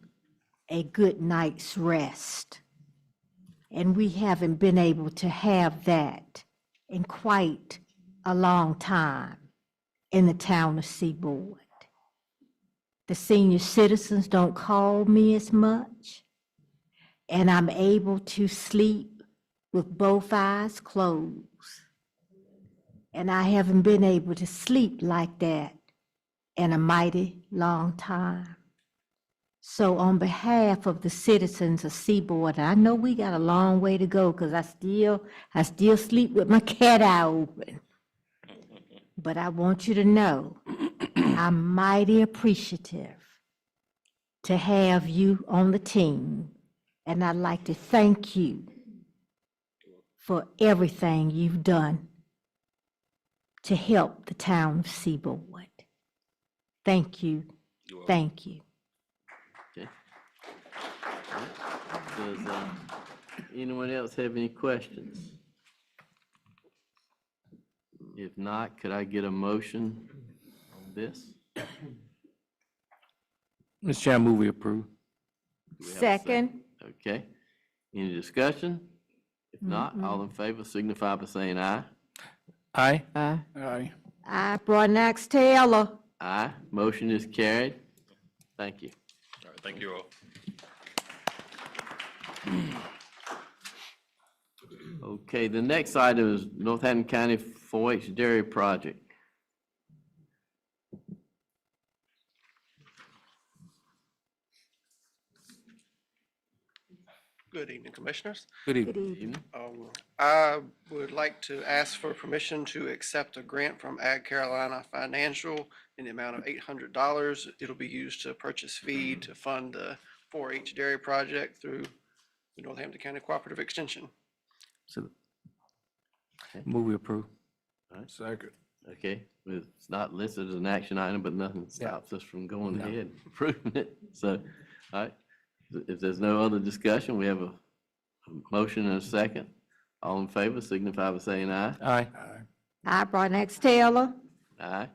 a good night's rest. And we haven't been able to have that in quite a long time in the town of Seaboard. The senior citizens don't call me as much, and I'm able to sleep with both eyes closed. And I haven't been able to sleep like that in a mighty long time. So on behalf of the citizens of Seaboard, I know we got a long way to go because I still sleep with my cat eye open. But I want you to know, I'm mighty appreciative to have you on the team. And I'd like to thank you for everything you've done to help the town of Seaboard. Thank you. Thank you. Okay. Does anyone else have any questions? If not, could I get a motion on this? Mr. Chairman, move we approve. Do we have a Second. Okay. Any discussion? If not, all in favor signify by saying aye. Aye. Aye. I, Broadnax Taylor. Aye. Motion is carried. Thank you. All right, thank you all. Okay, the next item is Northampton County 4-H Dairy Project. Good evening, Commissioners. Good Good evening. evening. I would like to ask for permission to accept a grant from Ag Carolina Financial in the amount of $800. It'll be used to purchase feed to fund the 4-H dairy project through the Northampton County Cooperative Extension. So, move we approve. Second. Okay, it's not listed as an action item, but nothing stops us from going ahead and approving it. So, all right, if there's no other discussion, we have a motion and a second. All in favor signify by saying aye. Aye. I, Broadnax Taylor. Aye.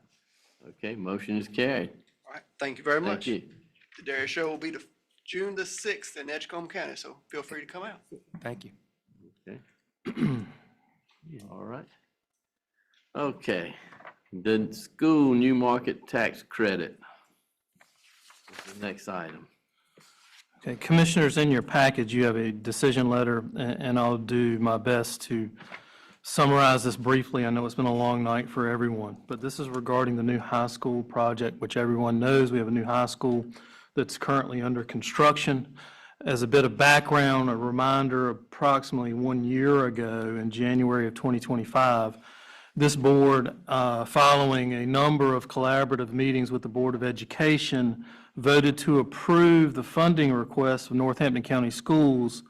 Okay, motion is carried. All right, thank you very Thank much. you. The dairy show will be June the 6th in Edgecombe County, so feel free to come out. Thank you. Okay. All right. Okay, the school new market tax credit. Is the next item. Okay, Commissioners, in your package, you have a decision letter, and I'll do my best to summarize this briefly. I know it's been a long night for everyone, but this is regarding the new high school project, which everyone knows. We have a new high school that's currently under construction. As a bit of background, a reminder, approximately 1 year ago, in January of 2025, this board, following a number of collaborative meetings with the Board of Education, voted to approve the funding request of Northampton County Schools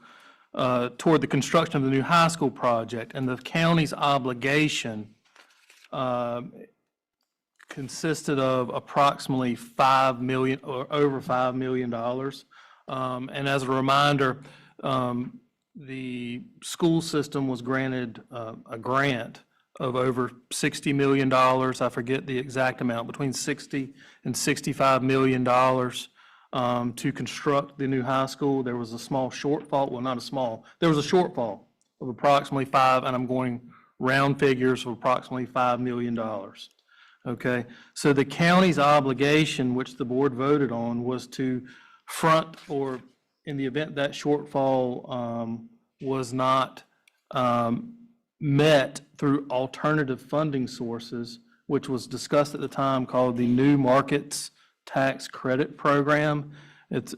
toward the construction of the new high school project. And the county's obligation consisted of approximately $5 million or over $5 million. And as a reminder, the school system was granted a grant of over $60 million. I forget the exact amount, between $60 and $65 million to construct the new high school. There was a small shortfall, well, not a small, there was a shortfall of approximately and I'm going round figures of approximately $5 million. Okay, so the county's obligation, which the board voted on, was to front, or in the event that shortfall was not met through alternative funding sources, which was discussed at the time, called the New Markets Tax Credit Program. It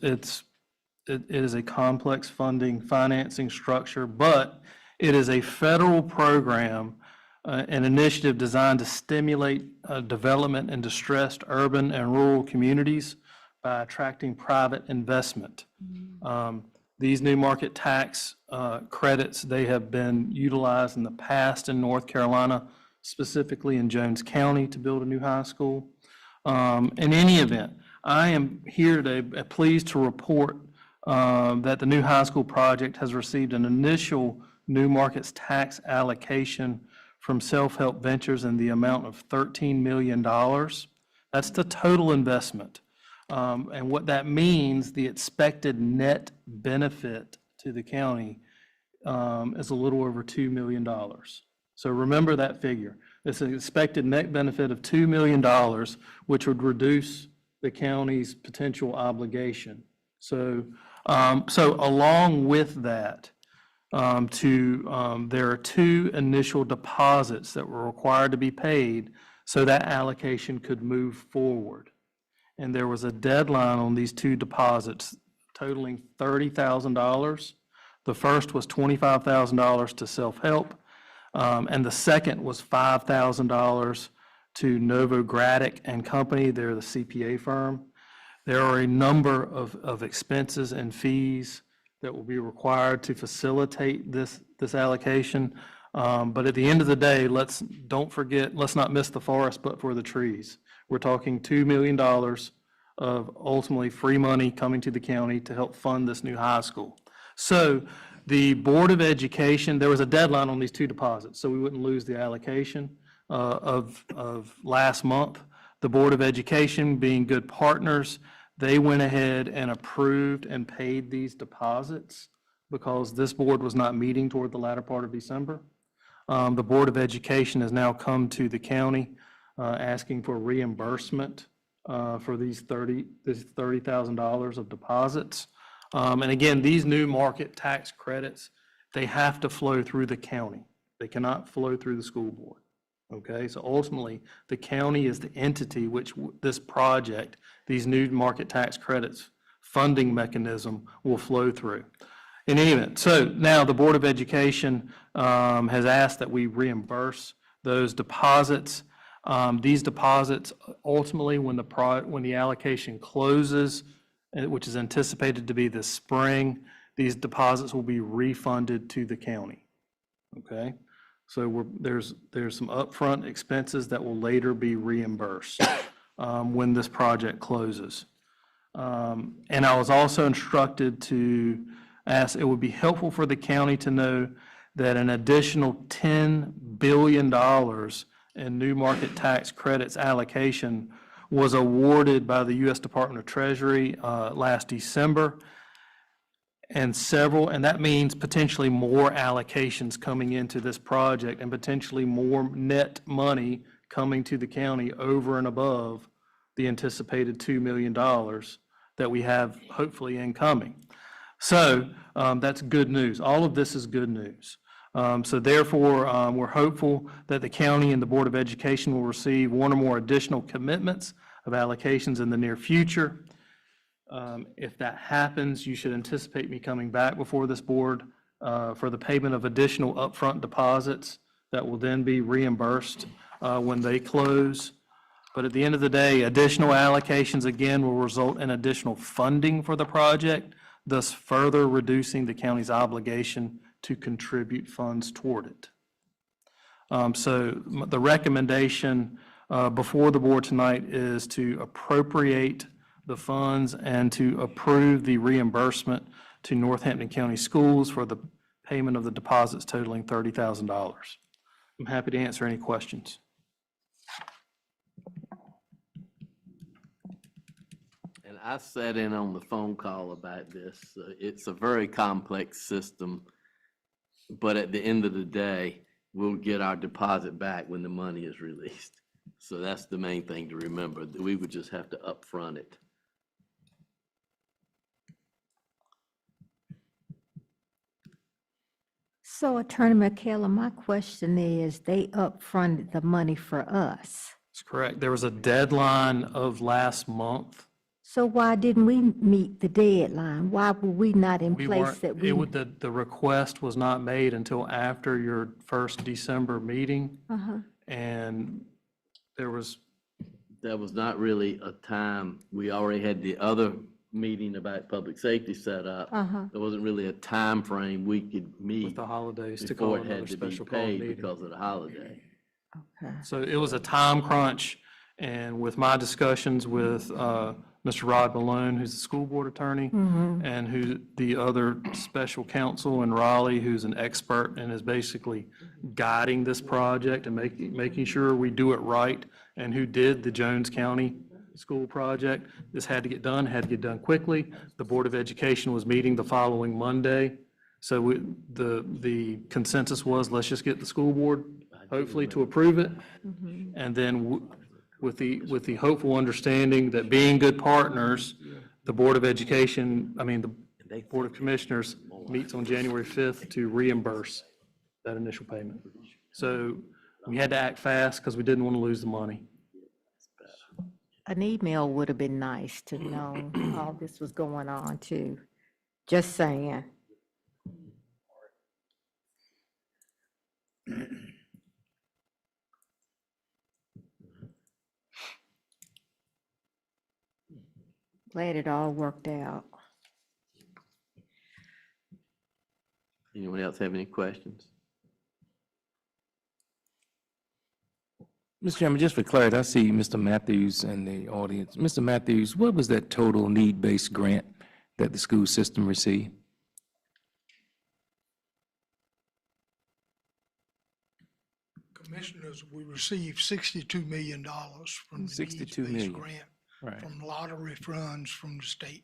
is a complex financing structure, but it is a federal program, an initiative designed to stimulate development in distressed urban and rural communities by attracting private investment. These new market tax credits, they have been utilized in the past in North Carolina, specifically in Jones County, to build a new high school. In any event, I am here today pleased to report that the new high school project has received an initial new markets tax allocation from Self-Help Ventures in the amount of $13 million. That's the total investment. And what that means, the expected net benefit to the county is a little over $2 million. So remember that figure. It's an expected net benefit of $2 million, which would reduce the county's potential obligation. So, along with that, there are 2 initial deposits that were required to be paid so that allocation could move forward. And there was a deadline on these 2 deposits totaling $30,000. The first was $25,000 to self-help, and the second was $5,000 to Novogradac and Company. They're the CPA firm. There are a number of expenses and fees that will be required to facilitate this allocation. But at the end of the day, let's not miss the forest but for the trees. We're talking $2 million of ultimately free money coming to the county to help fund this new high school. So the Board of Education, there was a deadline on these 2 deposits, so we wouldn't lose the allocation of last month. The Board of Education, being good partners, they went ahead and approved and paid these deposits because this board was not meeting toward the latter part of December. The Board of Education has now come to the county asking for reimbursement for these $30,000 of deposits. And again, these new market tax credits, they have to flow through the county. They cannot flow through the school board. Okay, so ultimately, the county is the entity which this project, these new market tax credits funding mechanism will flow through. In any event, so now the Board of Education has asked that we reimburse those deposits. These deposits, ultimately, when the allocation closes, which is anticipated to be this spring, these deposits will be refunded to the county. Okay? So there's some upfront expenses that will later be reimbursed when this project closes. And I was also instructed to ask, it would be helpful for the county to know that an additional $10 billion in new market tax credits allocation was awarded by the U.S. Department of Treasury last December. And that means potentially more allocations coming into this project and potentially more net money coming to the county over and above the anticipated $2 million that we have hopefully incoming. So that's good news. All of this is good news. So therefore, we're hopeful that the county and the Board of Education will receive 1 or more additional commitments of allocations in the near future. If that happens, you should anticipate me coming back before this board for the payment of additional upfront deposits that will then be reimbursed when they close. But at the end of the day, additional allocations again will result in additional funding for the project, thus further reducing the county's obligation to contribute funds toward it. So the recommendation before the board tonight is to appropriate the funds and to approve the reimbursement to Northampton County Schools for the payment of the deposits totaling $30,000. I'm happy to answer any questions. And I sat in on the phone call about this. It's a very complex system, but at the end of the day, we'll get our deposit back when the money is released. So that's the main thing to remember. We would just have to upfront it. So Attorney McKellar, my question is, they upfronted the money for us. That's correct. There was a deadline of last month. So why didn't we meet the deadline? Why were we not in We place weren't, that we? the request was not made until after your first December meeting. Uh-huh. And there was, not really a time. We already had the other meeting about public safety set up. Uh-huh. There wasn't really a time frame we could meet with the holidays to call before it another had to be special call paid meeting. because of the holiday. Okay. So it was a time crunch, and with my discussions with Mr. Rod Malone, who's the school board attorney, Mhm. and who the other special counsel in Raleigh, who's an expert and is basically guiding this project and making sure we do it right, and who did the Jones County school project. This had to get done quickly. The Board of Education was meeting the following Monday. So the consensus was, let's just get the school board hopefully to approve it. And then with the hopeful understanding that being good partners, the Board of Education, the Board of Commissioners meets on January 5th to reimburse that initial payment. So we had to act fast because we didn't want to lose the money. An email would have been nice to know all this was going on too. Just saying. Glad it all worked out. Anyone else have any questions? Mr. Chairman, just for clarity, I see Mr. Matthews in the audience. Mr. Matthews, what was that total need-based grant that the school system received? Commissioners, we received $62 million from the 62 needs-based million. grant, Right. from lottery funds from the state.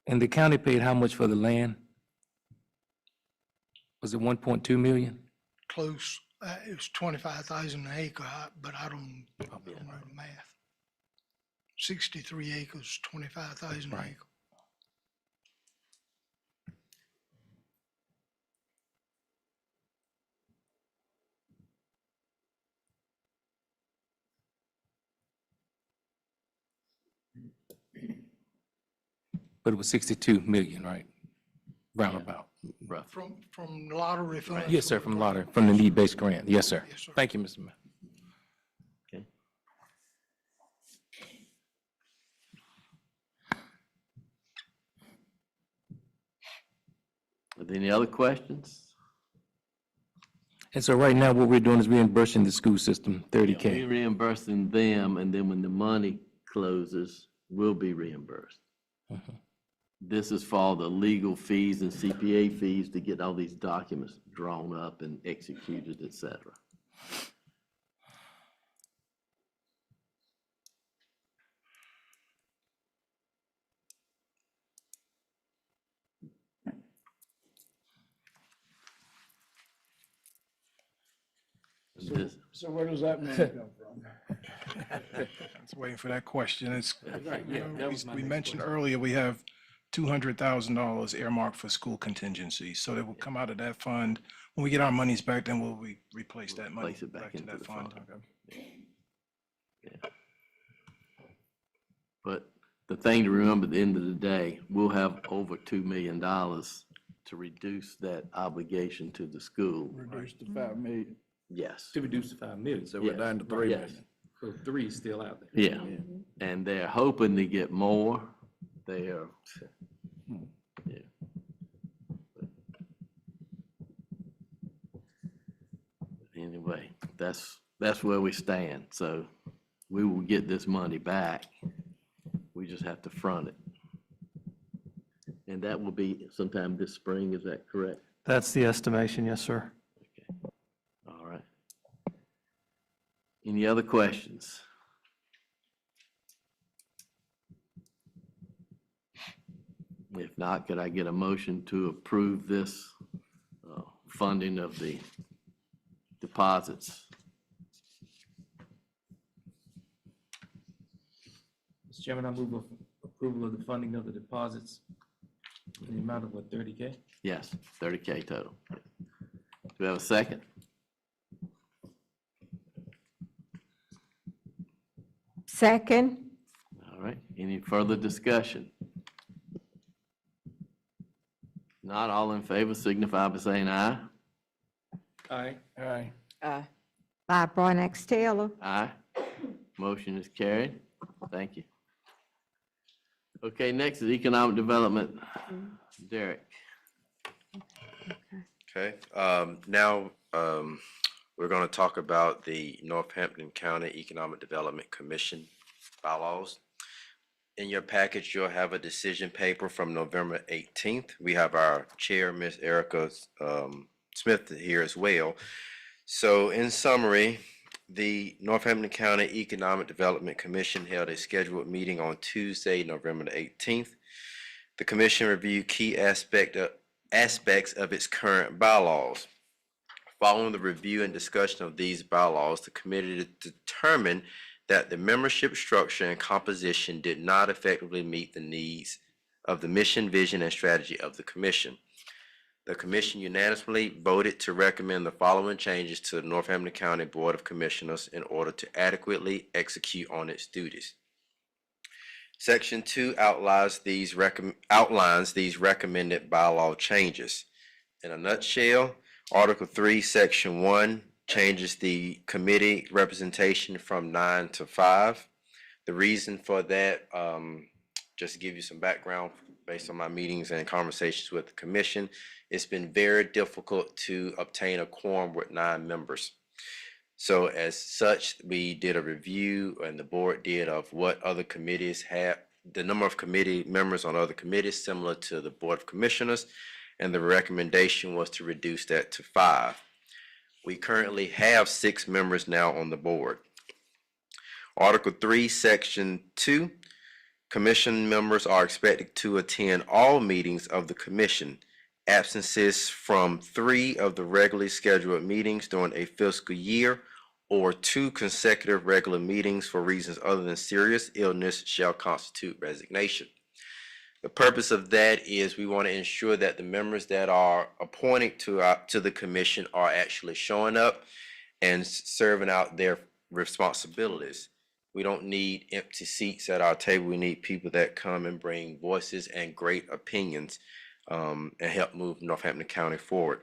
And the county paid how much for the land? Was it 1.2 million? Close, it was 25,000 an acre, but I don't know the math. 63 acres, 25,000 an Right. acre. But it was 62 million, right? Roundabout. Roughly. From lottery funds. Yes, sir, from lottery, from the need-based grant. Yes, sir. Yes, sir. Thank you, Mr. Mayor. Okay. Are there any other questions? And so right now, what we're doing is reimbursing the school system We're 30K. reimbursing them, and then when the money closes, we'll be reimbursed. This is for all the legal fees and CPA fees to get all these documents drawn up and executed, et cetera. This- So where does that money come from? I was waiting for that question. It's, Right, yeah, that was my we next mentioned question. earlier, we have $200,000 earmarked for school contingencies. So that will come out of that fund. When we get our monies back, then we'll replace that money Place it back back to into that the fund. fund. But the thing to remember at the end of the day, we'll have over $2 million to reduce that obligation to the school. Reduced to 5 million. Yes. To reduce to 5 million. So we're Yes. down to 3 Yes. million. So 3 is still out there. Yeah, and they're hoping to get more. They're, yeah. Anyway, that's where we stand. So we will get this money back. We just have to front it. And that will be sometime this spring, is that correct? That's the estimation, yes, sir. All right. Any other questions? If not, could I get a motion to approve this funding of the deposits? Mr. Chairman, I move approval of the funding of the deposits in the amount of what, 30K? Yes, 30K total. Do we have a second? Second, All right, any further discussion? Not all in favor signify by saying aye. Aye. Aye. by Brian X. Taylor. Aye. Motion is carried. Thank you. Okay, next is economic development. Derek. Okay, now, we're gonna talk about the Northampton County Economic Development Commission bylaws. In your package, you'll have a decision paper from November 18th. We have our chair, Ms. Erica Smith, here as well. So in summary, The Northampton County Economic Development Commission held a scheduled meeting on Tuesday, November the 18th. The commission reviewed key aspects of its current bylaws. Following the review and discussion of these bylaws, the committee determined that the membership structure and composition did not effectively meet the needs of the mission, vision, and strategy of the commission. The commission unanimously voted to recommend the following changes to the Northampton County Board of Commissioners in order to adequately execute on its duties. Section 2 outlines these recommended bylaw changes. In a nutshell, Article 3, Section 1 changes the committee representation from 9 to 5. The reason for that, just to give you some background based on my meetings and conversations with the commission, it's been very difficult to obtain a quorum with 9 members. So as such, we did a review, and the board did, of what other committees have, the number of committee members on other committees similar to the Board of Commissioners, and the recommendation was to reduce that to 5. We currently have 6 members now on the board. Article 3, Section 2, commission members are expected to attend all meetings of the commission. Absences from 3 of the regularly scheduled meetings during a fiscal year or 2 consecutive regular meetings for reasons other than serious illness shall constitute resignation. The purpose of that is we want to ensure that the members that are appointed to the commission are actually showing up and serving out their responsibilities. We don't need empty seats at our table. We need people that come and bring voices and great opinions and help move Northampton County forward.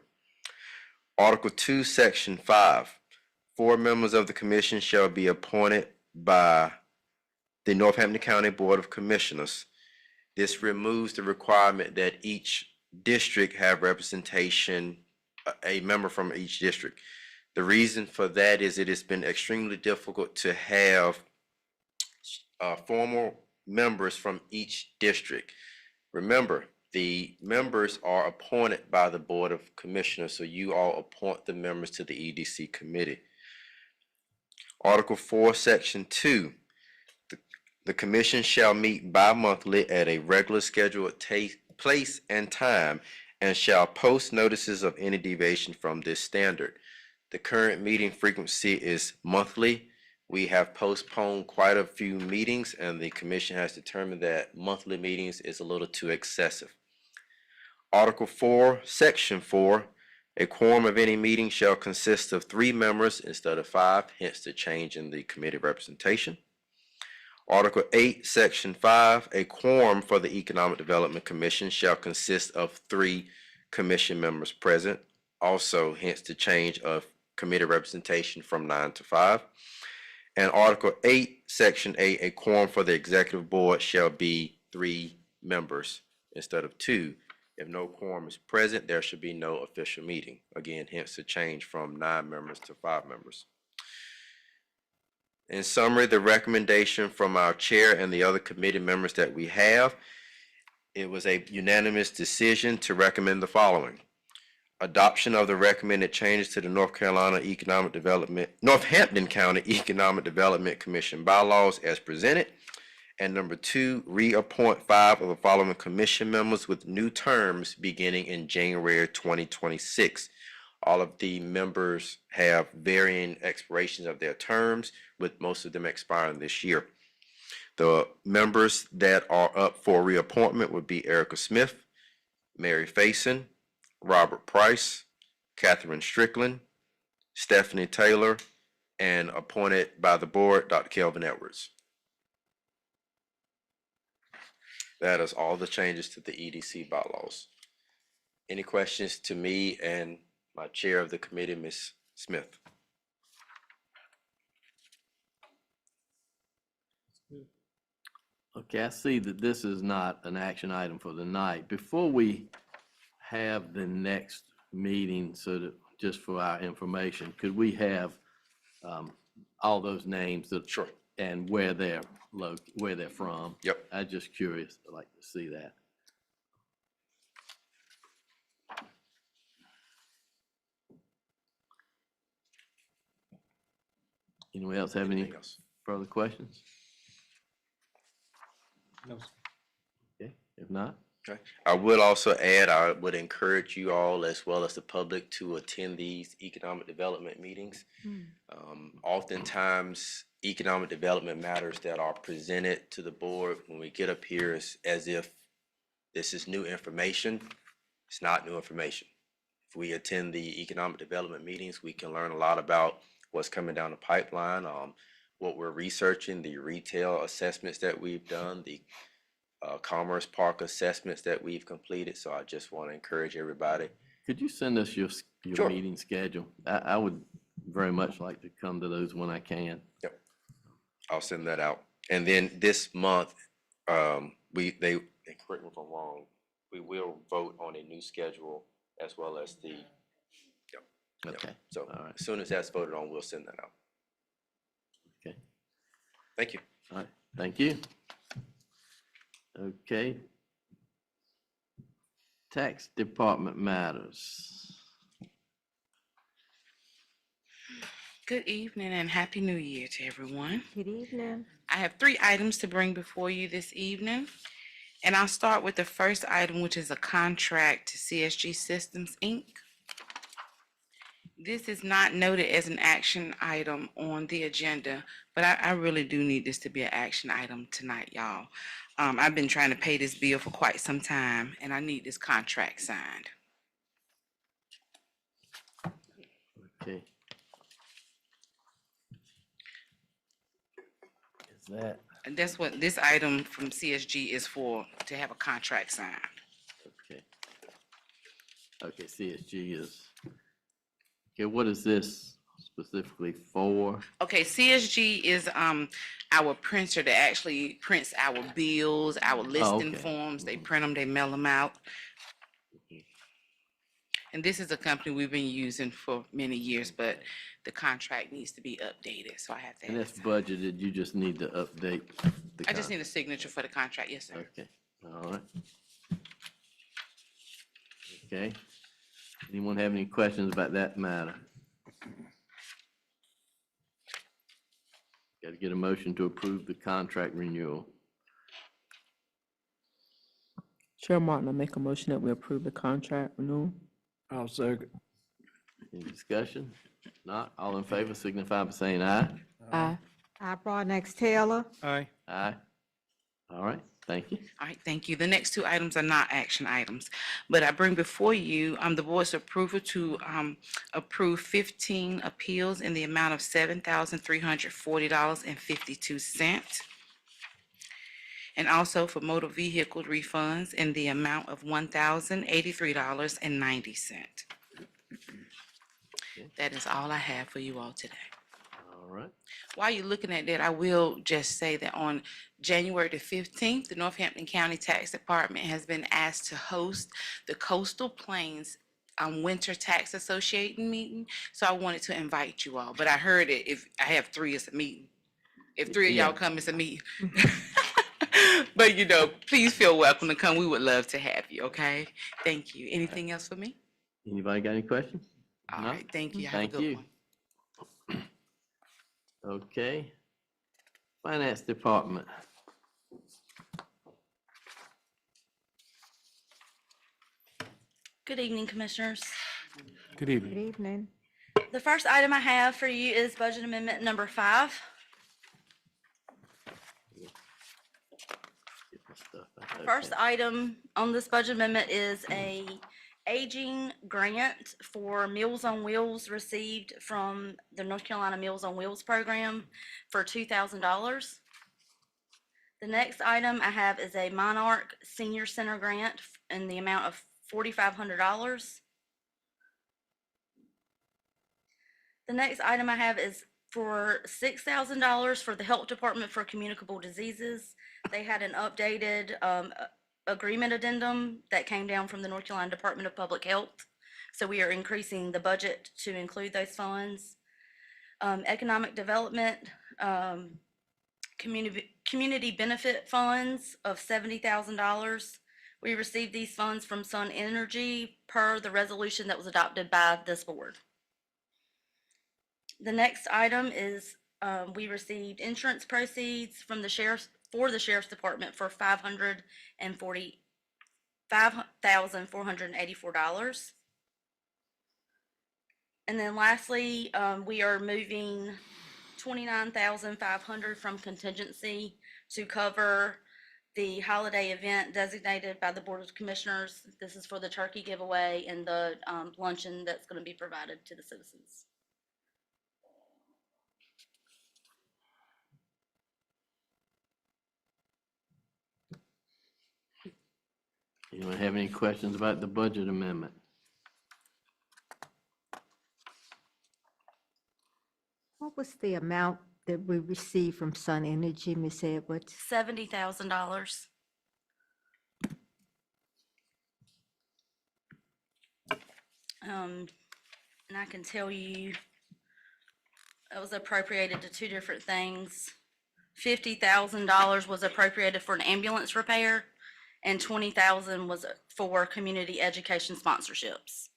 Article 2, Section 5. 4 members of the commission shall be appointed by the Northampton County Board of Commissioners. This removes the requirement that each district have representation, a member from each district. The reason for that is it has been extremely difficult to have formal members from each district. Remember, the members are appointed by the Board of Commissioners, so you all appoint the members to the EDC committee. Article 4, Section 2. The commission shall meet bi-monthly at a regular scheduled place and time, and shall post notices of any deviation from this standard. The current meeting frequency is monthly. We have postponed quite a few meetings, and the commission has determined that monthly meetings is a little too excessive. Article 4, Section 4, a quorum of any meeting shall consist of 3 members instead of 5, hence the change in the committee representation. Article 8, Section 5, a quorum for the Economic Development Commission shall consist of 3 commission members present, also hence the change of committee representation from 9 to 5. And Article 8, Section 8, a quorum for the Executive Board shall be 3 members instead of 2. If no quorum is present, there should be no official meeting. Again, hence the change from 9 members to 5 members. In summary, the recommendation from our chair and the other committee members that we have, it was a unanimous decision to recommend the following. Adoption of the recommended changes to the Northampton County Economic Development Commission bylaws as presented. And number 2, reappoint 5 of the following commission members with new terms beginning in January 2026. All of the members have varying expirations of their terms, with most of them expiring this year. The members that are up for reappointment would be Erica Smith, Mary Faison, Robert Price, Catherine Strickland, Stephanie Taylor, and appointed by the board, Dr. Kelvin Edwards. That is all the changes to the EDC bylaws. Any questions to me and my chair of the committee, Ms. Smith? Okay, I see that this is not an action item for the night. Before we have the next meeting, so that, just for our information, could we have all those names that, sure, and where they're from? Yep. I'm just curious. I'd like to see that. Anyone else have any Anything else? further questions? No. Okay, if not, Okay. I would also add, I would encourage you all as well as the public to attend these economic development meetings. Oftentimes, economic development matters that are presented to the board when we get up here is as if this is new information. It's not new information. If we attend the economic development meetings, we can learn a lot about what's coming down the pipeline, what we're researching, the retail assessments that we've done, the Commerce Park assessments that we've completed. So I just want to encourage everybody. could you send us your Sure. meeting schedule? I would very much like to come to those when I can. Yep. I'll send that out. And then this month, and correct me if I'm wrong, we will vote on a new schedule as well as the, yep. Okay, So all right. as soon as that's voted on, we'll send that out. Okay. Thank you. All right, thank you. Okay. Tax Department matters. Good evening and Happy New Year to everyone. Good evening. I have 3 items to bring before you this evening. And I'll start with the first item, which is a contract to CSG Systems, Inc. This is not noted as an action item on the agenda, but I really do need this to be an action item tonight, y'all. I've been trying to pay this bill for quite some time, and I need this contract signed. Okay. Is that, And that's what this item from CSG is for, to have a contract signed. okay. Okay, CSG is, okay, what is this specifically for? Okay, CSG is our printer that actually prints our bills, our listing okay. forms. They print them, they mail them out. And this is a company we've been using for many years, but the contract needs to be updated, so I have to. And add that's it. budgeted, you just need to update the. I just need a signature for the contract, yes, sir. Okay, all right. Okay. Anyone have any questions about that matter? Got to get a motion to approve the contract renewal. Chair Martin, I make a motion that we approve the contract renewal. I'll second. Any discussion? Not, all in favor signify by saying aye. Aye. I, Broadnax Taylor. Aye. Aye. All right, thank you. All right, thank you. The next 2 items are not action items, but I bring before you the board's approval to approve 15 appeals in the amount of $7,340.52. And also for motor vehicle refunds in the amount of $1,083.90. That is all I have for you all today. All right. While you're looking at that, I will just say that on January the 15th, the Northampton County Tax Department has been asked to host the Coastal Plains Winter Tax Association meeting. So I wanted to invite you all, but I heard it, if I have 3, it's a meeting. If 3 of y'all come, it's a meeting. But please feel welcome to come. We would love to have you, okay? Thank you. Anything else for me? Anybody got any questions? All No? right, thank you. Have a Thank good you. one. Okay. Finance Department. Good evening, Commissioners. Good evening. Good evening. The first item I have for you is Budget Amendment number 5. Get my stuff out. First Okay. item on this budget amendment is a aging grant for Meals on Wheels received from the North Carolina Meals on Wheels program for $2,000. The next item I have is a Monarch Senior Center grant in the amount of $4,500. The next item I have is for $6,000 for the Health Department for Communicable Diseases. They had an updated agreement addendum that came down from the North Carolina Department of Public Health. So we are increasing the budget to include those funds. Economic Development, Community Benefit Funds of $70,000. We received these funds from Sun Energy per the resolution that was adopted by this board. The next item is we received insurance proceeds from the sheriff's, for the sheriff's department for $5,484. And then lastly, we are moving $29,500 from contingency to cover the holiday event designated by the Board of Commissioners. This is for the turkey giveaway and the luncheon that's going to be provided to the citizens. Anyone have any questions about the budget amendment? What was the amount that we received from Sun Energy, Ms. Edwards? $70,000. And I can tell you, it was appropriated to two different things. $50,000 was appropriated for an ambulance repair, and $20,000 was for community education sponsorships.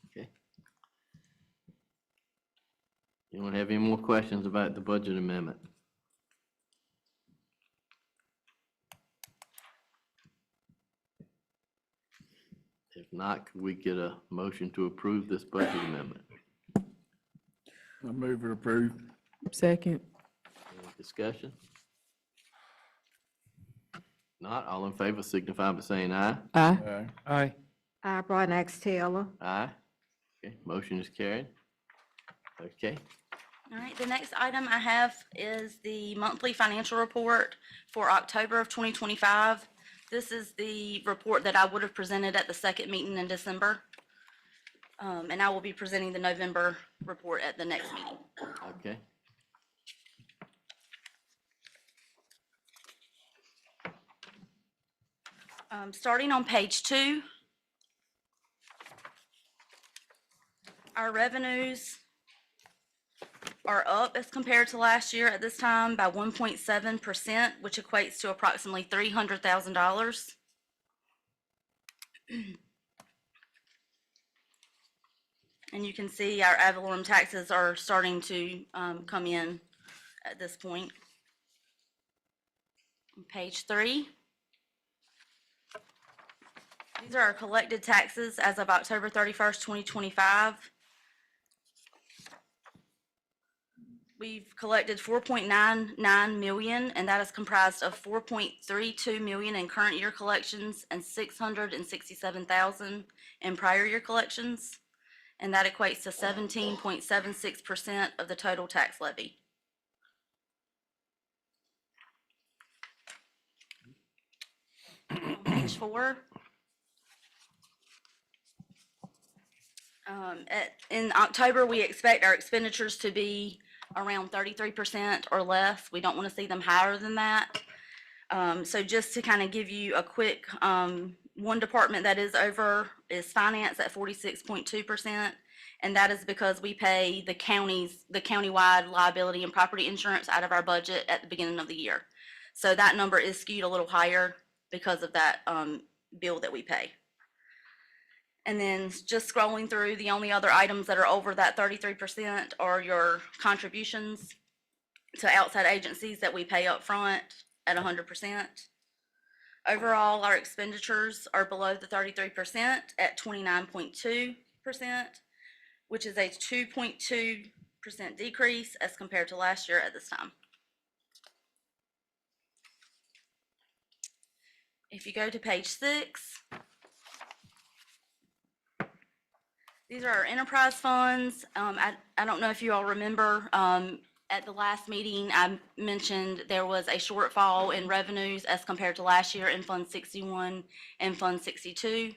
Okay. Anyone have any more questions about the budget amendment? If not, could we get a motion to approve this budget amendment? I move to approve. Second. Any discussion? Not, all in favor signify by saying aye. Aye. Aye. I, Brian Axe Taylor. Aye. Okay, motion is carried. Okay, All right, the next item I have is the monthly financial report for October of 2025. This is the report that I would have presented at the second meeting in December. And I will be presenting the November report at the next meeting. okay. Starting on page 2, our revenues are up as compared to last year at this time by 1.7%, which equates to approximately $300,000. And you can see our ad valorem taxes are starting to come in at this point. On page 3. These are our collected taxes as of October 31st, 2025. We've collected 4.99 million, and that is comprised of 4.32 million in current year collections and 667,000 in prior year collections. And that equates to 17.76% of the total tax levy. On page 4. In October, we expect our expenditures to be around 33% or less. We don't want to see them higher than that. So just to kind of give you a quick, one department that is over is finance at 46.2%. And that is because we pay the countywide liability and property insurance out of our budget at the beginning of the year. So that number is skewed a little higher because of that bill that we pay. And then just scrolling through, the only other items that are over that 33% are your contributions to outside agencies that we pay up front at 100%. Overall, our expenditures are below the 33% at 29.2%, which is a 2.2% decrease as compared to last year at this time. If you go to page 6, these are our enterprise funds. I don't know if you all remember, at the last meeting, I mentioned there was a shortfall in revenues as compared to last year in Fund 61 and Fund 62.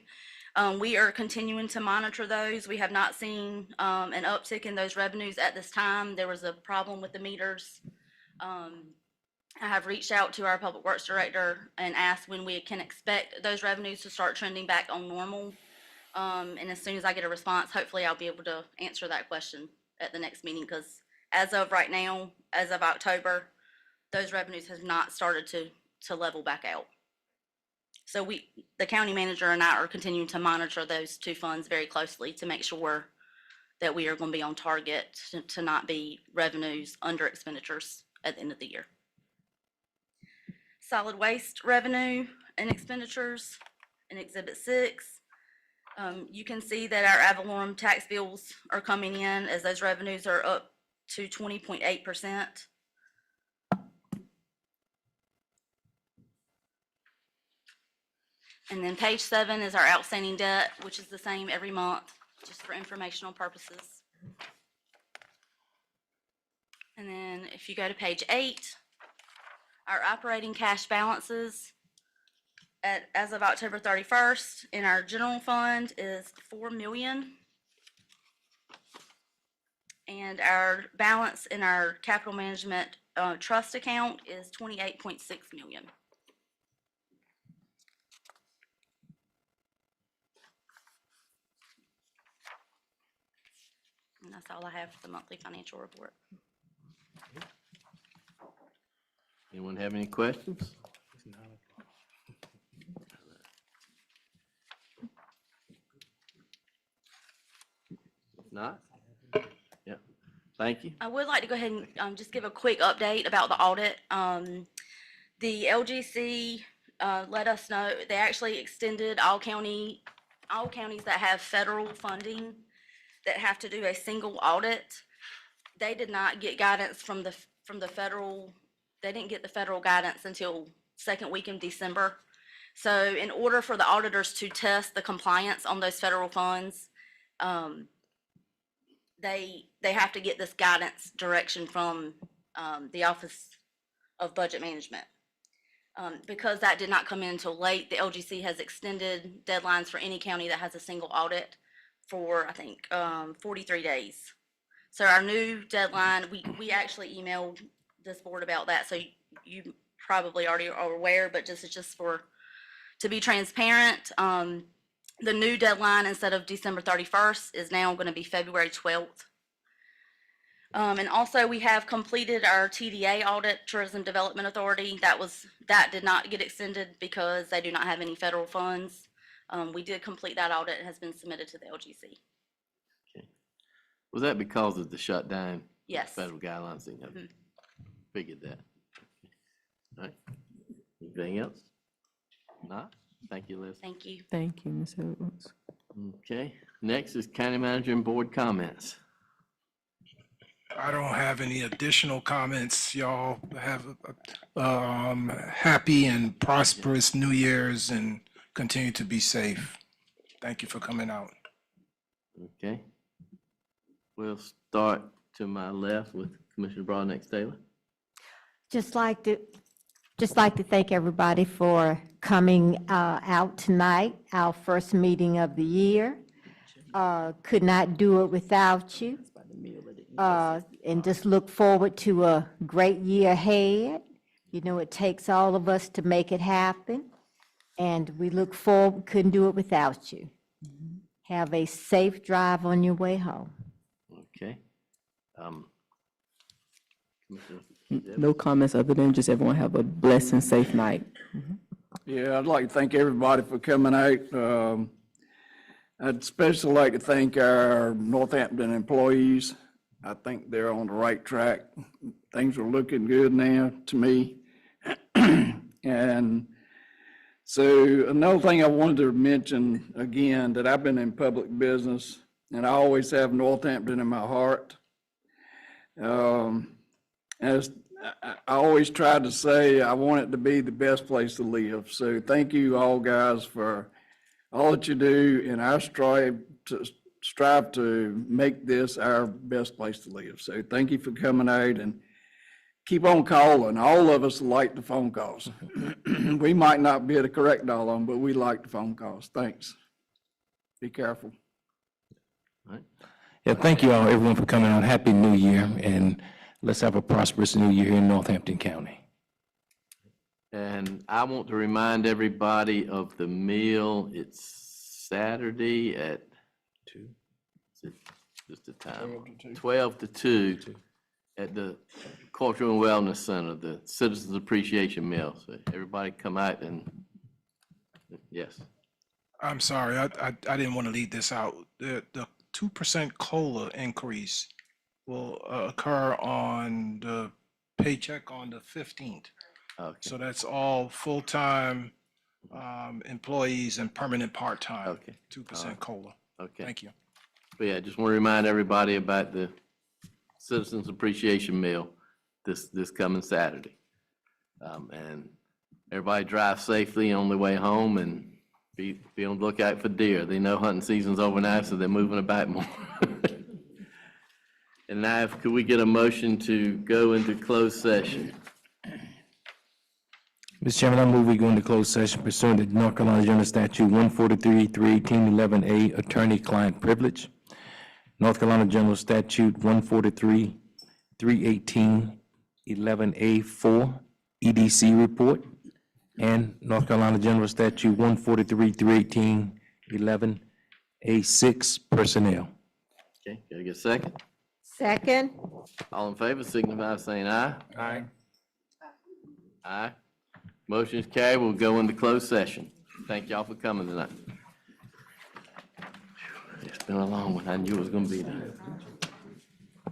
We are continuing to monitor those. We have not seen an uptick in those revenues at this time. There was a problem with the meters. I have reached out to our Public Works Director and asked when we can expect those revenues to start trending back on normal. And as soon as I get a response, hopefully I'll be able to answer that question at the next meeting, because as of right now, as of October, those revenues have not started to level back out. So the county manager and I are continuing to monitor those two funds very closely to make sure that we are going to be on target to not be revenues under expenditures at the end of the year. Solid waste revenue and expenditures in Exhibit 6. You can see that our ad valorem tax bills are coming in as those revenues are up to 20.8%. And then page 7 is our outstanding debt, which is the same every month, just for informational purposes. And then if you go to page 8, our operating cash balances as of October 31st in our general fund is $4 million. And our balance in our capital management trust account is $28.6 million. And that's all I have for the monthly financial report. Anyone have any questions? If not? Yeah, thank you. I would like to go ahead and just give a quick update about the audit. The LGC let us know, they actually extended all counties that have federal funding that have to do a single audit. They did not get guidance from the federal, they didn't get the federal guidance until second week in December. So in order for the auditors to test the compliance on those federal funds, they have to get this guidance direction from the Office of Budget Management. Because that did not come in until late, the LGC has extended deadlines for any county that has a single audit for, I think, 43 days. So our new deadline, we actually emailed this board about that, so you probably already are aware, but it's just to be transparent. The new deadline, instead of December 31st, is now going to be February 12th. And also we have completed our TDA audit, Tourism Development Authority. That did not get extended because they do not have any federal funds. We did complete that audit. It has been submitted to the LGC. Was that because of the shutdown? Yes. Federal guidelines, figured that. All right. Anything else? Not? Thank you, Liz. Thank you. Thank you, Ms. Edwards. Okay, next is county manager and board comments. I don't have any additional comments. Y'all have happy and prosperous New Year's and continue to be safe. Thank you for coming out. Okay. We'll start to my left with Commissioner Broadnax Taylor. Just like to thank everybody for coming out tonight, our first meeting of the year. Could not do it without you. And just look forward to a great year ahead. You know, it takes all of us to make it happen. And we look forward, couldn't do it without you. Have a safe drive on your way home. Okay. Commissioner No comments other than just everyone have a blessed and safe night. Yeah, I'd like to thank everybody for coming out. I'd especially like to thank our Northampton employees. I think they're on the right track. Things are looking good now to me. And so another thing I wanted to mention again, that I've been in public business and I always have Northampton in my heart. As I always try to say, I want it to be the best place to live. So thank you all guys for all that you do, and I strive to make this our best place to live. So thank you for coming out and keep on calling. All of us like the phone calls. We might not be able to correct all of them, but we like the phone calls. Thanks. Be careful. All right. Yeah, thank you all, everyone, for coming on. Happy New Year, and let's have a prosperous New Year here in Northampton County. And I want to remind everybody of the meal. It's Saturday at 2. Just the time. 12 to 2 at the Cultural and Wellness Center, the Citizens Appreciation Meal. So everybody come out and Yes. I'm sorry, I didn't want to leave this out. The 2% COLA increase will occur on the paycheck on the 15th. Okay. So that's all full-time employees and permanent part-time. Okay. 2% COLA. Okay. Thank you. But yeah, just want to remind everybody about the Citizens Appreciation Meal this coming Saturday. And everybody drive safely on the way home and be on the lookout for deer. They know hunting season's over now, so they're moving about more. And now, could we get a motion to go into closed session? Mr. Chairman, I move we go into closed session pursuant to North Carolina General Statute 143, 318, 11A, attorney-client privilege. North Carolina General Statute 143, 318, 11A4, EDC report, and North Carolina General Statute 143, 318, 11A6, personnel. Okay, can I get a second? Second? All in favor, signify by saying aye. Aye. Aye. Motion is carried. We'll go into closed session. Thank y'all for coming tonight. It's been a long one. I knew it was gonna be there.